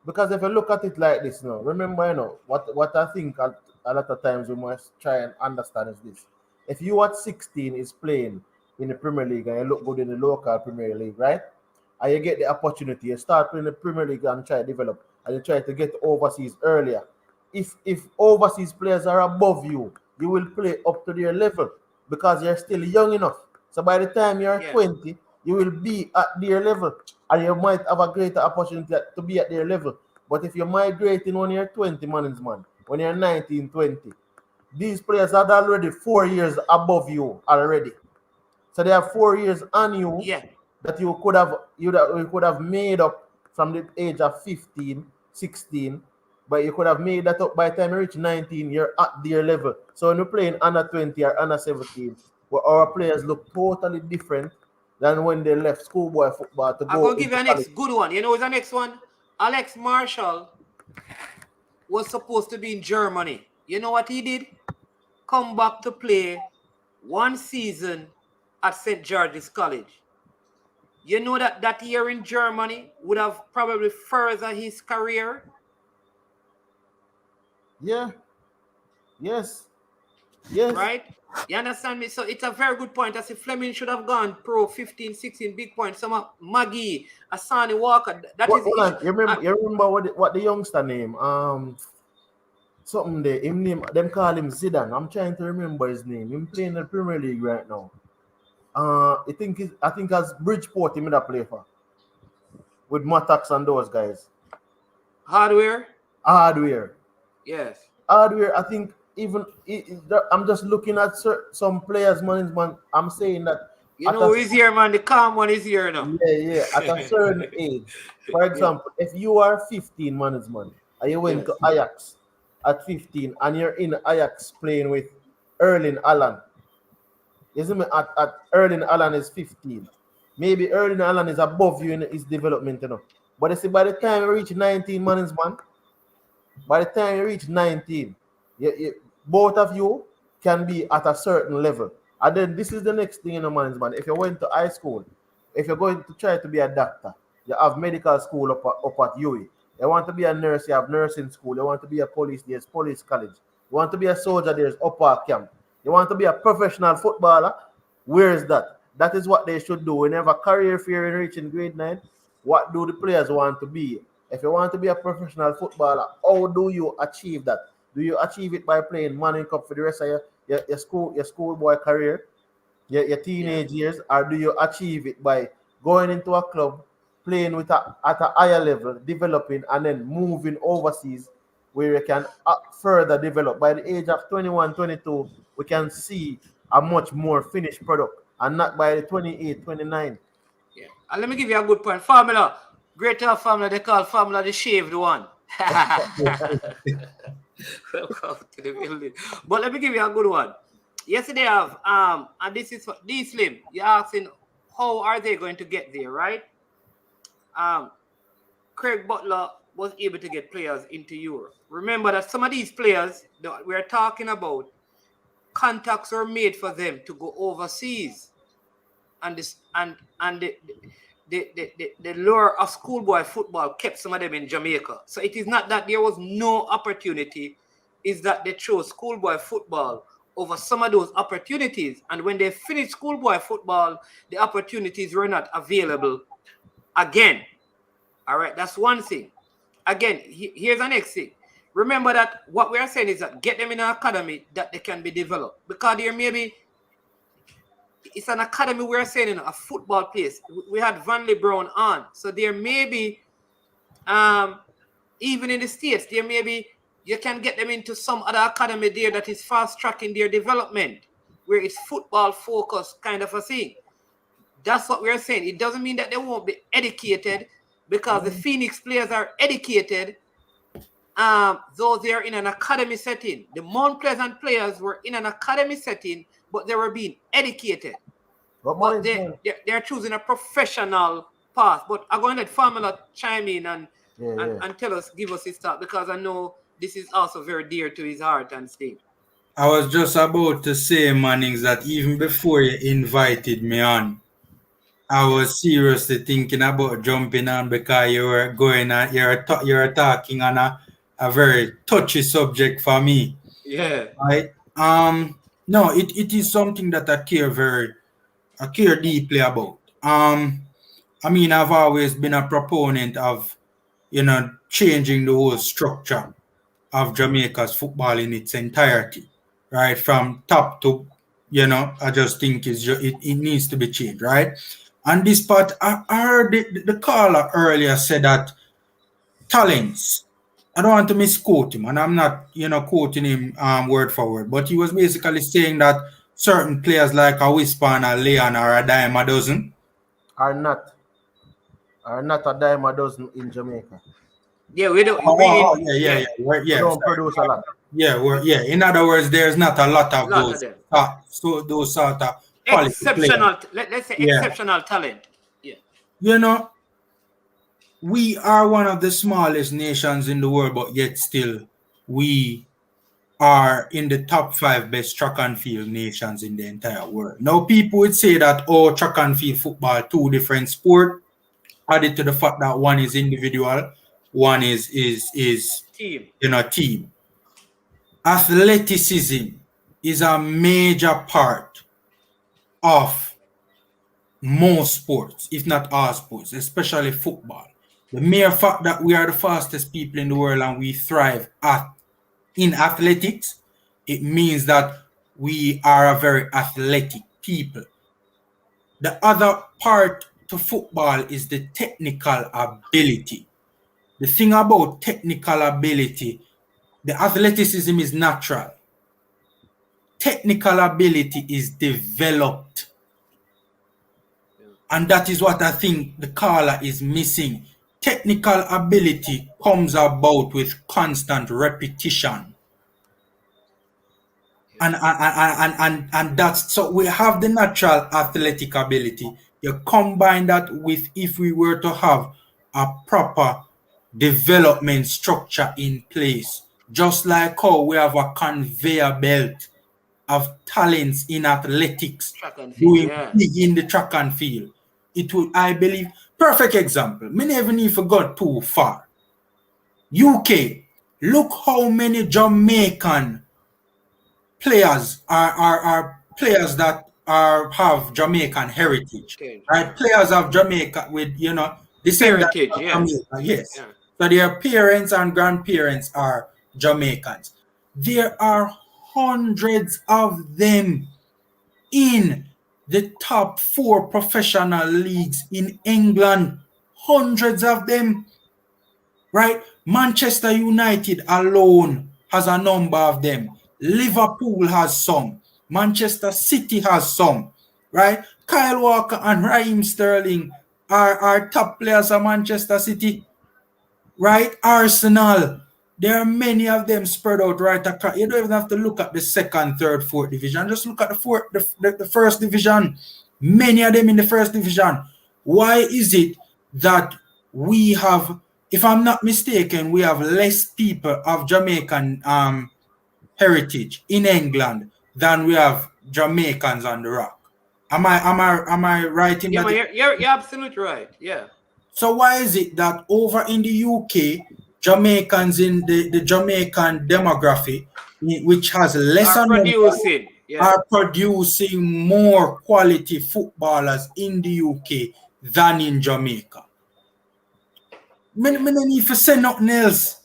Because if you look at it like this now, remember, what I think a lot of times we must try and understand is this. If you at 16 is playing in the Premier League and you look good in the local Premier League, right? And you get the opportunity, you start playing the Premier League and try to develop, and you try to get overseas earlier. If overseas players are above you, you will play up to their level because you're still young enough. So by the time you're 20, you will be at their level and you might have a greater opportunity to be at their level. But if you're migrating when you're 20, man, when you're 19, 20, these players are already 4 years above you already. So they have 4 years on you that you could have made up from the age of 15, 16. But you could have made that up by the time you reach 19, you're at their level. So when you're playing under 20 or under 17, where our players look totally different than when they left schoolboy football to go. I'm going to give you a next good one. You know who's the next one? Alex Marshall was supposed to be in Germany. You know what he did? Come back to play 1 season at St. George's College. You know that year in Germany would have probably furthered his career. Yeah. Yes. Right? You understand me? So it's a very good point. As if Fleming should have gone pro 15, 16 big points. Some of Maggie, Asani Walker. You remember what the youngster name? Something there. Them call him Zidane. I'm trying to remember his name. Him playing in the Premier League right now. I think as Bridgeport he made a play for. With Matax and those guys. Hardware. Yes. Hardware, I think I'm just looking at some players, man. I'm saying that. You know who is here, man? The calm one is here now. Yeah. At a certain age. For example, if you are 15, man, and you went to Ajax at 15, and you're in Ajax playing with Erling Haaland. Isn't it? At Erling Haaland is 15. Maybe Erling Haaland is above you in his development, But you see, by the time you reach 19, man, by the time you reach 19, both of you can be at a certain level. And then this is the next thing, man. If you went to high school, if you're going to try to be a doctor, you have medical school up at UWI. You want to be a nurse, you have nursing school. You want to be a police, there's police college. You want to be a soldier, there's upper camp. You want to be a professional footballer, where is that? That is what they should do. When you have a career fair in reaching grade 9, what do the players want to be? If you want to be a professional footballer, how do you achieve that? Do you achieve it by playing Manning Cup for the rest of your schoolboy career, your teenage years, or do you achieve it by going into a club, playing at a higher level, developing, and then moving overseas where you can further develop? By the age of 21, 22, we can see a much more finished product, and not by the 28, 29. Yeah. And let me give you a good point. Formula. Greater formula, they call formula the shaved one. Welcome to the building. But let me give you a good one. Yesterday I have and this is for D Slim. You're asking how are they going to get there, right? Craig Butler was able to get players into Europe. Remember that some of these players that we're talking about, contacts were made for them to go overseas, and the lure of schoolboy football kept some of them in Jamaica. So it is not that there was no opportunity, it's that they chose schoolboy football over some of those opportunities. And when they finished schoolboy football, the opportunities were not available again. All right, that's one thing. Again, here's the next thing. Remember that what we are saying is that get them in an academy that they can be developed. Because there may be, it's an academy we're saying in a football place. We had Vanley Brown on. So there may be, even in the States, there may be, you can get them into some other academy there that is fast tracking their development, where it's football focused kind of a thing. That's what we're saying. It doesn't mean that they won't be educated, because the Phoenix players are educated, though they're in an academy setting. The Mount Pleasant players were in an academy setting, but they were being educated. But they're choosing a professional path. But I'm going to let Formula chime in and tell us, give us his thought, because I know this is also very dear to his heart and thing. I was just about to say, Mannings, that even before you invited me on, I was seriously thinking about jumping on, because you were going on, you're talking on a very touchy subject for me. Yeah. Right? No, it is something that I care deeply about. I mean, I've always been a proponent of, changing the whole structure of Jamaica's football in its entirety, right? From top to, I just think it needs to be changed, right? And this part, I heard the caller earlier said that talents, I don't want to misquote him, and I'm not, quoting him word for word, but he was basically saying that certain players like a Whisper and a Leon are a dime a dozen. Are not a dime a dozen in Jamaica. Yeah, we don't. We don't produce a lot. Yeah. In other words, there's not a lot of those. Those sort of exceptional. Let's say exceptional talent. Yeah. We are one of the smallest nations in the world, but yet still we are in the top 5 best track and field nations in the entire world. Now, people would say that, track and field football, 2 different sports, added to the fact that one is individual, one is team. Team. Athleticism is a major part of most sports, if not all sports, especially football. The mere fact that we are the fastest people in the world and we thrive in athletics, it means that we are a very athletic people. The other part to football is the technical ability. The thing about technical ability, the athleticism is natural. Technical ability is developed. And that is what I think the caller is missing. Technical ability comes about with constant repetition. And that's, so we have the natural athletic ability. You combine that with, if we were to have a proper development structure in place, just like how we have a conveyor belt of talents in athletics doing big in the track and field. It would, I believe, perfect example. Me never need to go too far. UK, look how many Jamaican players are players that have Jamaican heritage, right? Players of Jamaica with, heritage, Jamaica, yes. Yeah. So their parents and grandparents are Jamaicans. There are hundreds of them in the top 4 professional leagues in England. Hundreds of them, right? Manchester United alone has a number of them. Liverpool has some. Manchester City has some, right? Kyle Walker and Raheem Sterling are top players of Manchester City, right? Arsenal. There are many of them spread out right across. You don't even have to look at the second, third, fourth division. Just look at the first division. Many of them in the first division. Why is it that we have, if I'm not mistaken, we have less people of Jamaican heritage in England than we have Jamaicans on the rock? Am I right in that? You're absolutely right. Yeah. So why is it that over in the UK, Jamaicans in the Jamaican demographic, which has lesser are producing more quality footballers in the UK than in Jamaica? Me no need to say nothing else.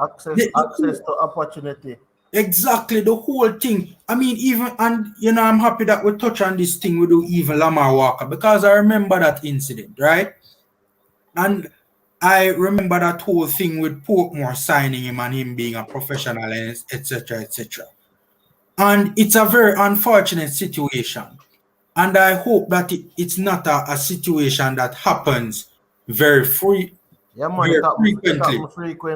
Access to opportunity. Exactly, the whole thing. I mean, even, and you know, I'm happy that we touch on this thing with even Lamar Walker, because I remember that incident, right? And I remember that whole thing with Portmore signing him and him being a professional, etc., etc. And it's a very unfortunate situation. And I hope that it's not a situation that happens very frequently.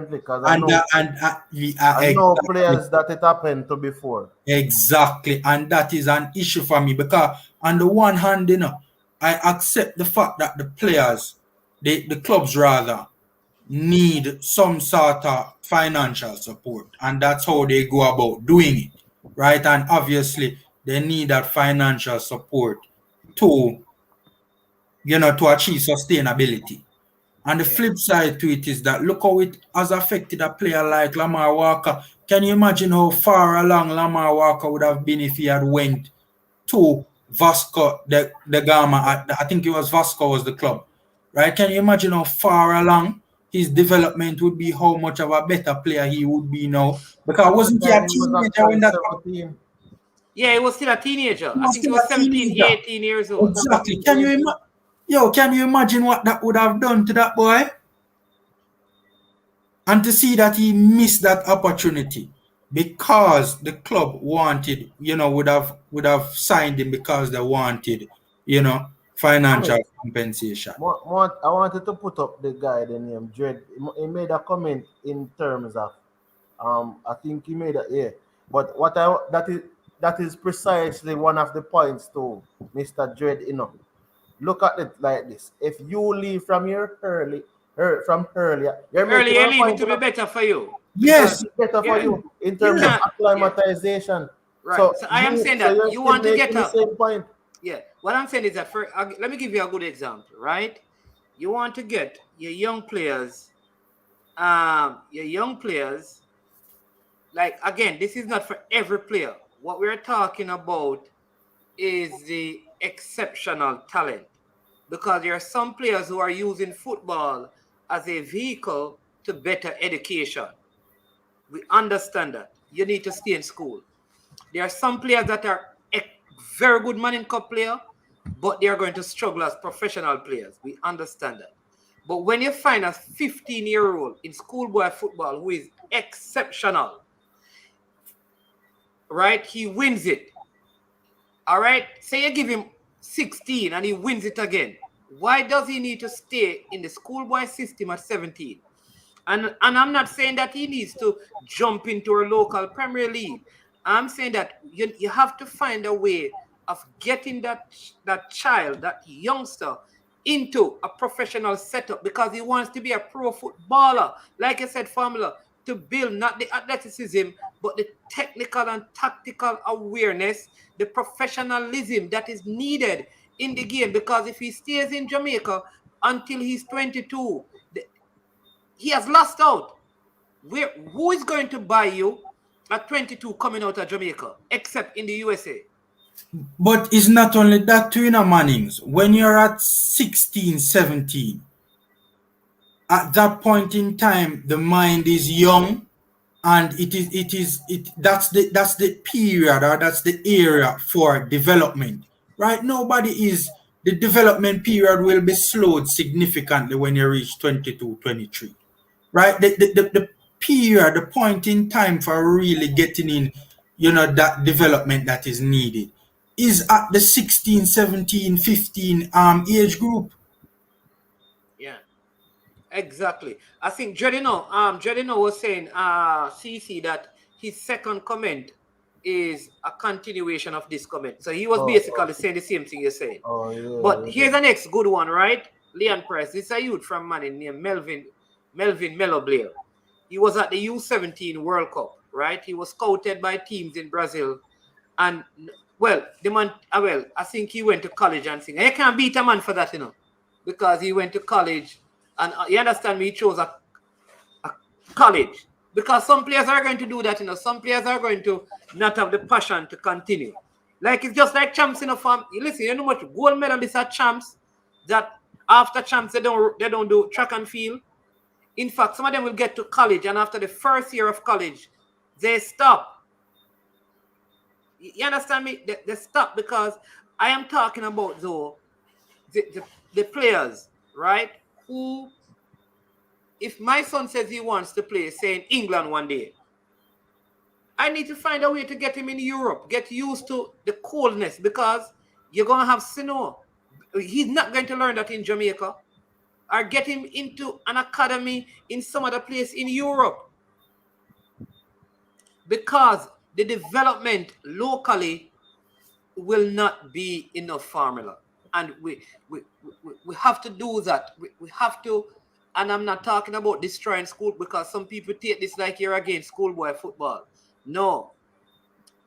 Because I know players that it happened to before. Exactly. And that is an issue for me, because on the one hand, you know, I accept the fact that the players, the clubs rather, need some sort of financial support, and that's how they go about doing it, right? And obviously they need that financial support to, you know, to achieve sustainability. And the flip side to it is that look how it has affected a player like Lamar Walker. Can you imagine how far along Lamar Walker would have been if he had went to Vasco da Gama? I think it was Vasco was the club, right? Can you imagine how far along his development would be, how much of a better player he would be now? Because wasn't he a teenager when that happened? Yeah, he was still a teenager. I think he was 17, 18 years old. Exactly. Can you imagine what that would have done to that boy? And to see that he missed that opportunity because the club wanted, you know, would have signed him because they wanted, you know, financial compensation. I wanted to put up the guy, the name Dread. He made a comment in terms of, I think he made a But that is precisely one of the points to Mr. Dread. You know, look at it like this: if you leave from your earlier, leaving to be better for you. Yes, it's better for you in terms of acclimatization. Right. So I am saying that you want to get the same point. Yeah. What I'm saying is that let me give you a good example, right? You want to get your young players, like, again, this is not for every player. What we're talking about is the exceptional talent, because there are some players who are using football as a vehicle to better education. We understand that. You need to stay in school. There are some players that are very good Manning Cup player, but they are going to struggle as professional players. We understand that. But when you find a 15-year-old in schoolboy football who is exceptional, right, he wins it. All right, say you give him 16 and he wins it again. Why does he need to stay in the schoolboy system at 17? And I'm not saying that he needs to jump into a local Premier League. I'm saying that you have to find a way of getting that child, that youngster, into a professional setup, because he wants to be a pro footballer. Like I said, formula, to build not the athleticism, but the technical and tactical awareness, the professionalism that is needed in the game. Because if he stays in Jamaica until he's 22, he has lost out. Who is going to buy you at 22 coming out of Jamaica, except in the USA? But it's not only that too, Mannings. When you're at 16, 17, at that point in time, the mind is young, and that's the period, or that's the area for development. Right? The development period will be slowed significantly when you reach 22, 23. Right? The period, the point in time for really getting in, that development that is needed is at the 16, 17, 15 age group. Yeah. Exactly. I think Jadino was saying, CC, that his second comment is a continuation of this comment. So he was basically saying the same thing you're saying. But here's the next good one, right? Leon Price. This is a youth from Manning named Melvin Melo Blair. He was at the U17 World Cup, right? He was scouted by teams in Brazil. And, well, the man, I think he went to college and things. You can't beat a man for that, because he went to college. And you understand me, he chose a college. Because some players are going to do that, Some players are going to not have the passion to continue. Like, it's just like champs in a farm. Listen, you know what gold medalists are champs that after champs, they don't do track and field. In fact, some of them will get to college, and after the first year of college, they stop. You understand me? They stop, because I am talking about, though, the players, right? Who, if my son says he wants to play, say, in England one day, I need to find a way to get him in Europe, get used to the coldness, because you're going to have snow. He's not going to learn that in Jamaica. Or get him into an academy in some other place in Europe. Because the development locally will not be enough formula. And we have to do that. We have to, and I'm not talking about destroying school, because some people take this like you're against schoolboy football. No.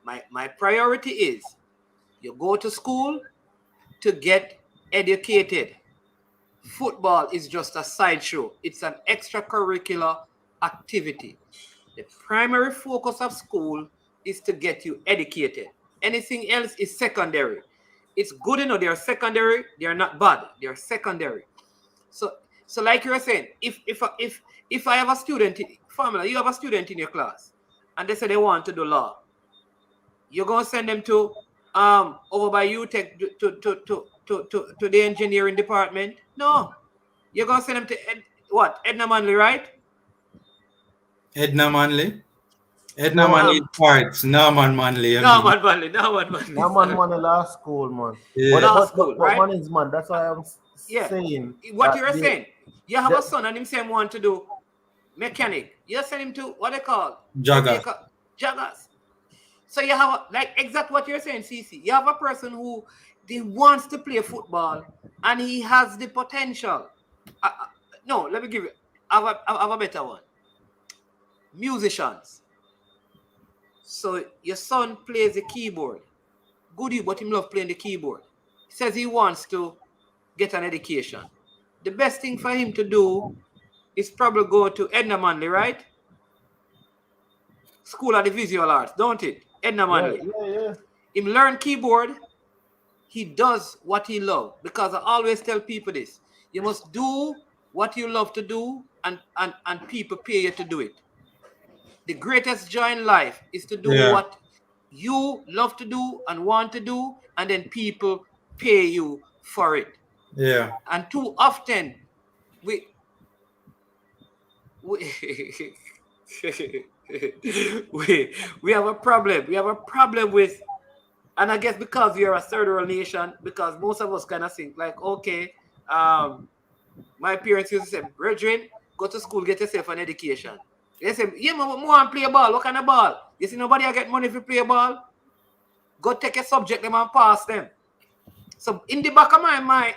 My priority is you go to school to get educated. Football is just a sideshow. It's an extracurricular activity. The primary focus of school is to get you educated. Anything else is secondary. It's good, they're secondary. They're not bad. They're secondary. So like you were saying, if I have a student, formula, you have a student in your class, and they say they want to do law, you're gonna send them to over by UTech to the engineering department? No. You're going to send them to Edna Manley, right? Edna Manley? Edna Manley parts. Norman Manley. Norman Manley last school, man. Yeah. Last school, right? But man, that's why I'm saying. What you're saying, you have a son and him saying want to do mechanic. You send him to what they call? Joggers. So you have, like, exactly what you're saying, CC. You have a person who wants to play football and he has the potential. No, let me give you. I have a better one. Musicians. So your son plays the keyboard. Good, but him love playing the keyboard. He says he wants to get an education. The best thing for him to do is probably go to Edna Manley, right? School of the Visual Arts, don't it? Edna Manley. Yeah. Him learn keyboard. He does what he loves. Because I always tell people this. You must do what you love to do, and people pay you to do it. The greatest joy in life is to do what you love to do and want to do, and then people pay you for it. Yeah. And too often, we have a problem. We have a problem with, and I guess because we are a third world nation, because most of us kind of think like, okay, my parents used to say, brethren, go to school, get yourself an education. They say, yeah, man, I want to play ball. What kind of ball? You see, nobody get money if you play ball. Go take a subject them and pass them. So in the back of my mind,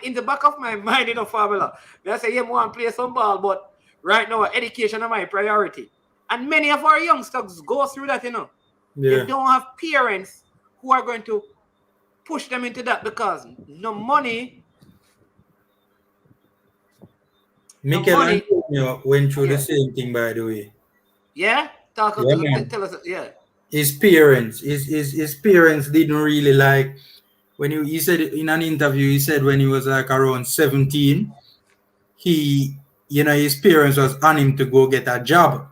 formula, I say, yeah, I want to play some ball, but right now, education is my priority. And many of our youngsters go through that, Yeah. They don't have parents who are going to push them into that, because no money. Mikel Antonio went through the same thing, by the way. Yeah? Tell us, His parents didn't really like, when he said in an interview, he said when he was like around 17, his parents was on him to go get a job.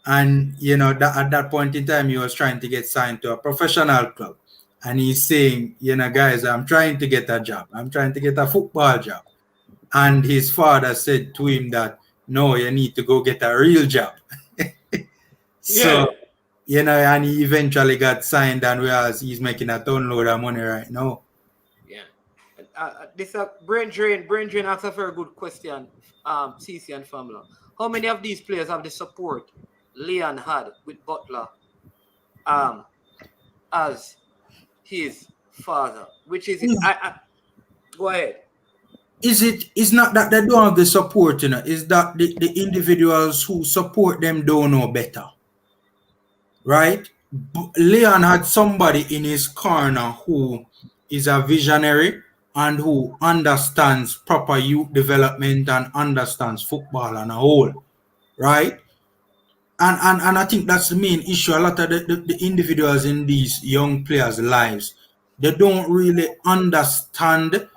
And you know that at that point in time he was trying to get signed to a professional club, and he's saying, you know, guys, I'm trying to get a job, I'm trying to get a football job. And his father said to him that no, you need to go get a real job. So you know, and he eventually got signed, and whereas he's making a ton load of money right now. This brain drain asks a very good question, CC and family. How many of these players have the support Leon had with Butler as his father? Which is it? Go ahead. It's not that they don't have the support, you know, it's that the individuals who support them don't know better. Right? Leon had somebody in his corner who is a visionary and who understands proper youth development and understands football on a whole, right? And I think that's the main issue. A lot of the individuals in these young players' lives, they don't really understand,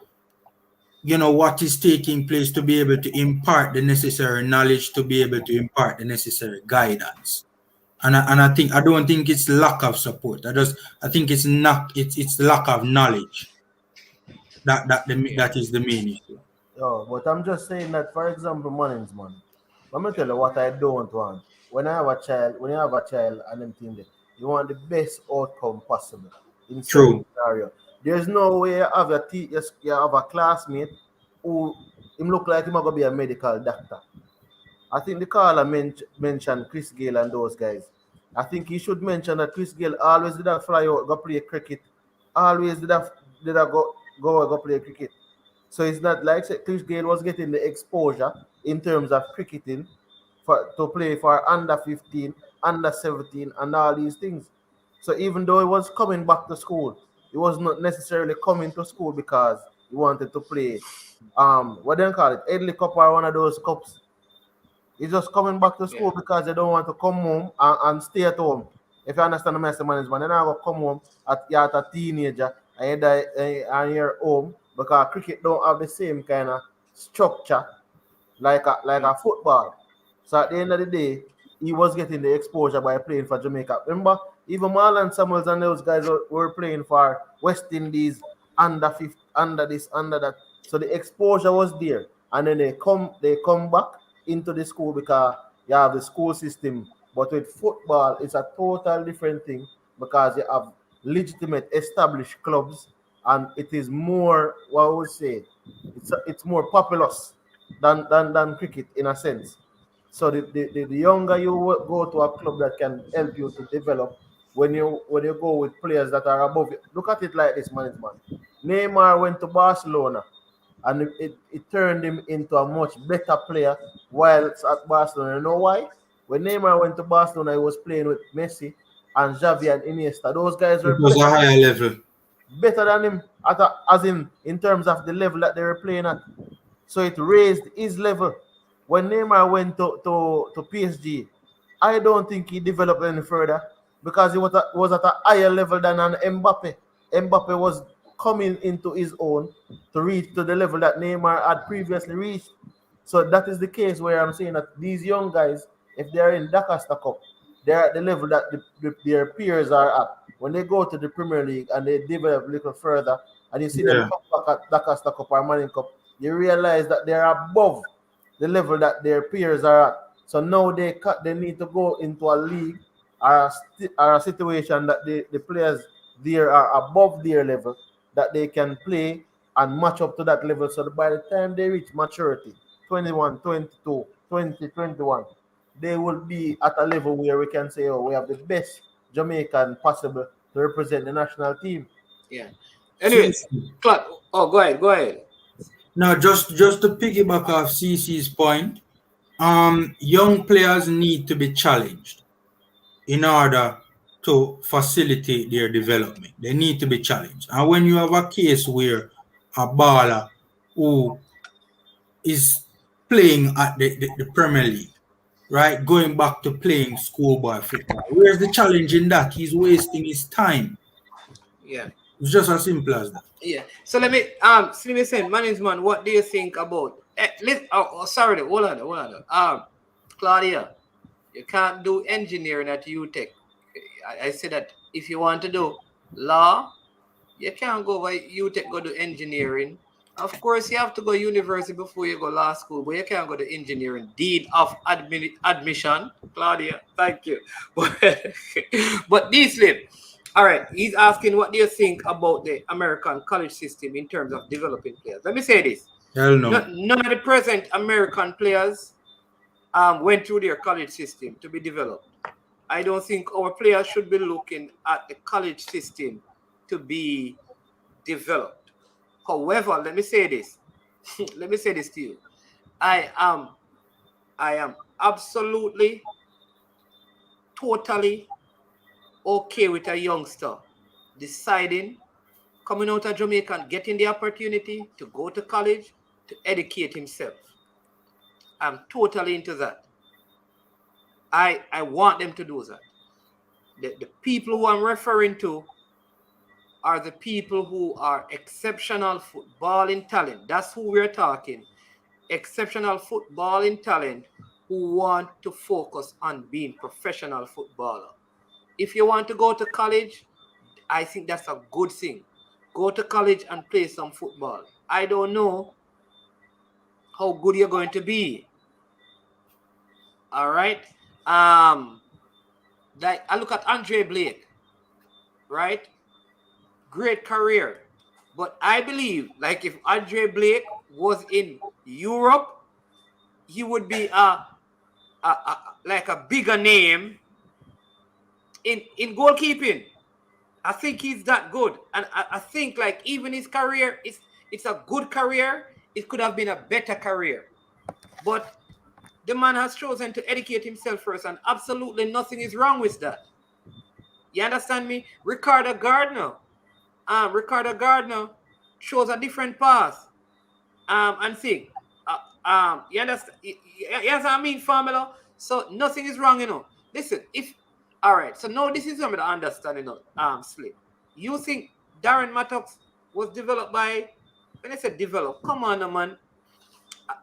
you know, what is taking place to be able to impart the necessary knowledge, to be able to impart the necessary guidance. And I don't think it's lack of support. I think it's lack of knowledge. That is the main issue. Oh, but I'm just saying that, for example, Munnings, man. Let me tell you what I don't want. When you have a child and them thing there, you want the best outcome possible in certain scenario. There's no way you have you have a classmate who him look like him gonna be a medical doctor. I think the caller mentioned Chris Gale and those guys. I think he should mention that Chris Gale always did that fly out, go play cricket. Always did that go play cricket. So it's not like Chris Gale was getting the exposure in terms of cricketing to play for under 15, under 17, and all these things. So even though he was coming back to school, he was not necessarily coming to school because he wanted to play what do you call it? Edley Cup or one of those cups. He's just coming back to school because they don't want to come home and stay at home. If you understand the message management, they're not going to come home you're a teenager and you're home because cricket don't have the same kind of structure like a football. So at the end of the day, he was getting the exposure by playing for Jamaica. Remember, even Marlon Samuels and those guys were playing for West Indies under this, under that. So the exposure was there. And then they come back into the school because you have the school system. But with football, it's a total different thing because you have legitimate established clubs and it is more, what I would say, it's more populous than cricket in a sense. So the younger you go to a club that can help you to develop, when you go with players that are above you. Look at it like this, management. Neymar went to Barcelona and it turned him into a much better player whilst at Barcelona. You know why? When Neymar went to Barcelona, he was playing with Messi and Xavi and Iniesta. Those guys were a higher level. Better than him as in terms of the level that they were playing at. So it raised his level. When Neymar went to PSG, I don't think he developed any further because he was at a higher level than an Mbappe. Mbappe was coming into his own to reach to the level that Neymar had previously reached. So that is the case where I'm saying that these young guys, if they're in DaCosta Cup, they're at the level that their peers are at. When they go to the Premier League and they develop a little further, and you see them come back at DaCosta Cup or Manning Cup, you realize that they're above the level that their peers are at. So now they need to go into a league or a situation that the players there are above their level, that they can play and match up to that level. So by the time they reach maturity, 21, 22, 20, 21, they will be at a level where we can say, oh, we have the best Jamaican possible to represent the national team. Yeah. Anyways, Claude, go ahead. Now, just to piggyback off CC's point, young players need to be challenged in order to facilitate their development. They need to be challenged. And when you have a case where a baller who is playing at the Premier League, right, going back to playing schoolboy football, where's the challenge in that? He's wasting his time. Yeah. It's just as simple as that. Yeah. So let me say, management, what do you think about hold on. Claudia, You can't do engineering at UTech. I say that if you want to do law, you can't go by UTech, go do engineering. Of course, you have to go university before you go law school, but you can't go to engineering. Dean of admission, Claudia, thank you. But this lip, all right, he's asking, what do you think about the American college system in terms of developing players? Let me say this. Hell no. None of the present American players went through their college system to be developed. I don't think our players should be looking at the college system to be developed. However, let me say this. Let me say this to you. I am absolutely, totally okay with a youngster deciding, coming out of Jamaica and getting the opportunity to go to college to educate himself. I'm totally into that. I want them to do that. The people who I'm referring to are the people who are exceptional footballing talent. That's who we're talking. Exceptional footballing talent who want to focus on being professional footballer. If you want to go to college, I think that's a good thing. Go to college and play some football. I don't know how good you're going to be. All right. Like I look at Andre Blake, right? Great career. But I believe, like, if Andre Blake was in Europe, he would be like a bigger name in goalkeeping. I think he's that good. And I think, like, even his career, it's a good career. It could have been a better career. But the man has chosen to educate himself first, and absolutely nothing is wrong with that. You understand me? Ricardo Gardner chose a different path. And think. You understand? Yes, I mean, formula. So nothing is wrong, you know. Listen, all right. So now this is something to understand, you know. Slip. You think Darren Mattox was developed by? When I said develop, come on, man.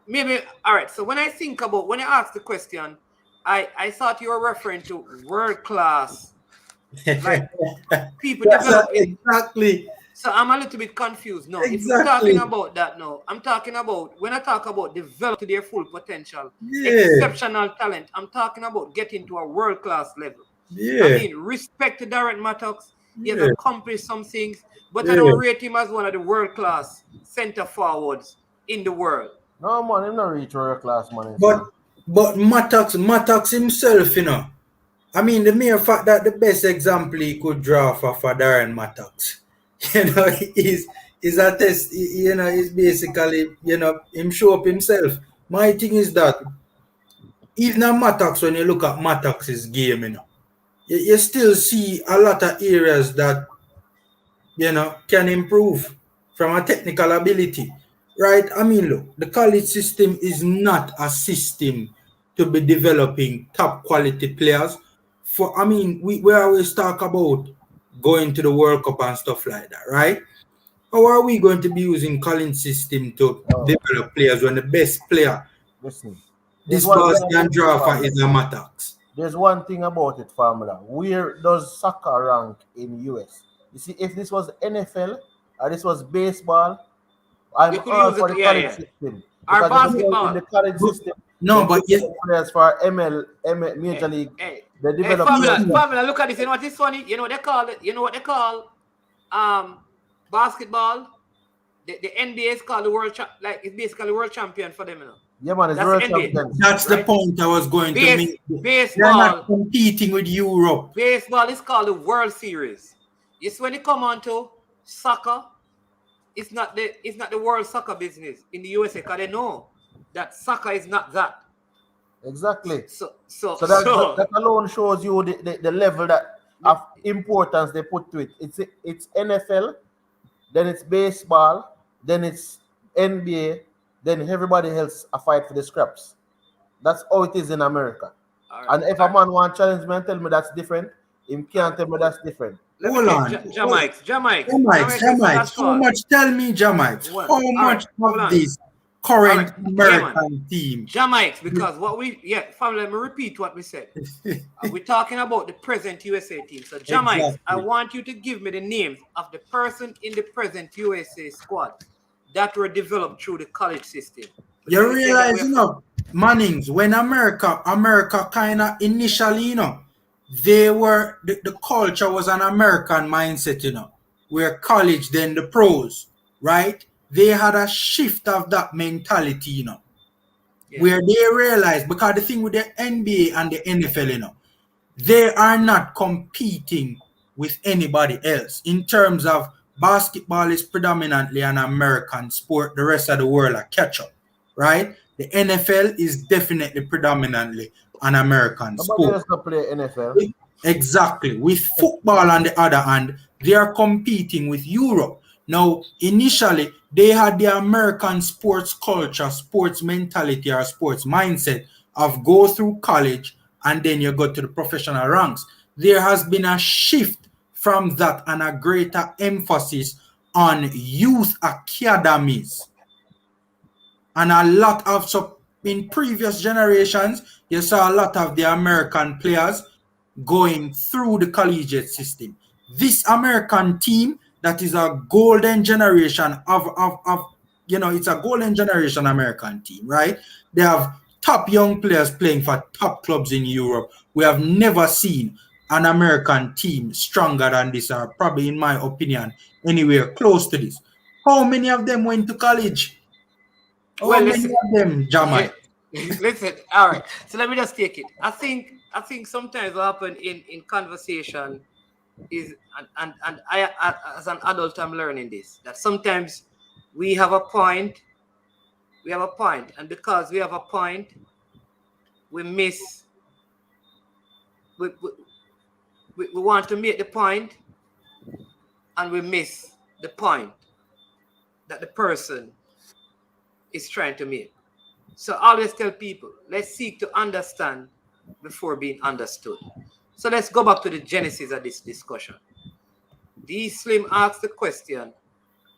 Maybe, all right. So when I ask the question, I thought you were referring to world class, like people developing. Exactly. So I'm a little bit confused. No, exactly. If you're talking about that, no, I'm talking about, when I talk about develop to their full potential, exceptional talent, I'm talking about getting to a world class level. I mean, respect to Darren Mattox. He has accomplished some things, but I don't rate him as one of the world class center forwards in the world. No, man, he's not reach world class, man. But Mattox himself, you know. I mean, the mere fact that the best example he could draw for Darren Mattox, you know, is a test, you know, is basically, you know, him show up himself. My thing is that even Mattox, when you look at Mattox's game, you know, you still see a lot of areas that, you know, can improve from a technical ability. Right? I mean, look, the college system is not a system to be developing top quality players. We always talk about going to the World Cup and stuff like that, right? How are we going to be using college system to develop players when the best player this Boston draw is a Mattox? There's one thing about it, formula. Where does soccer rank in US? You see, if this was NFL or this was baseball, I'm all for the college system. Our basketball. In the college system. No, but players for ML Major League. They develop. Formula, look at this. You know what is funny? You know what they call basketball? The NBA is called the world it's basically world champion for them, you know. Yeah, man, it's world champion. That's right? The point I was going to make. Baseball. They're not competing with Europe. Baseball is called the World Series. It's when it come on to soccer. It's not the world soccer business in the USA, because they know that soccer is not that. Exactly. So that alone shows you the level of importance they put to it. It's NFL, then it's baseball, then it's NBA, then everybody else a fight for the scraps. That's how it is in America. Right. And if a man want to challenge me and tell me that's different, him can't tell me that's different. Hold on. Jamaica. How much? Tell me, Jamaica. How much of this current All right. American team. Jamaica, because family, let me repeat what we said. We're talking about the present USA team. So Jamaica, Exactly. I want you to give me the names of the person in the present USA squad that were developed through the college system. You realize, Mannings, when America kind of initially, they were, the culture was an American mindset, where college, then the pros, right? They had a shift of that mentality, where they realized, because the thing with the NBA and the NFL, they are not competing with anybody else. In terms of basketball is predominantly an American sport, the rest of the world are catch up, right? The NFL is definitely predominantly an American sport. Not play NFL. Exactly. With football on the other hand, they are competing with Europe. Now, initially, they had the American sports culture, sports mentality, or sports mindset of go through college and then you go to the professional ranks. There has been a shift from that and a greater emphasis on youth academies. And a lot of, so in previous generations, you saw a lot of the American players going through the collegiate system. This American team, that is a golden generation it's a golden generation American team, right? They have top young players playing for top clubs in Europe. We have never seen an American team stronger than this, or probably, in my opinion, anywhere close to this. How many of them went to college? How many of them, Jamaica? Listen, all right. So let me just take it. I think sometimes what happens in conversation is, and I as an adult I'm learning this, that sometimes we have a point, and because we have a point, we want to make the point, and we miss the point that the person is trying to make. So I always tell people, let's seek to understand before being understood. So let's go back to the genesis of this discussion. D. Slim asked the question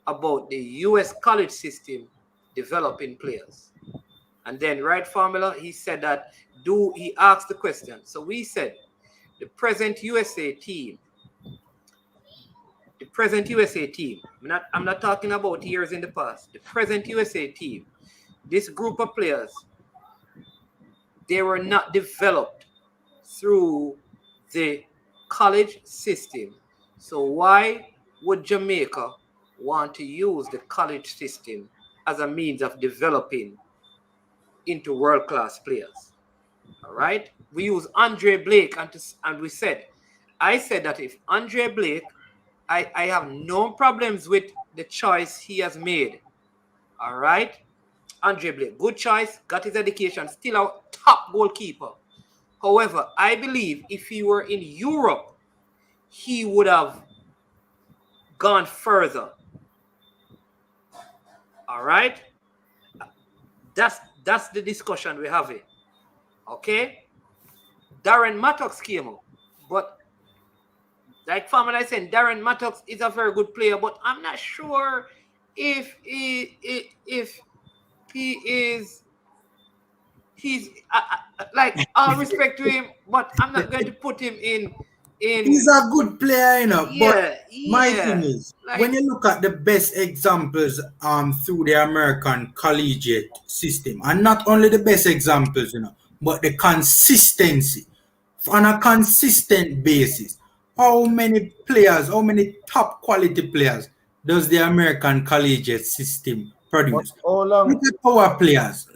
about the US college system developing players. And then Right Formula, he said that, he asked the question. So we said, the present USA team, I'm not talking about years in the past, the present USA team, this group of players, they were not developed through the college system. So why would Jamaica want to use the college system as a means of developing into world-class players? All right? We use Andre Blake, and I said that if Andre Blake, I have no problems with the choice he has made. All right? Andre Blake, good choice, got his education, still a top goalkeeper. However, I believe if he were in Europe, he would have gone further. All right? That's the discussion we're having. Okay? Darren Mattox came up, but like Family said, Darren Mattox is a very good player, but I'm not sure if he's like, all respect to him, but I'm not going to put him in. He's a good player, but my thing is, like, when you look at the best examples through the American collegiate system, and not only the best examples, but the consistency on a consistent basis, how many top quality players does the American collegiate system produce? Look at our players.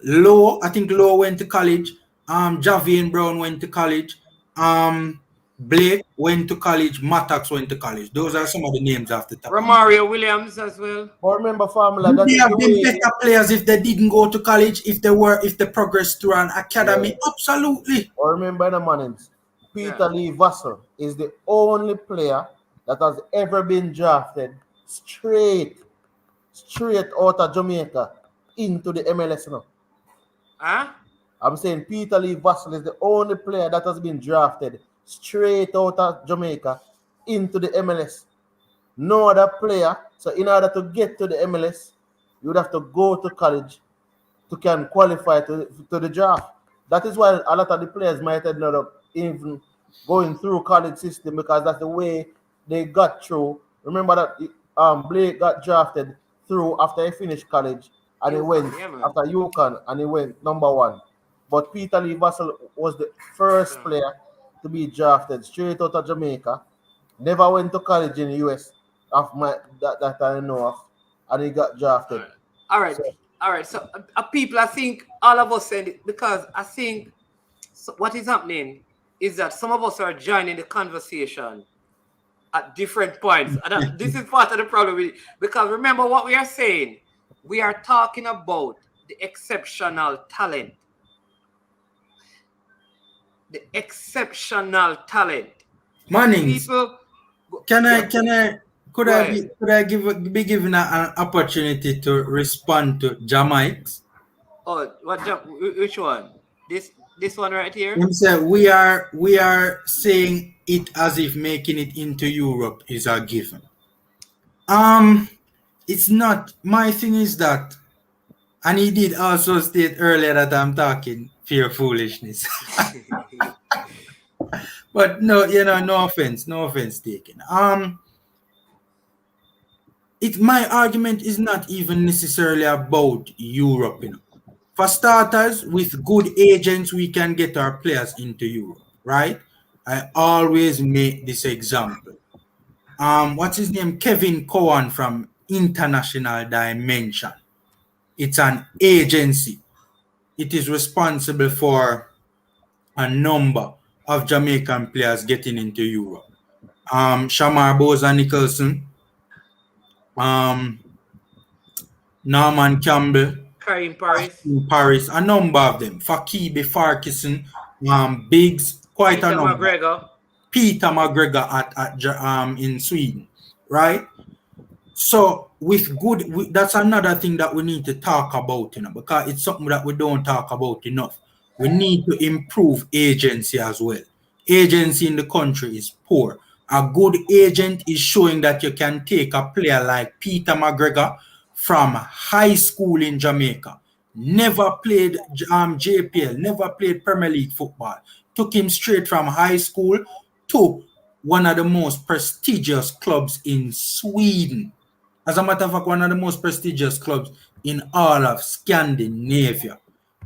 I think Lowe went to college. Javian Brown went to college. Blake went to college. Mattox went to college. Those are some of the names off the top. Romario Williams as well. But remember, Formula, that they have been better players if they didn't go to college, if they progressed through an academy. Yeah. Absolutely. Or remember the Mannings, Peter Lee Vassell is the only player that has ever been drafted straight out of Jamaica into the MLS now. Huh? I'm saying Peter Lee Vassell is the only player that has been drafted straight out of Jamaica into the MLS. No other player. So in order to get to the MLS, you would have to go to college to can qualify to the draft. That is why a lot of the players might end up even going through college system, because that's the way they got through. Remember that Blake got drafted through after he finished college, and he went after UConn, and he went number 1. But Peter Lee Vassell was the first player to be drafted straight out of Jamaica. Never went to college in the US that I know of, and he got drafted. All right. So people, I think all of us said it, because I think what is happening is that some of us are joining the conversation at different points. And this is part of the problem. Because remember what we are saying. We are talking about the exceptional talent. The exceptional talent. Mannings, People, could I be given an opportunity to respond to Jamaics? Oh, which one? This one right here? He said we are saying it as if making it into Europe is a given. It's not. My thing is that, and he did also state earlier that I'm talking pure foolishness. But no, no offense taken. My argument is not even necessarily about Europe, For starters, with good agents, we can get our players into Europe, right? I always make this example. What's his name? Kevin Cowan from International Dimension. It's an agency. It is responsible for a number of Jamaican players getting into Europe. Shamar Boza Nicholson, Norman Campbell, Karim Paris, a number of them. Fakibe Farkison, Biggs, quite Peter a number. McGregor. Peter McGregor at in Sweden, right? So that's another thing that we need to talk about, because it's something that we don't talk about enough. We need to improve agency as well. Agency in the country is poor. A good agent is showing that you can take a player like Peter McGregor from high school in Jamaica, never played JPL, never played Premier League football, took him straight from high school to one of the most prestigious clubs in Sweden. As a matter of fact, one of the most prestigious clubs in all of Scandinavia.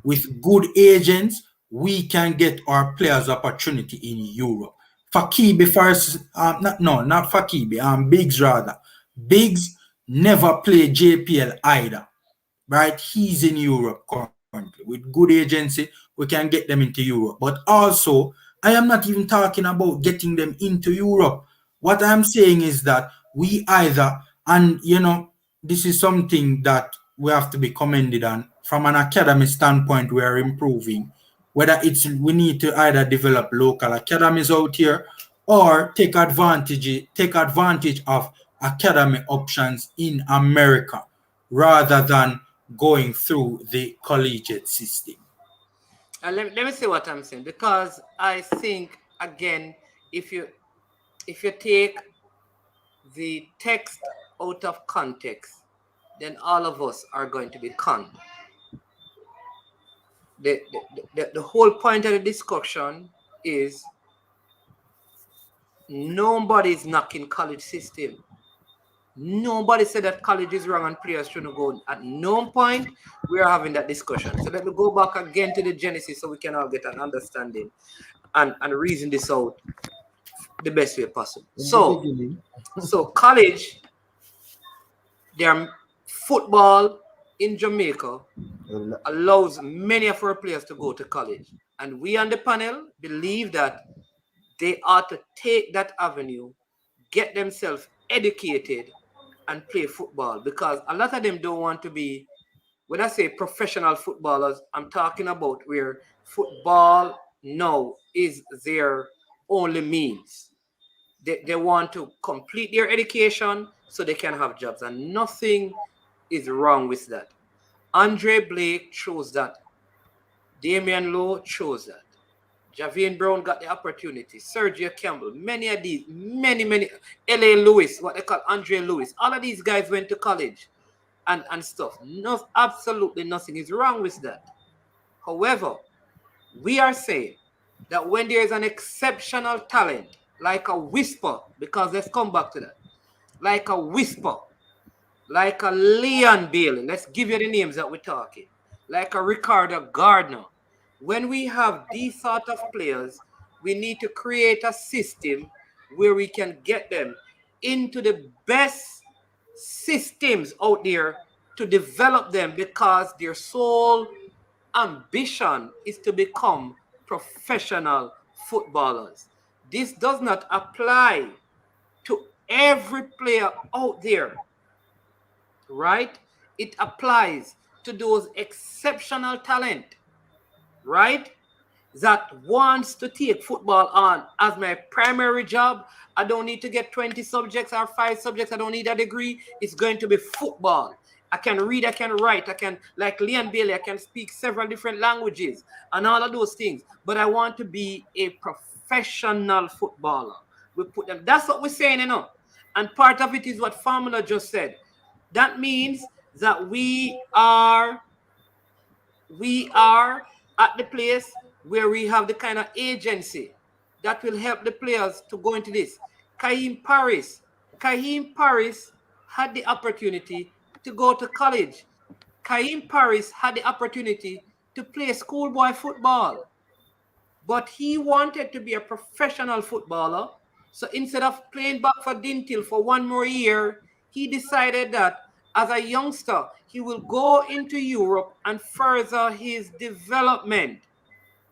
With good agents, we can get our players opportunity in Europe. Fakibe first, not Fakibe, Biggs rather. Biggs never played JPL either, right? He's in Europe currently. With good agency, we can get them into Europe. But also, I am not even talking about getting them into Europe. What I'm saying is that we either, and this is something that we have to be commended on, from an academy standpoint, we are improving. Whether we need to either develop local academies out here or take advantage of academy options in America rather than going through the collegiate system. Let me say what I'm saying, because I think, again, if you take the text out of context, then all of us are going to be conned. The whole point of the discussion is nobody's knocking college system. Nobody said that college is wrong and players shouldn't go. At no point we are having that discussion. So let me go back again to the genesis so we can all get an understanding and reason this out the best way possible. So college, their football in Jamaica allows many of our players to go to college. And we on the panel believe that they ought to take that avenue, get themselves educated, and play football, because a lot of them don't want to be, when I say professional footballers, I'm talking about where football now is their only means. They want to complete their education so they can have jobs, and nothing is wrong with that. Andre Blake chose that. Damian Lowe chose that. Javian Brown got the opportunity. Sergio Campbell, many of these, many, L.A. Lewis, what they call Andre Lewis. All of these guys went to college. and stuff. No, absolutely nothing is wrong with that. However, we are saying that when there is an exceptional talent, like a whisper, because let's come back to that, like a whisper, like a Leon Bailey, let's give you the names that we're talking, like a Ricardo Gardner. When we have these sort of players, we need to create a system where we can get them into the best systems out there to develop them, because their sole ambition is to become professional footballers. This does not apply to every player out there, right? It applies to those exceptional talent, right? That wants to take football on as my primary job. I don't need to get 20 subjects or 5 subjects. I don't need a degree. It's going to be football. I can read, I can write, I can, like Leon Bailey, I can speak several different languages and all of those things. But I want to be a professional footballer. We put them, that's what we're saying, you know. And part of it is what Formula just said. That means that we are at the place where we have the kind of agency that will help the players to go into this. Kaheem Paris had the opportunity to go to college. Kaheem Paris had the opportunity to play schoolboy football, but he wanted to be a professional footballer. So instead of playing back for Dintil for one more year, he decided that as a youngster, he will go into Europe and further his development,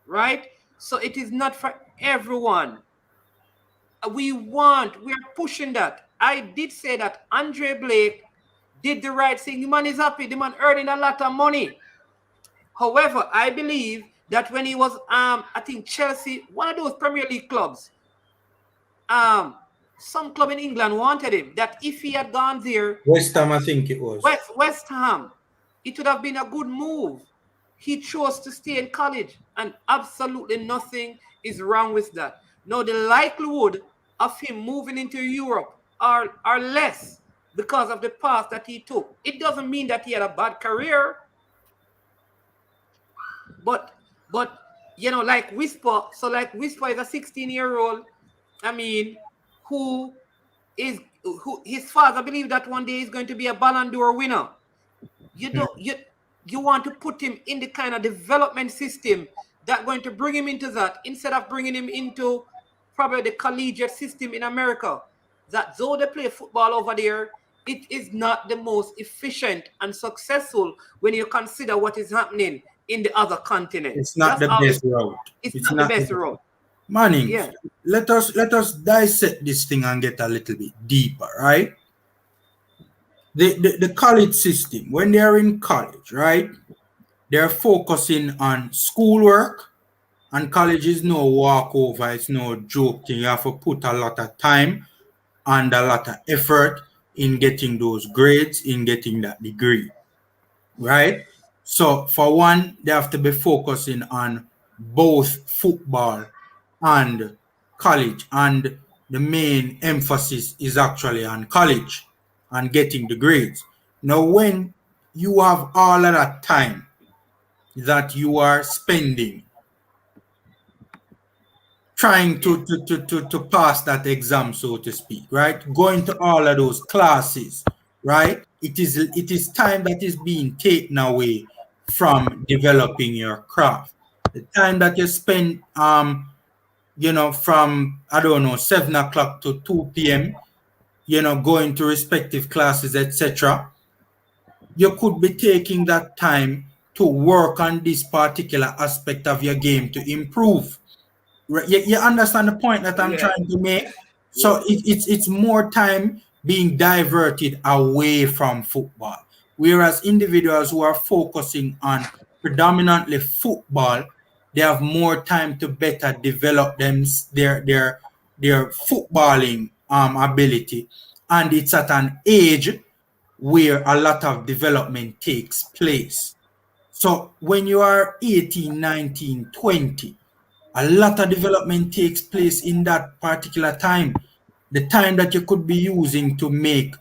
right? So it is not for everyone. We are pushing that. I did say that Andre Blake did the right thing. The man is happy. The man earning a lot of money. However, I believe that when he was, I think Chelsea, one of those Premier League clubs, some club in England wanted him, that if he had gone there, West Ham, I think it was. West Ham, it would have been a good move. He chose to stay in college, and absolutely nothing is wrong with that. Now, the likelihood of him moving into Europe are less because of the path that he took. It doesn't mean that he had a bad career, but you know, like Whisper, so like Whisper is a 16-year-old, I mean, who his father believed that one day he's going to be a Ballon d'Or winner. You want to put him in the kind of development system that's going to bring him into that, instead of bringing him into probably the collegiate system in America. That though they play football over there, it is not the most efficient and successful when you consider what is happening in the other continents. It's not the best route. It's not the best route. Manning, yeah. let us dissect this thing and get a little bit deeper, right? The college system, when they're in college, right, they're focusing on schoolwork, and college is no walkover, it's no joke thing. You have to put a lot of time and a lot of effort in getting those grades, in getting that degree, right? So for one, they have to be focusing on both football and college, and the main emphasis is actually on college and getting the grades. Now, when you have all of that time that you are spending trying to pass that exam, so to speak, right? Going to all of those classes, right? It is time that is being taken away from developing your craft. The time that you spend, you know, from, I don't know, 7 o'clock to 2 p.m., you know, going to respective classes, etc. You could be taking that time to work on this particular aspect of your game to improve. You understand the point that I'm trying to make? So it's more time being diverted away from football. Whereas individuals who are focusing on predominantly football, they have more time to better develop their footballing ability. And it's at an age where a lot of development takes place. So when you are 18, 19, 20, a lot of development takes place in that particular time. The time that you could be using to make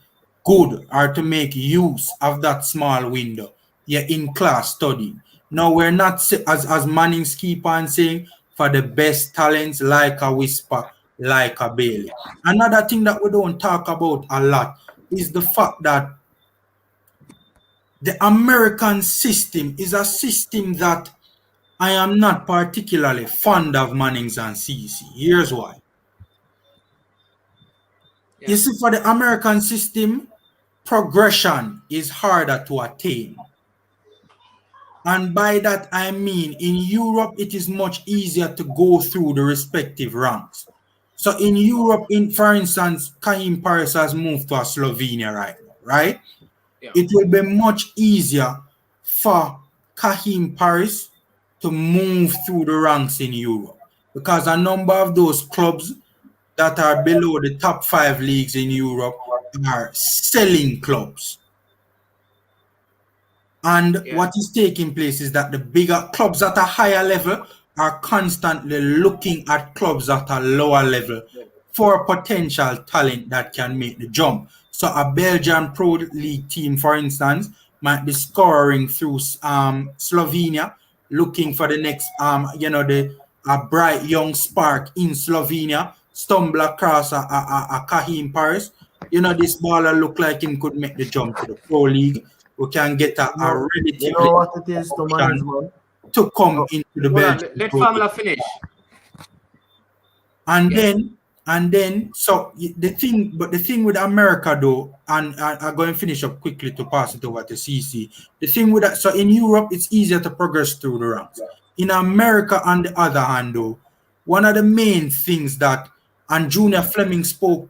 good or to make use of that small window. You're in class studying. Now we're not as Manning's keep on saying for the best talents like a Whisper, like a Bailey. Another thing that we don't talk about a lot is the fact that the American system is a system that I am not particularly fond of Mannings and CC. Here's why. Yeah. You see, for the American system, progression is harder to attain. And by that, I mean, in Europe, it is much easier to go through the respective ranks. So in Europe, for instance, Kaim Paris has moved to Slovenia right now, right? Yeah. It will be much easier for Kahim Paris to move through the ranks in Europe because a number of those clubs that are below the top 5 leagues in Europe are selling clubs. And what is taking place is that the bigger clubs at a higher level are constantly looking at clubs at a lower level for potential talent that can make the jump. So a Belgian Pro League team, for instance, might be scouring through Slovenia, looking for the next, a bright young spark in Slovenia, stumble across a Kahim Paris. This baller look like him could make the jump to the Pro League. We can get a relatively you know what it is to manage, man? To come into the Belgian. Let Famla finish. And then, so the thing with America though, and I'm going to finish up quickly to pass it over to CC. The thing with that, so in Europe, it's easier to progress through the ranks. In America, on the other hand, though, one of the main things that, and Junior Fleming spoke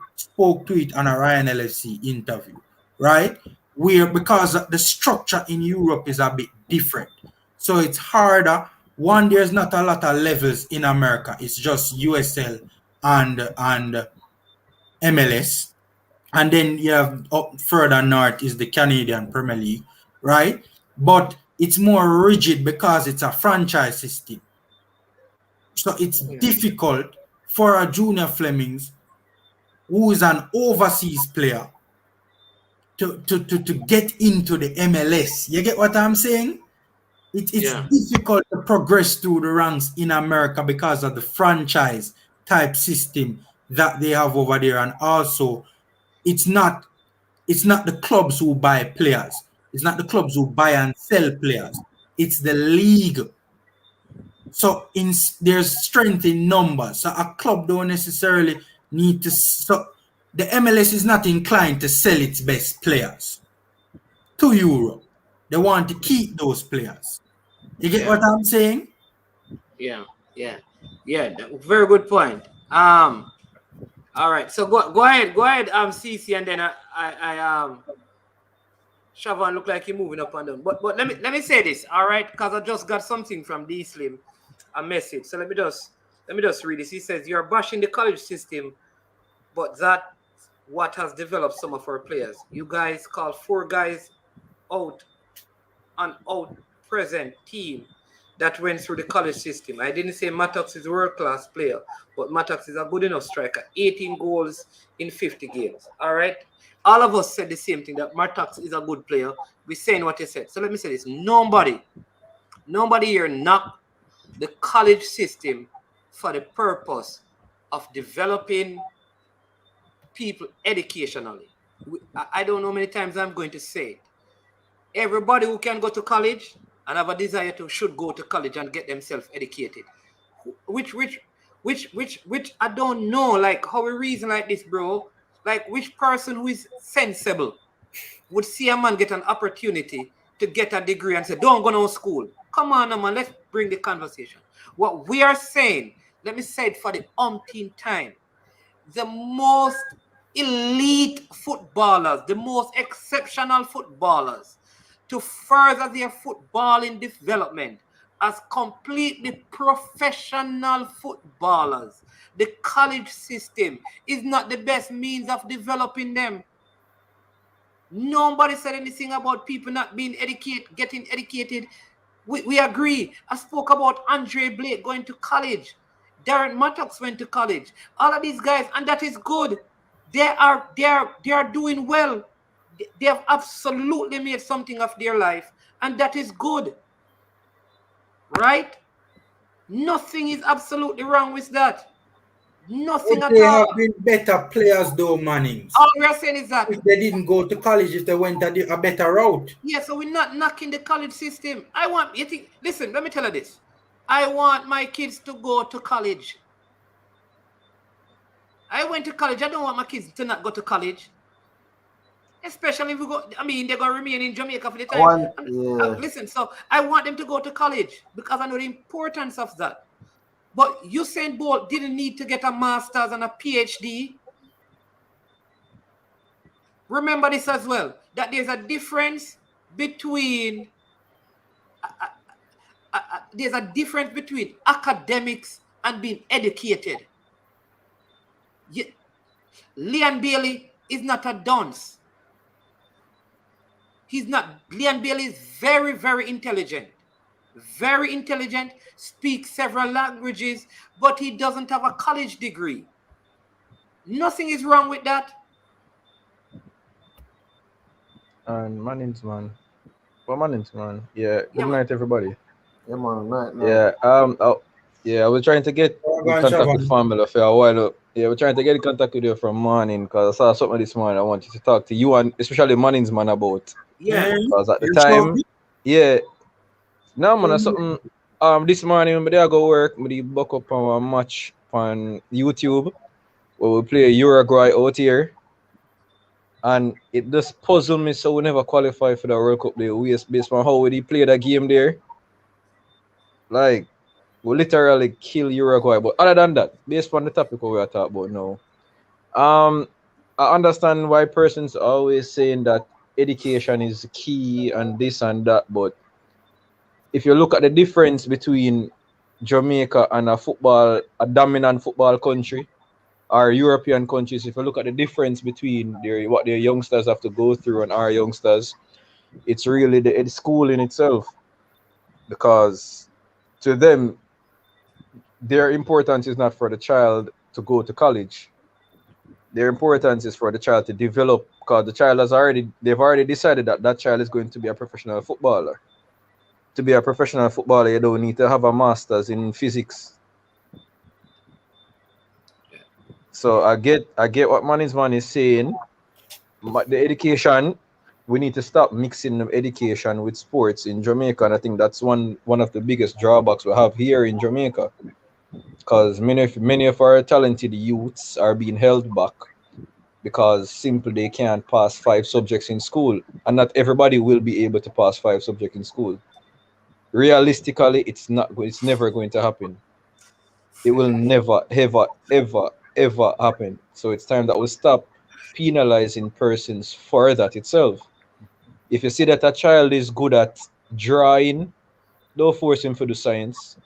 to it on a Ryan LFC interview, right? Because the structure in Europe is a bit different. So it's harder. One, there's not a lot of levels in America. It's just USL and MLS. And then you have up further north is the Canadian Premier League, right? But it's more rigid because it's a franchise system. So it's difficult for a Junior Flemings, who is an overseas player, to get into the MLS. You get what I'm saying? It's difficult to progress through the ranks in America because of the franchise type system that they have over there. And also, it's not the clubs who buy players. It's not the clubs who buy and sell players. It's the league. So there's strength in numbers. So a club don't necessarily need to... So the MLS is not inclined to sell its best players to Europe. They want to keep those players. You get what I'm saying? Yeah. Very good point. All right. So go ahead, CC, and then I Siobhan look like you're moving up and down. But let me say this, all right? Because I just got something from D Slim, a message. So let me just read this. He says, "You're bashing the college system, but that's what has developed some of our players. You guys call 4 guys out present team that went through the college system. I didn't say Mattox is a world-class player, but Mattox is a good enough striker. 18 goals in 50 games. All right? All of us said the same thing, that Mattox is a good player. We're saying what he said. So let me say this. Nobody here knocked the college system for the purpose of developing people educationally. I don't know how many times I'm going to say it. Everybody who can go to college and have a desire to should go to college and get themselves educated. Which I don't know, like how we reason like this, bro. Like which person who is sensible would see a man get an opportunity to get a degree and say, don't go to school. Come on, man, let's bring the conversation. What we are saying, let me say it for the umpteenth time, the most elite footballers, the most exceptional footballers, to further their footballing development as completely professional footballers. The college system is not the best means of developing them. Nobody said anything about people not being educated, getting educated. We agree. I spoke about Andre Blake going to college. Darren Mattox went to college. All of these guys, and that is good. They are doing well. They have absolutely made something of their life, and that is good. Right? Nothing is absolutely wrong with that. Nothing Would at they all. have been better players though, Mannings? All we are saying is that if they didn't go to college, if they went a better route. yeah, so we're not knocking the college system. I want you think. Listen, let me tell you this. I want my kids to go to college. I went to college. I don't want my kids to not go to college. Especially if we go. I mean, they're gonna remain in Jamaica for the time. Listen, so I want them to go to college because I know the importance of that. But Usain Bolt didn't need to get a master's and a PhD. Remember this as well, that there's a difference between academics and being educated. Leon Bailey is not a dunce. He's not. Leon Bailey is very, very intelligent. Very intelligent, speaks several languages, but he doesn't have a college degree. Nothing is wrong with that. And Mannings, man. Well, Mannings, man. Yeah. Good night, everybody. Yeah, man. Night. Yeah. I was trying to get in contact with family for a while. Yeah, we're trying to get in contact with you from morning because I saw something this morning. I wanted to talk to you and especially Mannings, man, about. Yeah. Because at the time, yeah. No, man, something. This morning, when I go work, I book up on a match on YouTube where we play Uruguay out here. And it just puzzled me so we never qualify for the World Cup there. Based on how we play that game there. Like, we literally kill Uruguay. But other than that, based on the topic we are talking about now, I understand why persons are always saying that education is key and this and that. But if you look at the difference between Jamaica and a dominant football country, our European countries, if you look at the difference between what their youngsters have to go through and our youngsters, it's really the school in itself. Because to them, their importance is not for the child to go to college. Their importance is for the child to develop, because the child they've already decided that child is going to be a professional footballer. To be a professional footballer, you don't need to have a master's in physics. So I get what Mannings is saying. The education, we need to stop mixing the education with sports in Jamaica, and I think that's one of the biggest drawbacks we have here in Jamaica, because many of our talented youths are being held back because simply they can't pass 5 subjects in school, and not everybody will be able to pass 5 subjects in school. Realistically, it's never going to happen. It will never, ever happen. So it's time that we stop penalizing persons for that itself. If you see that a child is good at drawing, don't force him to do science.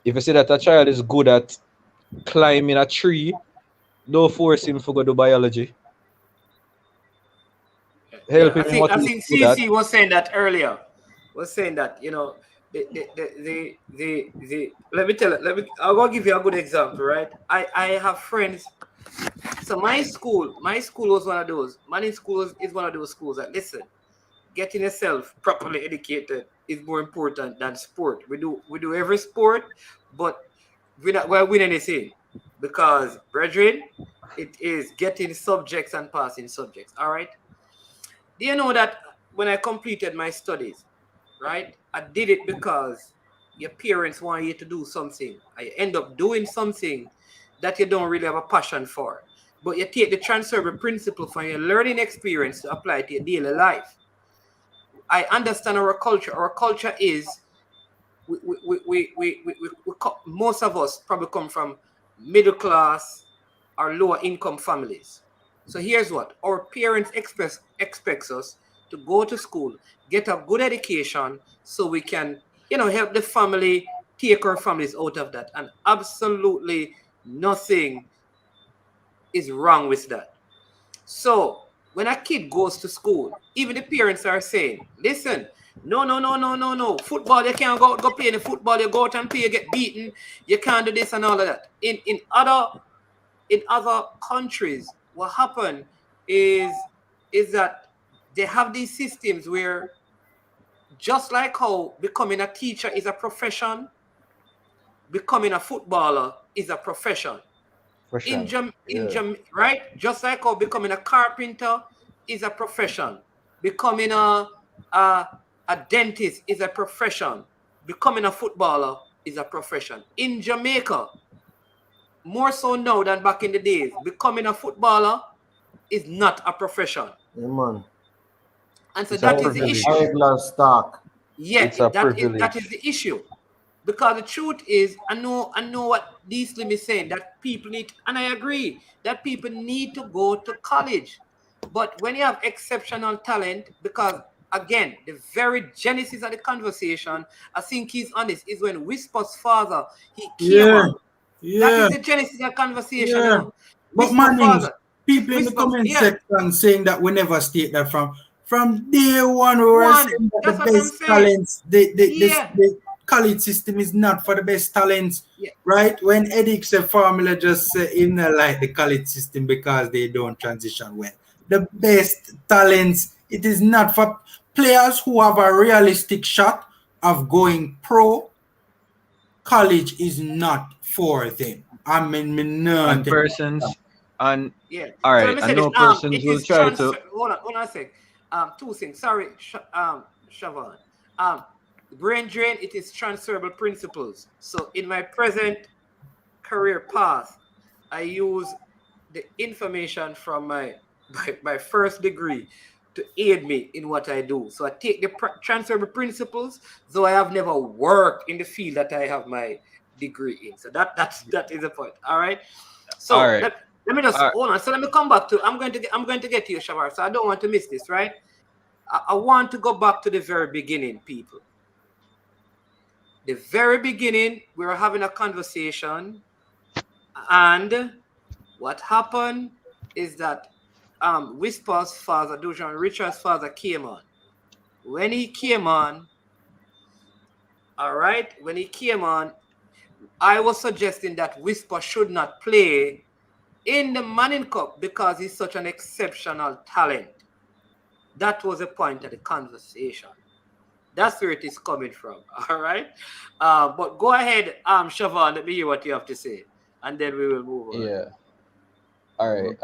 If you see that a child is good at climbing a tree, don't force him to go do biology. I think CC was saying that earlier. Was saying that, you know, I'll go give you a good example, right? I have friends. So my school was one of those. Mannings school is one of those schools that, listen, getting yourself properly educated is more important than sport. We do every sport, but we're not going to win anything, because, brethren, it is getting subjects and passing subjects. All right. Do you know that when I completed my studies, right, I did it because your parents want you to do something. I end up doing something that you don't really have a passion for, but you take the transferable principle from your learning experience to apply it to your daily life. I understand our culture. Our culture is most of us probably come from middle class or lower income families. So here's what our parents expects us to go to school, get a good education, so we can, help the family, take our families out of that. And absolutely nothing is wrong with that. So when a kid goes to school, even the parents are saying, listen, no. Football, you can't go play in the football, you go out and play, you get beaten, you can't do this and all of that. In other countries, what happened is that they have these systems where, just like how becoming a teacher is a profession, becoming a footballer is a profession. Right? Just like how becoming a carpenter is a profession, becoming a dentist is a profession, becoming a footballer is a profession. In Jamaica, more so now than back in the days, becoming a footballer is not a profession. Yeah, man. And so that is the issue. Yeah, that is the issue. Because the truth is, I know what these Slim is saying, that people need, and I agree, that people need to go to college. But when you have exceptional talent, because again, the very genesis of the conversation, I think he's honest, is when Whisper's father, he came on. That is the genesis of the conversation. You know? But man, people in the comment section saying that we never state that from day one we were saying that the best talents, the college system is not for the best talents, right? When Edic said formula, just say in like the college system because they don't transition well. The best talents, it is not for players who have a realistic shot of going pro. College is not for them. I mean, and persons and yeah. All right, so I know persons will try to. Hold on a sec. Two things. Sorry, Siobhan. Brain drain, it is transferable principles. So in my present career path, I use the information from my first degree to aid me in what I do. So I take the transferable principles, though I have never worked in the field that I have my degree in. So that is the point. All right. So all right. Let me just hold on. So let me come back to. I'm going to get to you, Shavar. So I don't want to miss this, right? I want to go back to the very beginning, people. The very beginning, we were having a conversation, and what happened is that Whisper's father, Dujan Richard's father, came on. When he came on, all right, I was suggesting that Whisper should not play in the Manning Cup because he's such an exceptional talent. That was the point of the conversation. That's where it is coming from. All right. But go ahead, Siobhan, let me hear what you have to say, and then we will move on. Yeah. All right.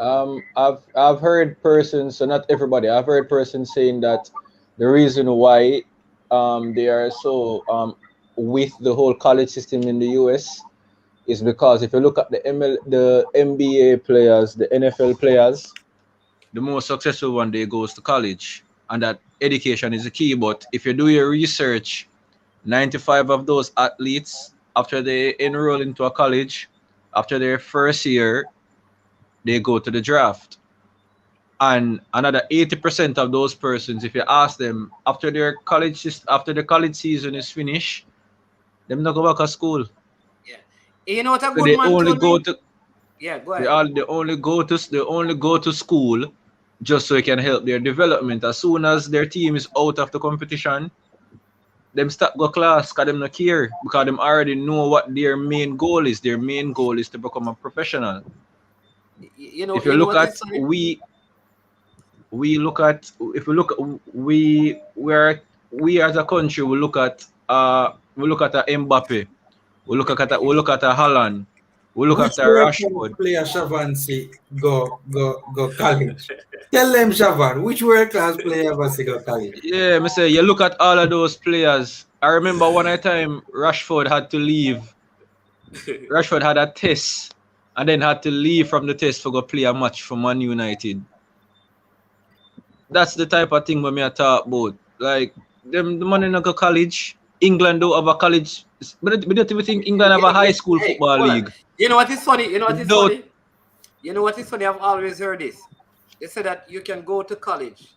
I've heard persons, so not everybody. I've heard persons saying that the reason why they are so with the whole college system in the US is because if you look at the NBA players, the NFL players, the most successful one day goes to college, and that education is the key. But if you do your research, 95 of those athletes, after they enroll into a college, after their first year, they go to the draft. And another 80% of those persons, if you ask them after the college season is finished, them not go back to school. Yeah, you know what a So good they man only told go me? to. Yeah, go ahead. They only go to school just so it can help their development. As soon as their team is out of the competition, them stop go class because them not care, because them already know what their main goal is. Their main goal is to become a professional. You know, if you look at we as a country, we look at a Mbappe, we look at a Haaland, we look at a Rashford. Player Shavan say go college. Tell them, Shavan, which world class player was go college? Yeah, me say you look at all of those players. I remember one time Rashford had to leave. Rashford had a test and then had to leave from the test for go play a match for Man United. That's the type of thing when me talk about. Like the man in go college. England don't have a college. But don't you think England have a high school football league? You know what is funny? I've always heard this. They say that you can go to college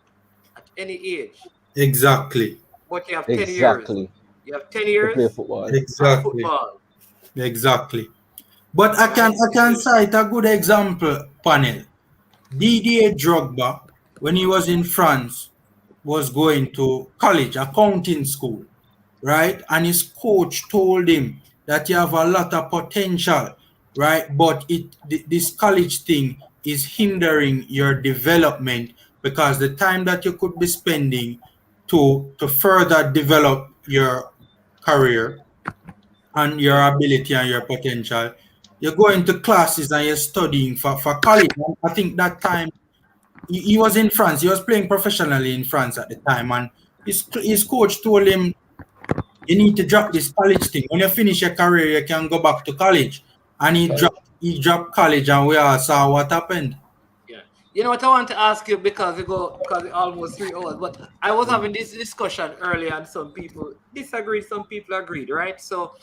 at any age. Exactly. But you have 10 years. You have 10 years to play football. Exactly. But I can cite a good example, panel. Didier Drogba, when he was in France, was going to college, accounting school, right? And his coach told him that you have a lot of potential, right? But this college thing is hindering your development because the time that you could be spending to further develop your career and your ability and your potential, you're going to classes and you're studying for college. And I think that time he was in France. He was playing professionally in France at the time, and his coach told him, "You need to drop this college thing. When you finish your career, you can go back to college." And he dropped college, and we all saw what happened. Yeah. You know what I want to ask you, because it's almost 3 hours, but I was having this discussion earlier, and some people disagreed, some people agreed, right? So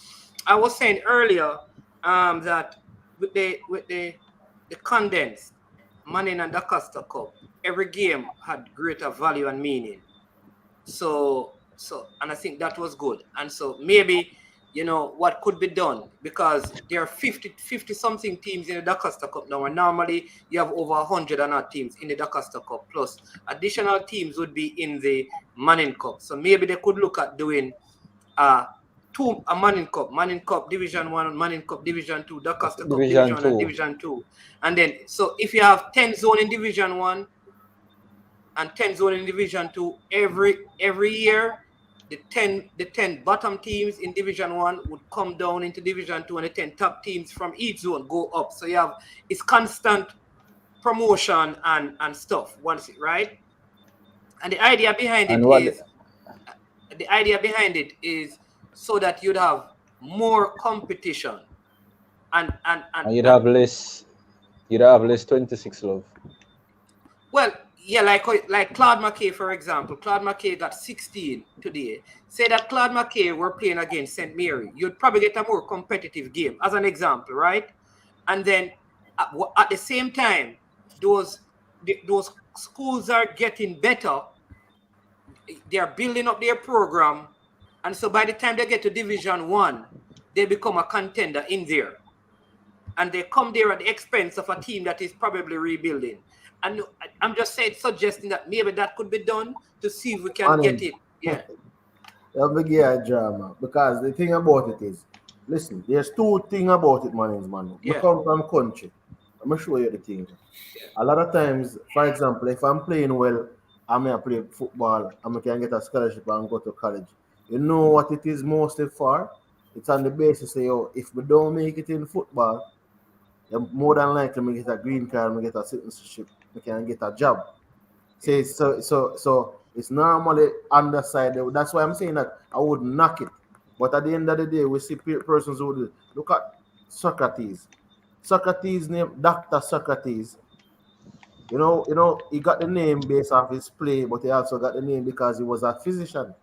I was saying earlier that with the condensed Manning and DaCosta Cup, every game had greater value and meaning. So and I think that was good. And so maybe, you know, what could be done, because there are 50 something teams in the DaCosta Cup now, and normally you have over 100 and odd teams in the DaCosta Cup, plus additional teams would be in the Manning Cup. So maybe they could look at doing a Manning Cup Division 1, Manning Cup Division 2, DaCosta Cup Division 1 and Division 2. And then, so if you have 10 zone in Division 1 and 10 zone in Division 2, every year, the 10 bottom teams in Division 1 would come down into Division 2, and the 10 top teams from each zone go up. So you have, it's constant promotion and stuff, right? And the idea behind it is so that you'd have more competition and you'd have less 26 love. Well, yeah, like Claude McKay, for example. Claude McKay got 16 today. Say that Claude McKay were playing against St. Mary, you'd probably get a more competitive game, as an example, right? And then at the same time, those schools are getting better. They are building up their program, and so by the time they get to Division 1, they become a contender in there. And they come there at the expense of a team that is probably rebuilding. And I'm just suggesting that maybe that could be done to see if we can get it. Yeah. That'll be a drama. Because the thing about it is, listen, there's two things about it, man. Yeah. I come from country. I'm going to show you the thing. Yeah. A lot of times, for example, if I'm playing well, I may play football, I can get a scholarship and go to college. You know what it is mostly for? It's on the basis of, if we don't make it in football, you're more than likely to get a green card, we get a citizenship, we can get a job. So it's normally underside. That's why I'm saying that I would knock it. But at the end of the day, we see persons who do. Look at Socrates. Socrates' name, Dr. Socrates. You know, he got the name based off his play, but he also got the name because he was a physician.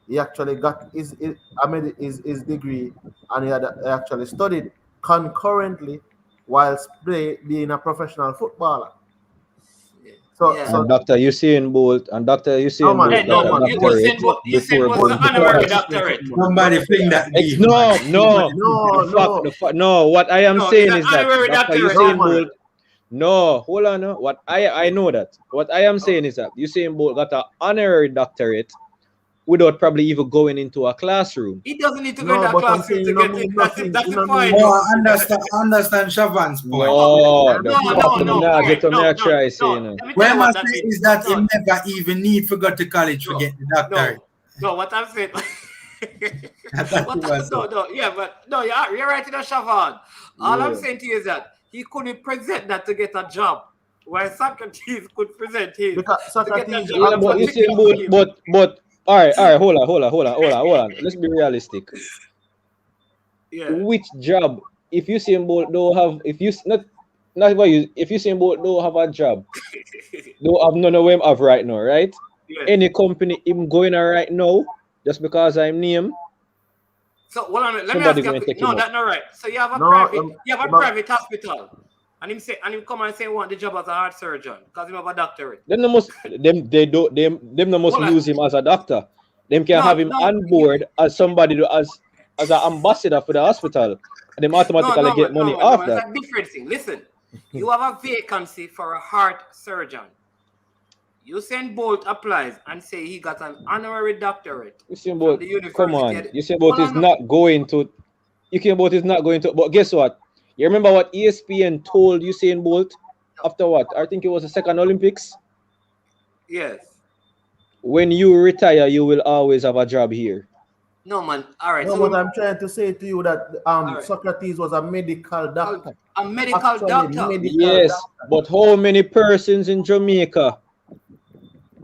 He actually got his degree, and he had actually studied concurrently whilst being a professional footballer. So, and Dr. Usain Bolt and Dr. Usain Bolt. Usain was an honorary doctorate. Somebody fling that. No. What I am saying is that Dr. Usain Bolt. No, hold on. No. What I know that. What I am saying is that Usain Bolt got an honorary doctorate without probably even going into a classroom. He doesn't need to go into a classroom to get it. That's the point. I understand Shavan's point. What I'm saying is that you never even need to go to college to get the doctorate. No, what I'm saying. You're right in the Shavan. All I'm saying to you is that he couldn't present that to get a job, while Socrates could present his. But all right, hold on. Let's be realistic. Yeah. Which job, if Usain Bolt don't have, if Usain Bolt don't have a job, don't have none of them have right now, right? Yeah. Any company him going right now, just because I'm name. So let me ask you. No, that's not right. So you have a private hospital. And him come and say he want the job as a heart surgeon because he have a doctorate. Them no must use him as a doctor. Them can have him on board as somebody as an ambassador for the hospital. And them automatically get money off that. That's a different thing. Listen, you have a vacancy for a heart surgeon. Usain Bolt applies and say he got an honorary doctorate. Usain Bolt, come on. Usain Bolt is not going to. Usain Bolt is not going to. But guess what? You remember what ESPN told Usain Bolt after what? I think it was the second Olympics. Yes. When you retire, you will always have a job here. No, man. All right. No, So but I'm trying to say to you that right. Socrates was a medical doctor. a medical Actually, doctor. medical Yes, doctor. but how many persons in Jamaica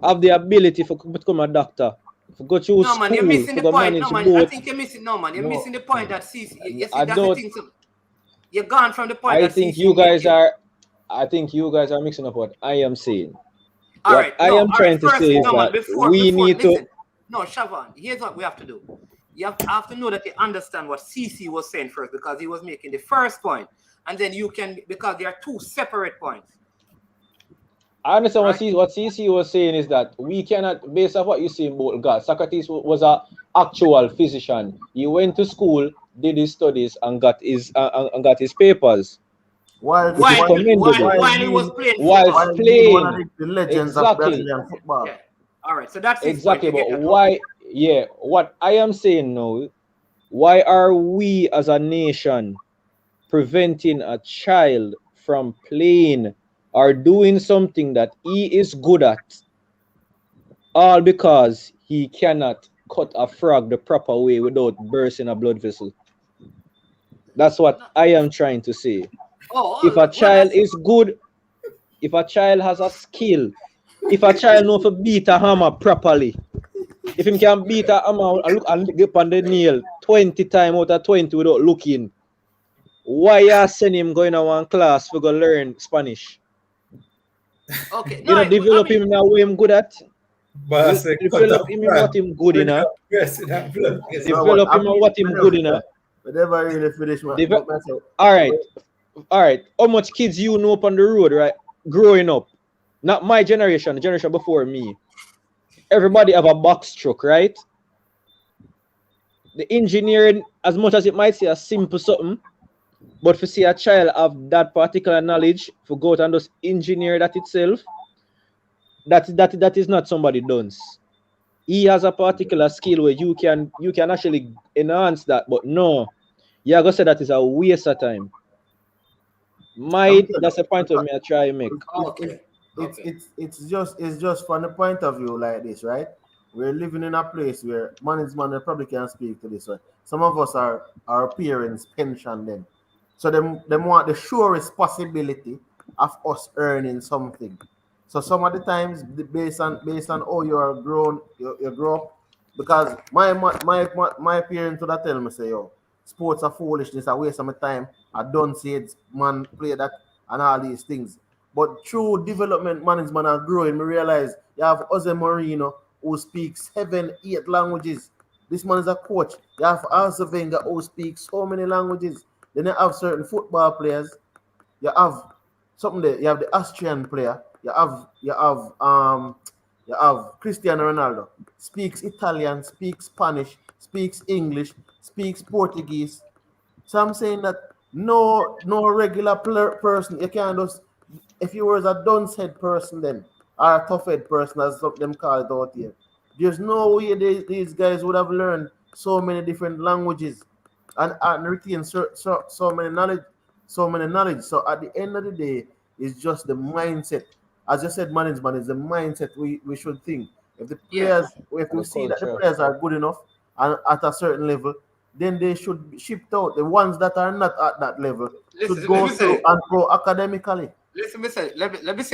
have the ability to become a doctor? To go through No, man, school, you're missing to the go point. manage No, man, I both. think you're missing. No, man, you're No. missing the point that CC. You see, I that's the don't. thing. So you're gone from the point I that think CC you guys making. are. I think you guys are mixing up what I am saying. All What right. I No. am All trying right. to First, say is no, man. that Before we need to. listen. No, Shavan. Here's what we have to do. You have to know that you understand what CC was saying first, because he was making the first point, and then you can, because there are two separate points. I understand Right. what CC was saying is that we cannot, based on what you see in Bogle, God, Socrates was a actual physician. He went to school, did his studies, and got his papers, While which is commendable. While he was playing Whilst football. being one of playing, the legends of exactly, Brazilian football. Yeah. All right. So that's his point. exactly. You But get that? why? Yeah, what I am saying now, why are we as a nation preventing a child from playing or doing something that he is good at, all because he cannot cut a frog the proper way without bursting a blood vessel? That's what I am trying to say. If a child is good, if a child has a skill, if a child knows to beat a hammer properly, if him can beat a hammer and look and get on the nail 20 times out of 20 without looking, why you send him going to one class to go learn Spanish? Okay. You know, develop him in a way I'm good at. Develop him in what him good in. Develop him in what him good in. But never really finish All right. How much kids you know up on the road, right? Growing up. Not my generation, the generation before me. Everybody have a box truck, right? The engineering, as much as it might say a simple something, but for see a child have that particular knowledge for go out and just engineer that itself, that is not somebody does. He has a particular skill where you can actually enhance that, but no, you're gonna say that is a waste of time. That's the point of me I try to make. Okay. It's just from the point of view like this, right? We're living in a place where management probably can't speak to this one. Some of us are our parents pension them. So them want the surest possibility of us earning something. So some of the times based on how you are grown, you grow up, because my parents would have tell me say, yo, sports are foolishness, I waste of my time. I don't see it, man, play that and all these things. But through development management and growing, we realize you have Jose Mourinho who speaks 7-8 languages. This man is a coach. You have Arsene Wenger who speaks so many languages. Then you have certain football players. You have something there. You have the Austrian player. You have Cristiano Ronaldo. Speaks Italian, speaks Spanish, speaks English, speaks Portuguese. So I'm saying that no regular person, you can't just, if you were a dunce head person then, or a tough head person as them call it out here, there's no way these guys would have learned so many different languages and retain so many knowledge. So at the end of the day, it's just the mindset. As you said, management is the mindset we should think. If the players, if we see that the players are good enough and at a certain level, then they should be shipped out. The ones that are not at that level should go through and grow academically. Let me say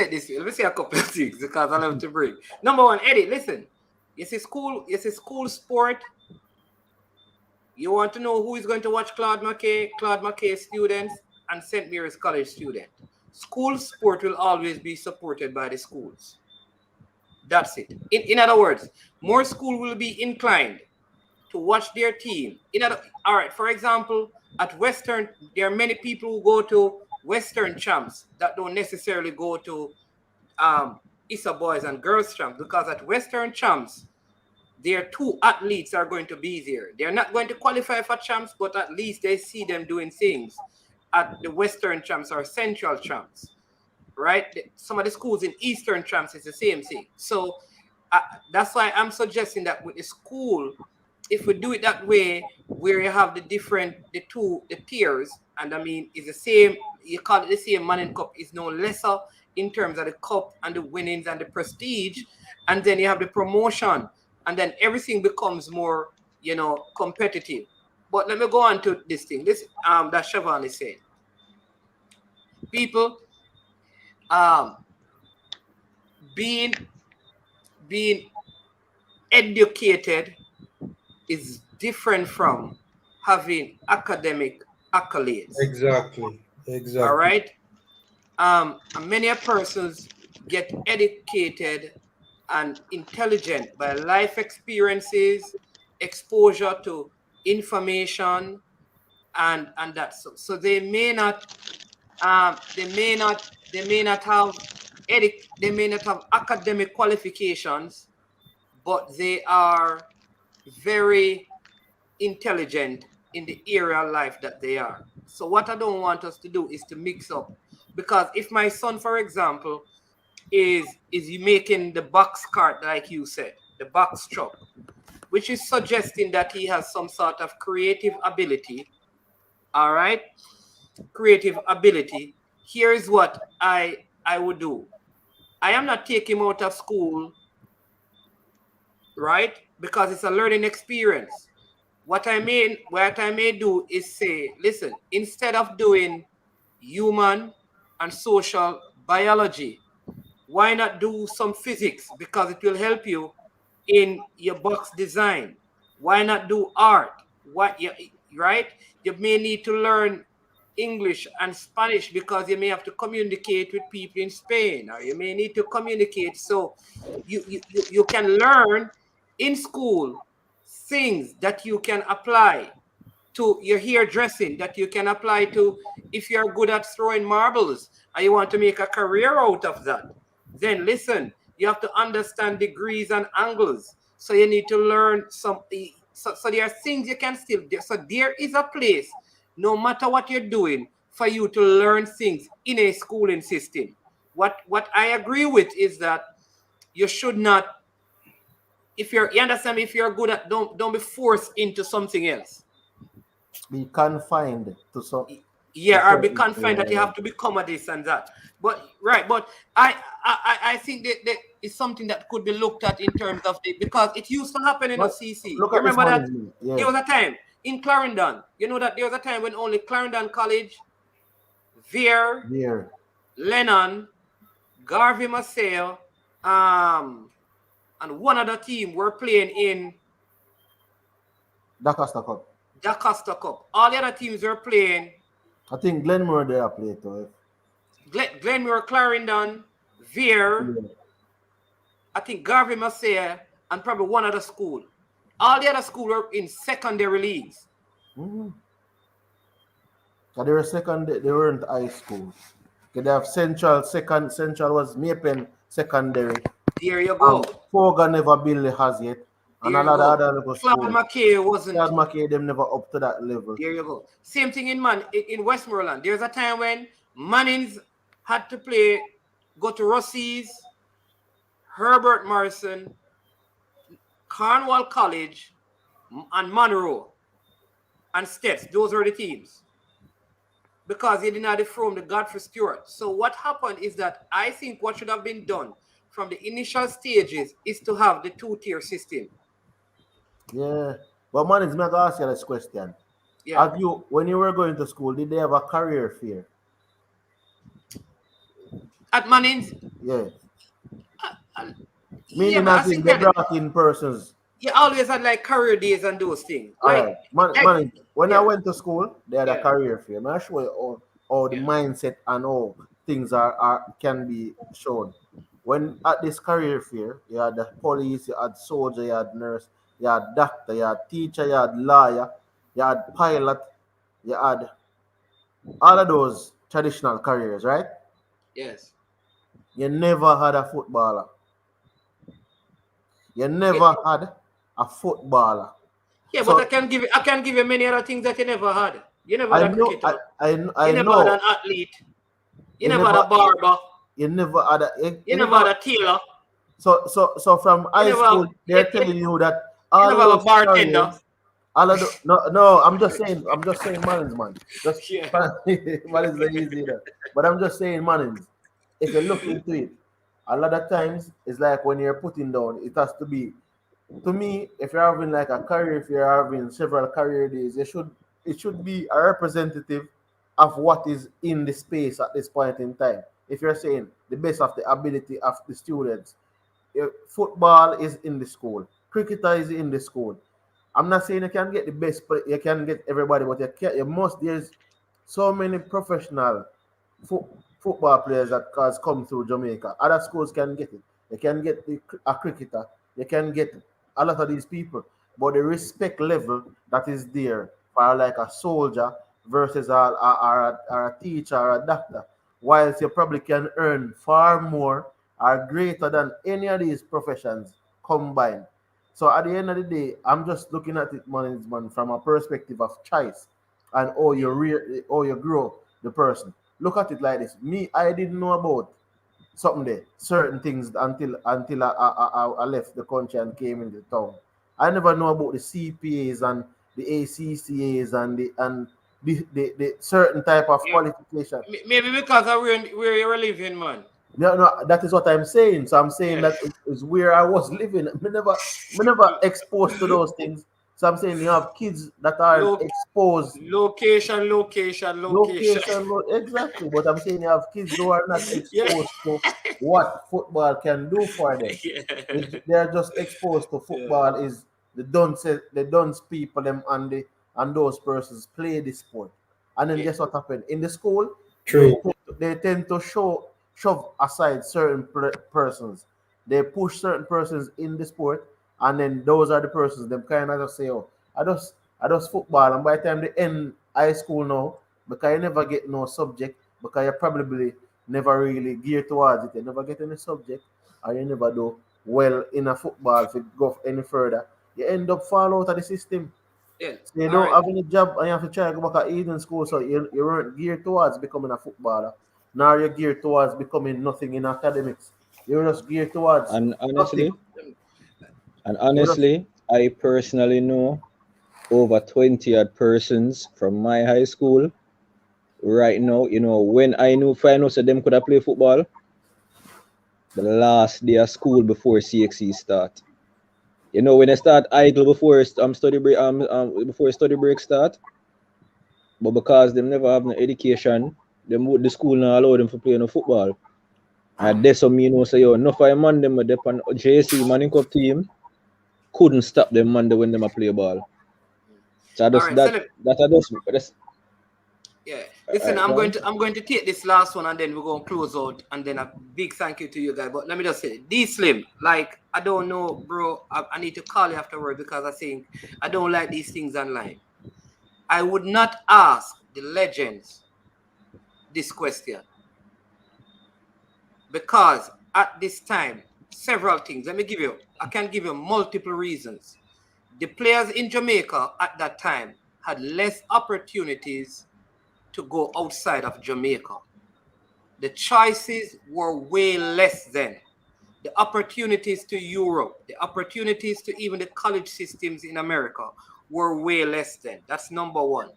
this. Let me say a couple of things because I love to bring. Number one, Eddie, listen. It's a school sport. You want to know who is going to watch Claude McKay students and St. Mary's College student. School sport will always be supported by the schools. That's it. In other words, more school will be inclined to watch their team. All right, for example, at Western, there are many people who go to Western champs that don't necessarily go to ISA boys and girls champs, because at Western champs, their two athletes are going to be there. They're not going to qualify for champs, but at least they see them doing things at the Western champs or Central champs, right? Some of the schools in Eastern champs is the same thing. So that's why I'm suggesting that with the school, if we do it that way, where you have the tiers, and I mean, it's the same, you call it the same Manning Cup, is no lesser, in terms of the cup and the winnings and the prestige, and then you have the promotion, and then everything becomes more, competitive. But let me go on to this thing. This that Siobhan is saying. People being educated is different from having academic accolades. Exactly. All right. Many persons get educated and intelligent by life experiences, exposure to information, and that. So they may not have academic qualifications, but they are very intelligent in the area of life that they are. So what I don't want us to do is to mix up, because if my son, for example, is making the box cart, like you said, the box truck, which is suggesting that he has some sort of creative ability. All right, creative ability. Here is what I would do. I am not taking him out of school, right? Because it's a learning experience. What I may do is say, listen, instead of doing human and social biology, why not do some physics? Because it will help you in your box design. Why not do art? Right? You may need to learn English and Spanish because you may have to communicate with people in Spain, or you may need to communicate. So you can learn in school things that you can apply to your hairdressing, that you can apply to if you're good at throwing marbles and you want to make a career out of that. Then listen, you have to understand degrees and angles. So you need to learn something. So there are things you can still do. So there is a place, no matter what you're doing, for you to learn things in a schooling system. What I agree with is that you should not, you understand, if you're good at, don't be forced into something else. Be confined to some. Yeah, or be confined that you have to become a this and that. But I think that is something that could be looked at in terms of because it used to happen in CC. You remember that? Yeah. There was a time in Clarendon. You know that there was a time when only Clarendon College, Veer, Lennon, Garvey Maceo, and one other team were playing in DaCosta Cup. DaCosta Cup. All the other teams were playing. I think Glenmore there played too. Glenmore, Clarendon, Veer, I think Garvey Maceo, and probably one other school. All the other schools were in secondary leagues. Mm-hmm. They were they weren't high school. They have Central was Mapen secondary. There you go. Foga never built has yet. And a lot of other level schools. Claude McKay wasn't. Claude McKay, them never up to that level. There you go. Same thing in Westmoreland. There's a time when Mannings had to go to Rossies, Herbert Morrison, Cornwall College, and Monroe, and Stets. Those were the teams. Because they didn't have the from the Godfrey Stewart. So what happened is that I think what should have been done from the initial stages is to have the two-tier system. Yeah. But man, it's not ask you this question. Yeah. Have you, when you were going to school, did they have a career fair? At Mannings? Yeah. Meaning nothing, they brought in persons. You always had like career days and those things. Right. Mannings, when I went to school, they had a career fair. I'm sure all the mindset and all things can be shown. When at this career fair, you had the police, you had soldier, you had nurse, you had doctor, you had teacher, you had lawyer, you had pilot, you had all of those traditional careers, right? Yes. You never had a footballer. You never had a footballer. Yeah, so, but I can give you many other things that you never had. You never had a cricketer. You never had an athlete. You never had a barber. You never had you never had a tailor. So from high school, they're telling you that all you never have a bartender. No, I'm just saying Mannings, man. Just Mannings is easy there. But I'm just saying Mannings. if you look into it, a lot of times it's like when you're putting down, it has to be, to me, if you're having like a career, if you're having several career days, it should be a representative of what is in the space at this point in time. If you're saying the best of the ability of the students, football is in the school, cricketer is in the school. I'm not saying you can get the best, but you can get everybody, but you must. There's so many professional fo- football players that has come through Jamaica. Other schools can get it. They can get a cricketer. They can get a lot of these people. But the respect level that is there for like a soldier versus a teacher or a doctor, whilst you probably can earn far more or greater than any of these professions combined. So at the end of the day, I'm just looking at it, management, from a perspective of choice and how you grow the person. Look at it like this. Me, I didn't know about something there, certain things until I left the country and came into town. I never know about the CPAs and the ACCAs and the certain type of qualification. Maybe because of where you're living, man. No, that is what I'm saying. So I'm saying that it is where I was living. Me never exposed to those things. So I'm saying you have kids that are exposed. Location. Exactly. But I'm saying you have kids who are not Yeah. exposed to what football can do for them. They're just exposed to football is the dunce people them and those persons play the sport. And then guess what happened? In the school, True. they tend to shove aside certain persons. They push certain persons in the sport, and then those are the persons them kind of just say, "Oh, I just football." And by the time they end high school now, because you never get no subject, because you probably never really gear towards it, you never get any subject, or you never do well in a football if you go any further, you end up fall out of the system. Yeah. So you don't have any job and you have to try to go back at Eden school, so you weren't geared towards becoming a footballer. Now you're geared towards becoming nothing in academics. You're just geared towards And honestly, nothing. I personally know over 20 odd persons from my high school right now. When I knew finals of them could have played football, the last day of school before CXC start. When I start idle before study break before study break start, but because them never have no education, the school not allow them to play no football. And that's what me say, enough of man them with on JC Manning Cup team couldn't stop them man when them a play ball. So that's yeah. Listen, I'm going to take this last one and then we're going to close out, and then a big thank you to you guys. But let me just say, D Slim, like, I don't know, bro. I need to call you afterward because I think I don't like these things online. I would not ask the legends this question because at this time, several things. I can give you multiple reasons. The players in Jamaica at that time had less opportunities to go outside of Jamaica. The choices were way less then. The opportunities to Europe, the opportunities to even the college systems in America were way less then. That's number one.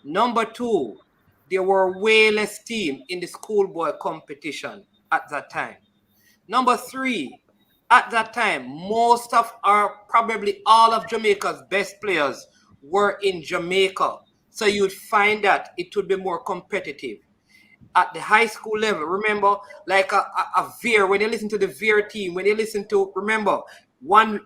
Number two, there were way less teams in the schoolboy competition at that time. Number three, at that time, probably all of Jamaica's best players were in Jamaica. So you'd find that it would be more competitive. At the high school level, remember, like a Veer, when you listen to the Veer team, remember, one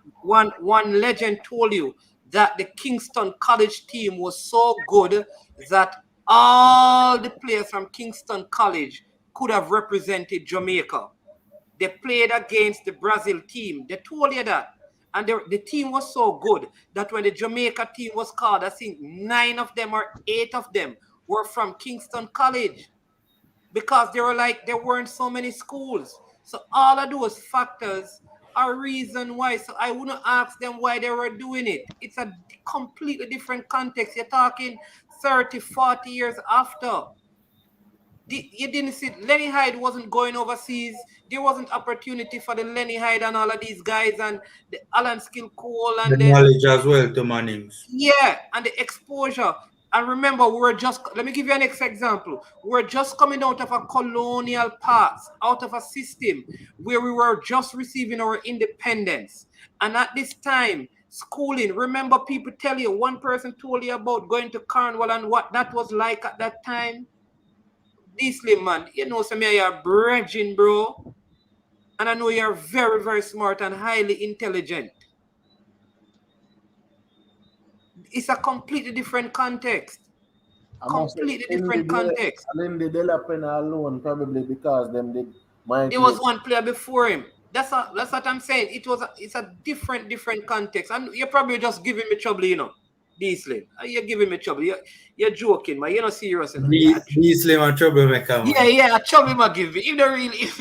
legend told you that the Kingston College team was so good that all the players from Kingston College could have represented Jamaica. They played against the Brazil team. They told you that. And the team was so good that when the Jamaica team was called, I think 9 of them or 8 of them were from Kingston College because there weren't so many schools. So all of those factors are reason why. So I wouldn't ask them why they were doing it. It's a completely different context. You're talking 30, 40 years after. You didn't see Lenny Hyde wasn't going overseas. There wasn't opportunity for the Lenny Hyde and all of these guys and the Alan Skill Cole and the knowledge as well to Mannings. Yeah, and the exposure. And remember, let me give you an example. We're just coming out of a colonial past, out of a system where we were just receiving our independence. And at this time, schooling, remember people tell you, one person told you about going to Cornwall and what that was like at that time. Beasley, man, you know, some of you are bridging, bro. And I know you're very, very smart and highly intelligent. It's a completely different context. Completely different context. And then they develop alone, probably because them did. There was one player before him. That's what I'm saying. It's a different context. And you're probably just giving me trouble, you know. Beasley, you're giving me trouble. You're joking, man. You're not serious enough. Beasley, my troublemaker. Yeah, trouble might give me. If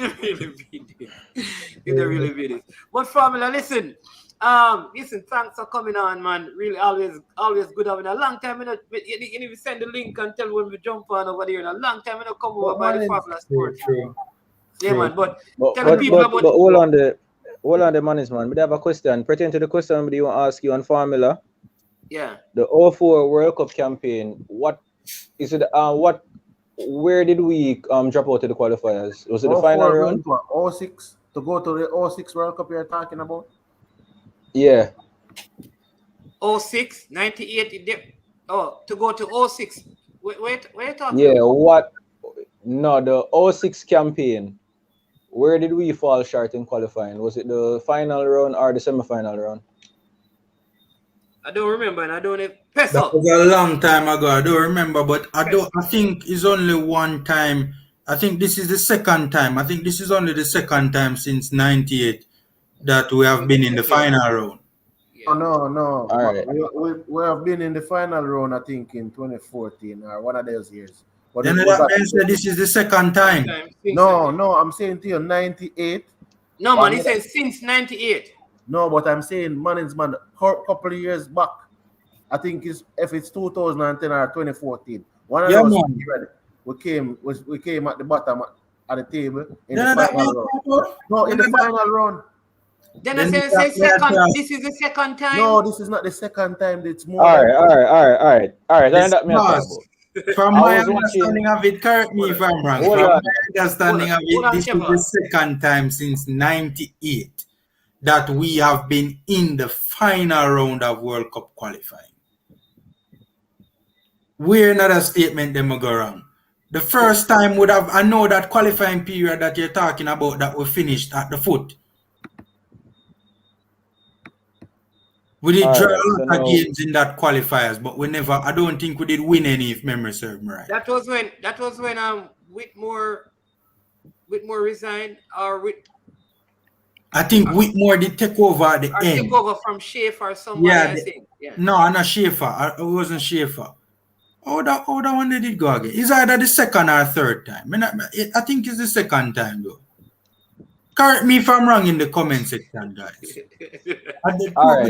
they really be this. But family, listen, thanks for coming on, man. Really, always good having a long time. You need to send the link and tell when we jump on over there. In a long time, come over by the Fabulous Sports. Yeah, man. But tell the people about. But hold on the management. But I have a question. Pertaining to the question that you want to ask you on Formula. Yeah. The 04 World Cup campaign. What is it? Where did we drop out to the qualifiers? Was it the final round? 06 to go to the 06 World Cup you're talking about? Yeah. 06, 98. To go to 06. Wait, talking. Yeah. What? No, the 06 campaign. Where did we fall short in qualifying? Was it the final round or the semi-final round? I don't remember, and I don't know. That was a long time ago. I don't remember, but I think it's only one time. I think this is the second time. I think this is only the second time since '98 that we have been in the final round. Yeah. Oh, no. All right. We have been in the final round, I think, in 2014 or one of those years. But then that means that this is the second time. No, I'm saying to you, 98. No, man, he says since 98. No, but I'm saying, man, couple of years back. I think if it's 2010 or 2014. One of those we came at the bottom at the table in the final round. No, in the final round. Then I say second. This is the second time. No, this is not the second time. It's more. All right. From my understanding of it, correct me if I'm wrong. From my understanding of it, this is the second time since '98 that we have been in the final round of World Cup qualifying. We're not a statement them go wrong. The first time would have, I know that qualifying period that you're talking about that we finished at the foot. We did draw a lot of games in that qualifiers, but we never, I don't think we did win any, if memory serves me right. That was when Whitmore resigned, or I think Whitmore did take over at the end. Take over from Schaefer or somebody, I think. Yeah. No, not Schaefer. It wasn't Schaefer. How that one they did go again? It's either the second or third time. I think it's the second time though. Correct me if I'm wrong in the comment section, guys. All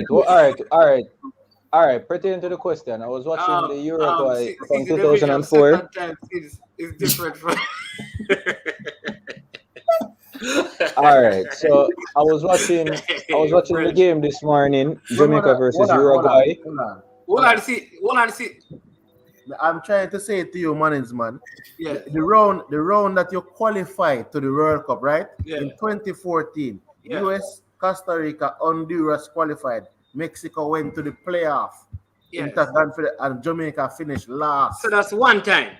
right. Pertaining to the question, I was watching the Uruguay from 2004. It's different from. All right, so I was watching the game this morning, Jamaica versus Uruguay. Hold on, see. I'm trying to say to you, man. Yeah. The round that you qualified to the World Cup, right? Yeah. In 2014, yeah. US, Costa Rica, Honduras qualified. Mexico went to the playoff. Yes. And Jamaica finished last. So that's one time.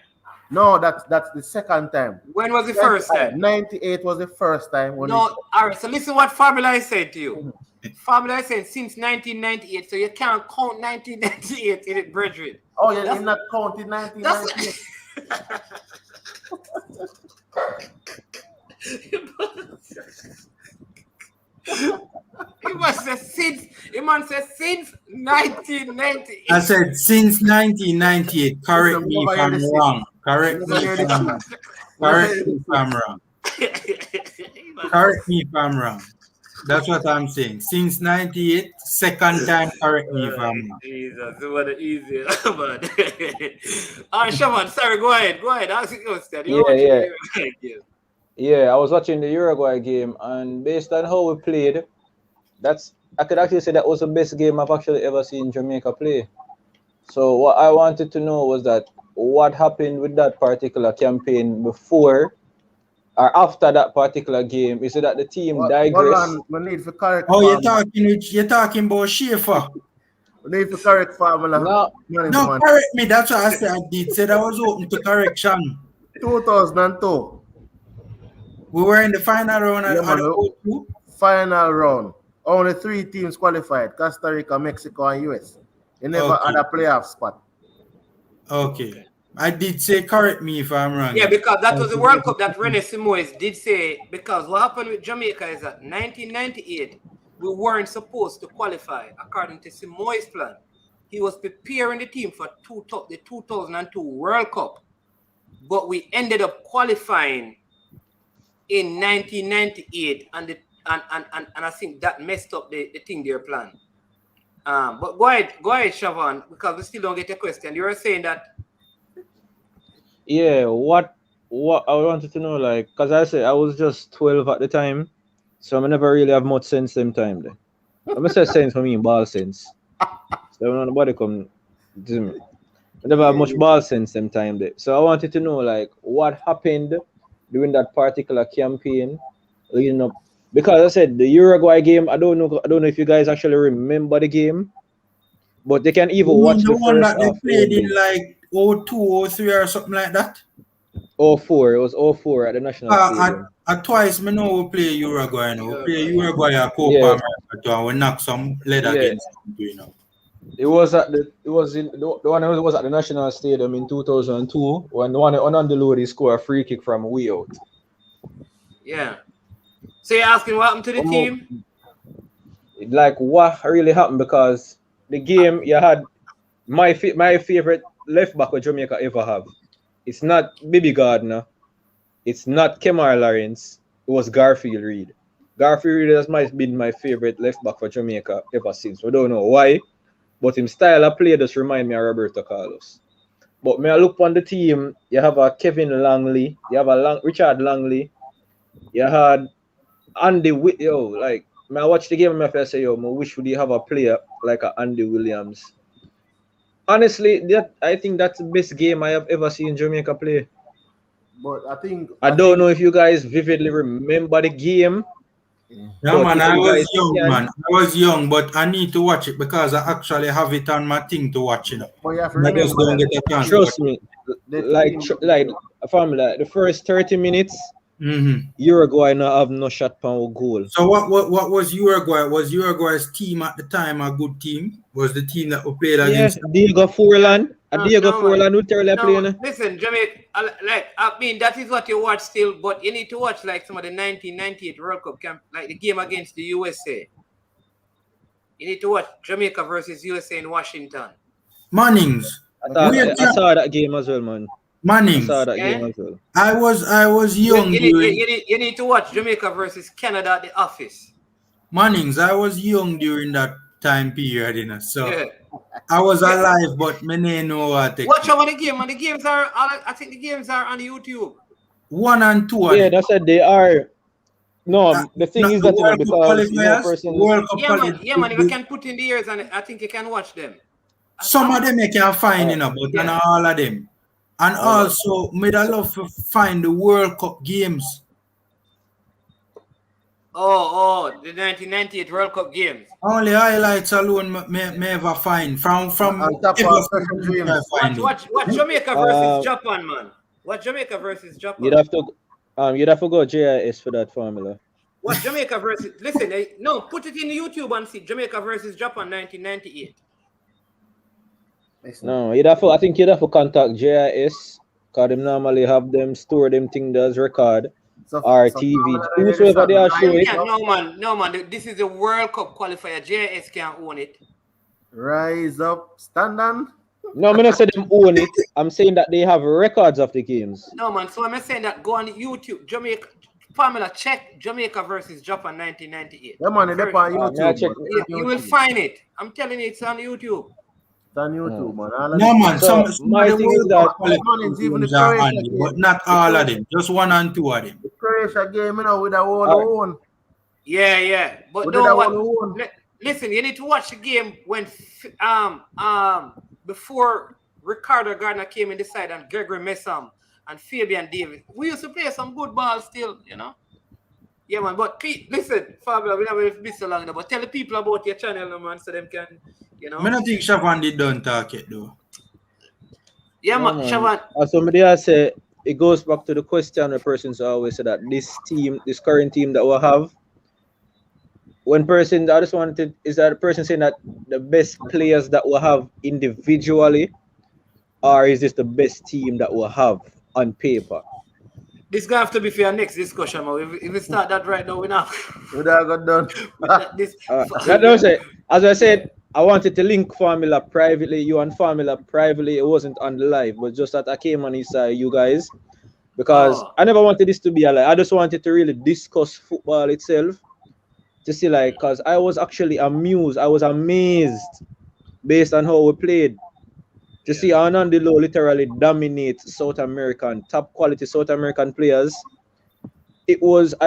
No, that's the second time. When was the first time? 98 was the first time. All right. So listen what Fabula said to you. Fabula said since 1998, so you can't count 1998 in it, brethren. Oh, you're not counting 1998. He must say since 1998. I said since 1998. Correct me if I'm wrong. Correct me if I'm wrong. That's what I'm saying. Since 98, second time, correct me if I'm wrong. Jesus, what an easier. All right, Shaman, sorry, go ahead. How's it going, Yeah, I was watching the Uruguay game, and based on how we played, I could actually say that was the best game I've actually ever seen Jamaica play. So what I wanted to know was that what happened with that particular campaign before or after that particular game? Is it that the team digressed? We need to correct. Oh, you're talking about Schaefer. We need to correct formula. No, correct me. That's what I said. I did said I was open to correction. 2002. We were in the final round at the final round. Only 3 teams qualified: Costa Rica, Mexico, and US. You never had a playoff spot. Okay. I did say correct me if I'm wrong. Yeah, because that was the World Cup that René Simoes did say, because what happened with Jamaica is that 1998, we weren't supposed to qualify according to Simoes' plan. He was preparing the team for the 2002 World Cup, but we ended up qualifying in 1998, and I think that messed up the thing their plan. But go ahead, Siobhan, because we still don't get a question. You were saying that. Yeah, what I wanted to know, like, because I said I was just 12 at the time, so I never really have much sense them time there. I'm gonna say sense for me, ball sense. So nobody come to me. I never have much ball sense them time there. So I wanted to know, like, what happened during that particular campaign leading up, because I said the Uruguay game, I don't know if you guys actually remember the game, but they can even watch the one first that they played in like 02, 03 or something like that. 04, it was 04 at the National Stadium. Twice we know we play Uruguay now. We play Uruguay at Copa America and we knock some lead against them, you know. It was at the one that was at the National Stadium in 2002 when the one on the load he scored a free kick from way out. Yeah. So you're asking what happened to the team? Like what really happened, because the game you had my favorite left back what Jamaica ever have. It's not Bibi Gardner. It's not Kemar Lawrence. It was Garfield Reid. Garfield Reid has been my favorite left back for Jamaica ever since. We don't know why, but his style of play just remind me of Roberto Carlos. But when I look on the team, you have a Kevin Langley, you have a Richard Langley, you had Andy like when I watch the game, I say, I wish we have a player like a Andy Williams. Honestly, I think that's the best game I have ever seen Jamaica play. But I don't know if you guys vividly remember the game. Yeah, man, I was young, man. I was young, but I need to watch it because I actually have it on my thing to watch it. But you have to I just don't get a chance. Trust me, like the first 30 minutes, Uruguay not have no shot per goal. So what was Uruguay? Was Uruguay's team at the time a good team? Was the team that we played against? Yes, Diego Forlan. Diego Forlan would tell you playing. Listen, Jamaica, that is what you watch still, but you need to watch like some of the 1998 World Cup camp, like the game against the USA. You need to watch Jamaica versus USA in Washington. Mannings. I saw that game as well, man. Mannings. I saw that game as well. I was young. You need to watch Jamaica versus Canada at the office. Mannings, I was young during that time period, you know. So I was alive, but me didn't know what to watch over the game, and the games are. I think the games are on YouTube. 1 and 2. Yeah, that's what they are. No, the thing is that because man, if you can put in the ears, and I think you can watch them. Some of them you can find, you know, but not all of them. And also, made I love to find the World Cup games. Oh, the 1998 World Cup games. Only highlights alone may ever find from Watch Jamaica versus Japan, man. Watch Jamaica versus Japan. You'd have to go JIS for that formula. Watch Jamaica versus. Listen, no, put it in YouTube and see Jamaica versus Japan 1998. No, I think you'd have to contact JIS because they normally have them store them things as record. Or TV, whosoever they are showing. No man. This is a World Cup qualifier. JS can't own it. Rise up, stand on. No, I'm not saying them own it. I'm saying that they have records of the games. No man, so I'm saying that go on YouTube. Jamaica formula, check Jamaica versus Japan 1998. Yeah, man, it's on YouTube. You will find it. I'm telling you, it's on YouTube. It's on YouTube, man. No man, so my thing is that but not all of them, just 1 and 2 of them. The Croatia game, you know, with a one. Yeah. But no one. Listen, you need to watch the game when before Ricardo Gardner came in the side and Gregory Messam and Fabian Davis, we used to play some good ball still, you know. Yeah, man. But Pete, listen, Fabio, we never been so long now, but tell the people about your channel, man, so them can, you know. I don't think Shavan did done talk it though. Yeah, man, Shavan. As somebody else say, it goes back to the question the persons always say that this current team that we have, one person I just wanted is that the person saying that the best players that we have individually, or is this the best team that we have on paper? This gonna have to be for your next discussion, man. If we start that right now, we now. Would have got done. As I said, I wanted to link Formula privately, you and Formula privately. It wasn't on the live, but just that I came on his side, you guys, because I never wanted this to be a live. I just wanted to really discuss football itself, to see like, because I was actually amused. I was amazed based on how we played. To see Anandilo literally dominate South American, top quality South American players. I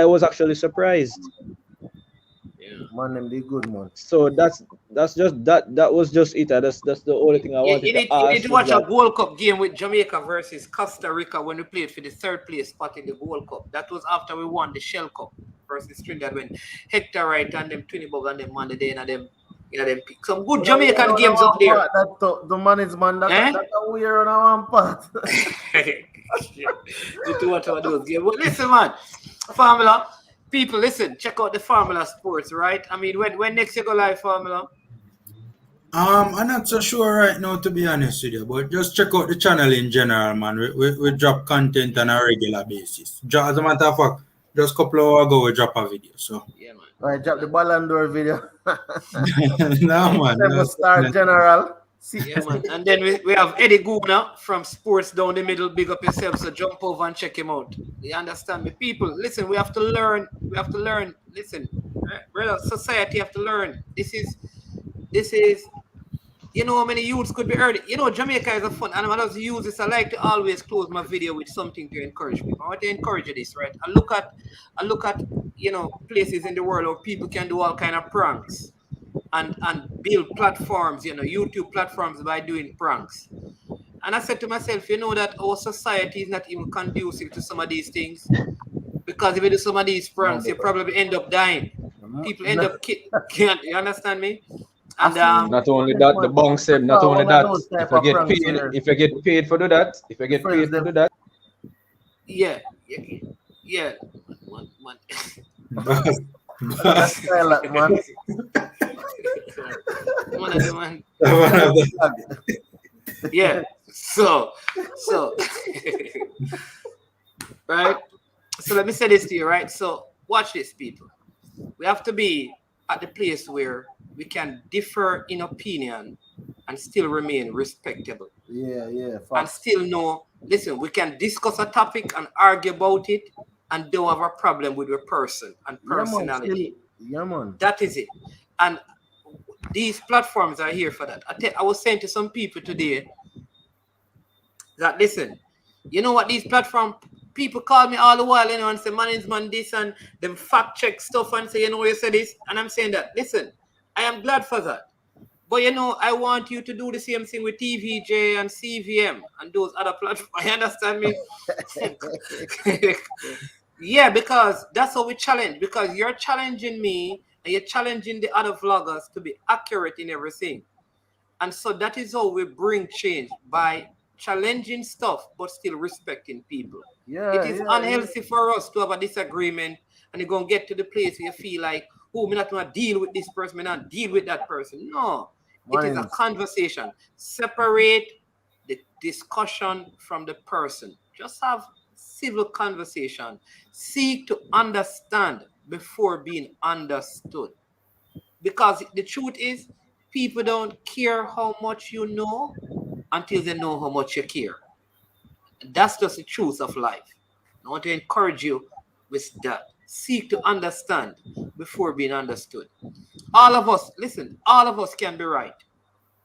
was actually surprised. Man, them they good, man. So that's just that was just it. That's the only thing I wanted to ask. You need to watch a World Cup game with Jamaica versus Costa Rica when we played for the third place spot in the World Cup. That was after we won the Shell Cup versus Trinidad when Hector Wright and them Twinnibug and them man the day and them pick some good Jamaican games up there. The management that's a weird on one part. You do watch all those games. But listen, man, Formula. People, listen, check out the Formula Sports, right? I mean, when next you go live, Formula? I'm not so sure right now, to be honest with you, but just check out the channel in general, man. We drop content on a regular basis. As a matter of fact, just a couple of hours ago, we drop a video, so. Yeah, man. Right, drop the Ballon d'Or video. No, man. Star General. Yeah, man. And then we have Eddie Guna from Sports Down the Middle. Big up yourself, so jump over and check him out. You understand me? People, listen, we have to learn. Listen, brother, society have to learn. This is, you know how many youths could be earning. You know, Jamaica is a fun, and I just use this. I like to always close my video with something to encourage people. I want to encourage this, right? I look at, you know, places in the world where people can do all kind of pranks. And build platforms, you know, YouTube platforms by doing pranks. And I said to myself, you know that our society is not even conducive to some of these things. Because if you do some of these pranks, you probably end up dying. People end up you understand me? And not only that, the bong said, not only that, if you get paid for do that, Yeah. Man. That's silent, man. Yeah. So right. So let me say this to you, right? So watch this, people. We have to be at the place where we can differ in opinion and still remain respectable. Yeah. And still know, listen, we can discuss a topic and argue about it and don't have a problem with your person and personality. Yeah, man. That is it. And these platforms are here for that. I was saying to some people today that, listen, you know what, these platform people call me all the while, you know, and say, man this, and them fact check stuff and say, you know, you say this. And I'm saying that, listen, I am glad for that. But, you know, I want you to do the same thing with TVJ and CVM and those other platforms. You understand me? Yeah, because that's how we challenge. Because you're challenging me and you're challenging the other vloggers to be accurate in everything. And so that is how we bring change, by challenging stuff but still respecting people. It is unhealthy for us to have a disagreement and you're going to get to the place where you feel like, oh, I'm not going to deal with this person, I'm not deal with that person. No, it is a conversation. Separate the discussion from the person. Just have civil conversation. Seek to understand before being understood. Because the truth is, people don't care how much you know until they know how much you care. And that's just the truth of life. I want to encourage you with that. Seek to understand before being understood. All of us, listen, all of us can be right.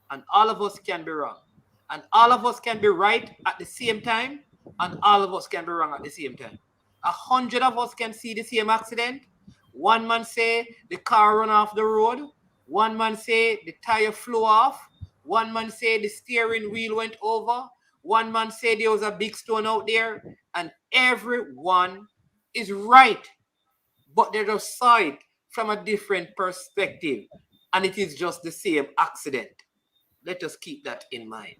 And all of us can be wrong. And all of us can be right at the same time. And all of us can be wrong at the same time. 100 of us can see the same accident. One man say the car run off the road. One man say the tire flew off. One man said the steering wheel went over. One man said there was a big stone out there. And everyone is right. But they just saw it from a different perspective. And it is just the same accident. Let us keep that in mind.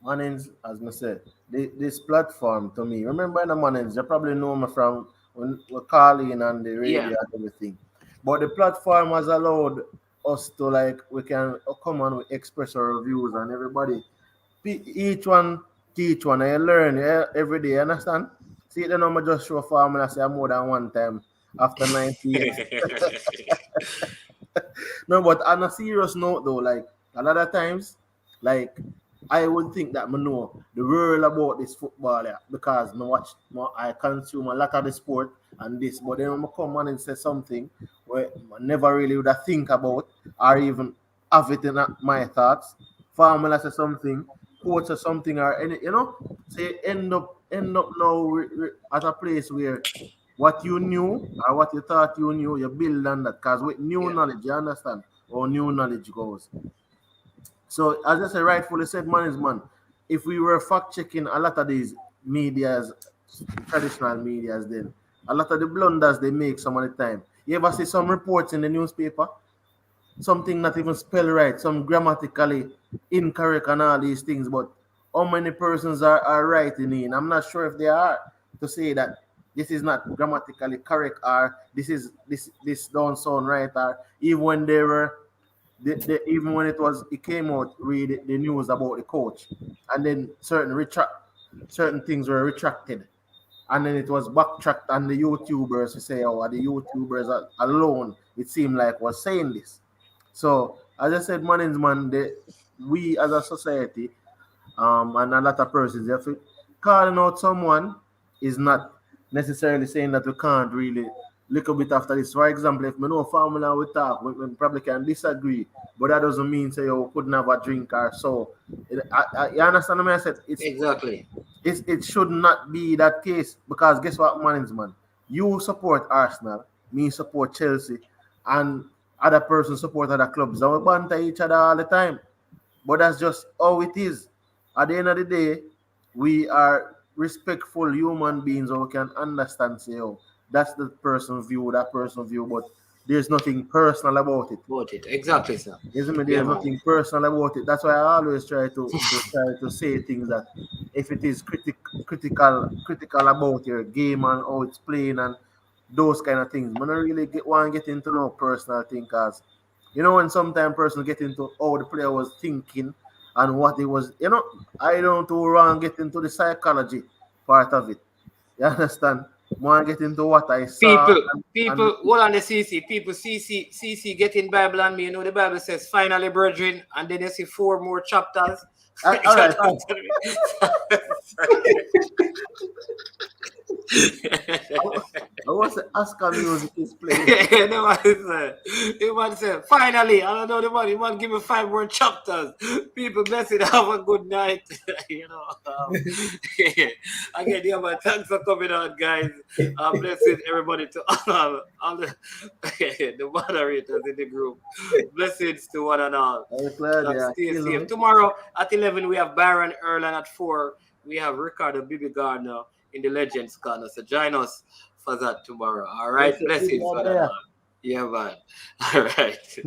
Mannings, as I said, this platform to me, remember in the Mannings, you probably know me from when we're calling on the radio and everything. But the platform has allowed us to, like, we can come on with express our views, and everybody, each one teach one, and you learn every day, understand? See, then I'm just show formula, say more than one time after 90 years. No, but on a serious note though, like a lot of times, like I would think that I know the world about this football, yeah, because I consume a lot of the sport and this, but then I come on and say something where I never really would have think about or even have it in my thoughts. Formula say something, coach say something, or any, say end up now at a place where what you knew or what you thought you knew, you build on that. Because with new knowledge, you understand how new knowledge goes. So, as I said, rightfully said, management, if we were fact checking a lot of these medias, traditional medias, then a lot of the blunders they make some of the time. You ever see some reports in the newspaper? Something not even spelled right, some grammatically incorrect and all these things, but how many persons are writing in? I'm not sure if they are to say that this is not grammatically correct, or this don't sound right, or even when they were even when it came out, read the news about the coach, and then certain things were retracted, and then it was backtracked, and the YouTubers to say, oh, the YouTubers alone, it seemed like was saying this. So as I said, man, we as a society, and a lot of persons, if calling out someone is not necessarily saying that we can't really look a bit after this. For example, if we know formula we talk, we probably can disagree, but that doesn't mean say we couldn't have a drink or so. You understand what I said? Exactly. It should not be that case, because guess what, man? You support Arsenal, me support Chelsea, and other person support other clubs. And we banter each other all the time. But that's just how it is. At the end of the day, we are respectful human beings, or we can understand, say, oh, that's the person's view, but there's nothing personal about it. Exactly, sir. Isn't it? There's nothing personal about it. That's why I always try to say things that if it is critical about your game and how it's playing and those kind of things, I don't really want to get into no personal thing, because when sometimes person get into how the player was thinking and what he was, I don't want to get into the psychology part of it. You understand? Want to get into what I saw. People, hold on the CC. People, CC getting Bible on me. The Bible says, finally, brethren, and then you see 4 more chapters. All right. I was Oscar music is playing. The man said, finally, I don't know the man give me 5 more chapters. People, blessed, have a good night. Again, man, thanks for coming on, guys. Blessed everybody to all the moderators in the group. Blessings to one and all. Stay safe. Tomorrow at 11 we have Byron Erland. At 4 we have Ricardo Bibi Gardner in the Legends Corner. So join us for that tomorrow. All right. Blessings. Yeah, man. All right.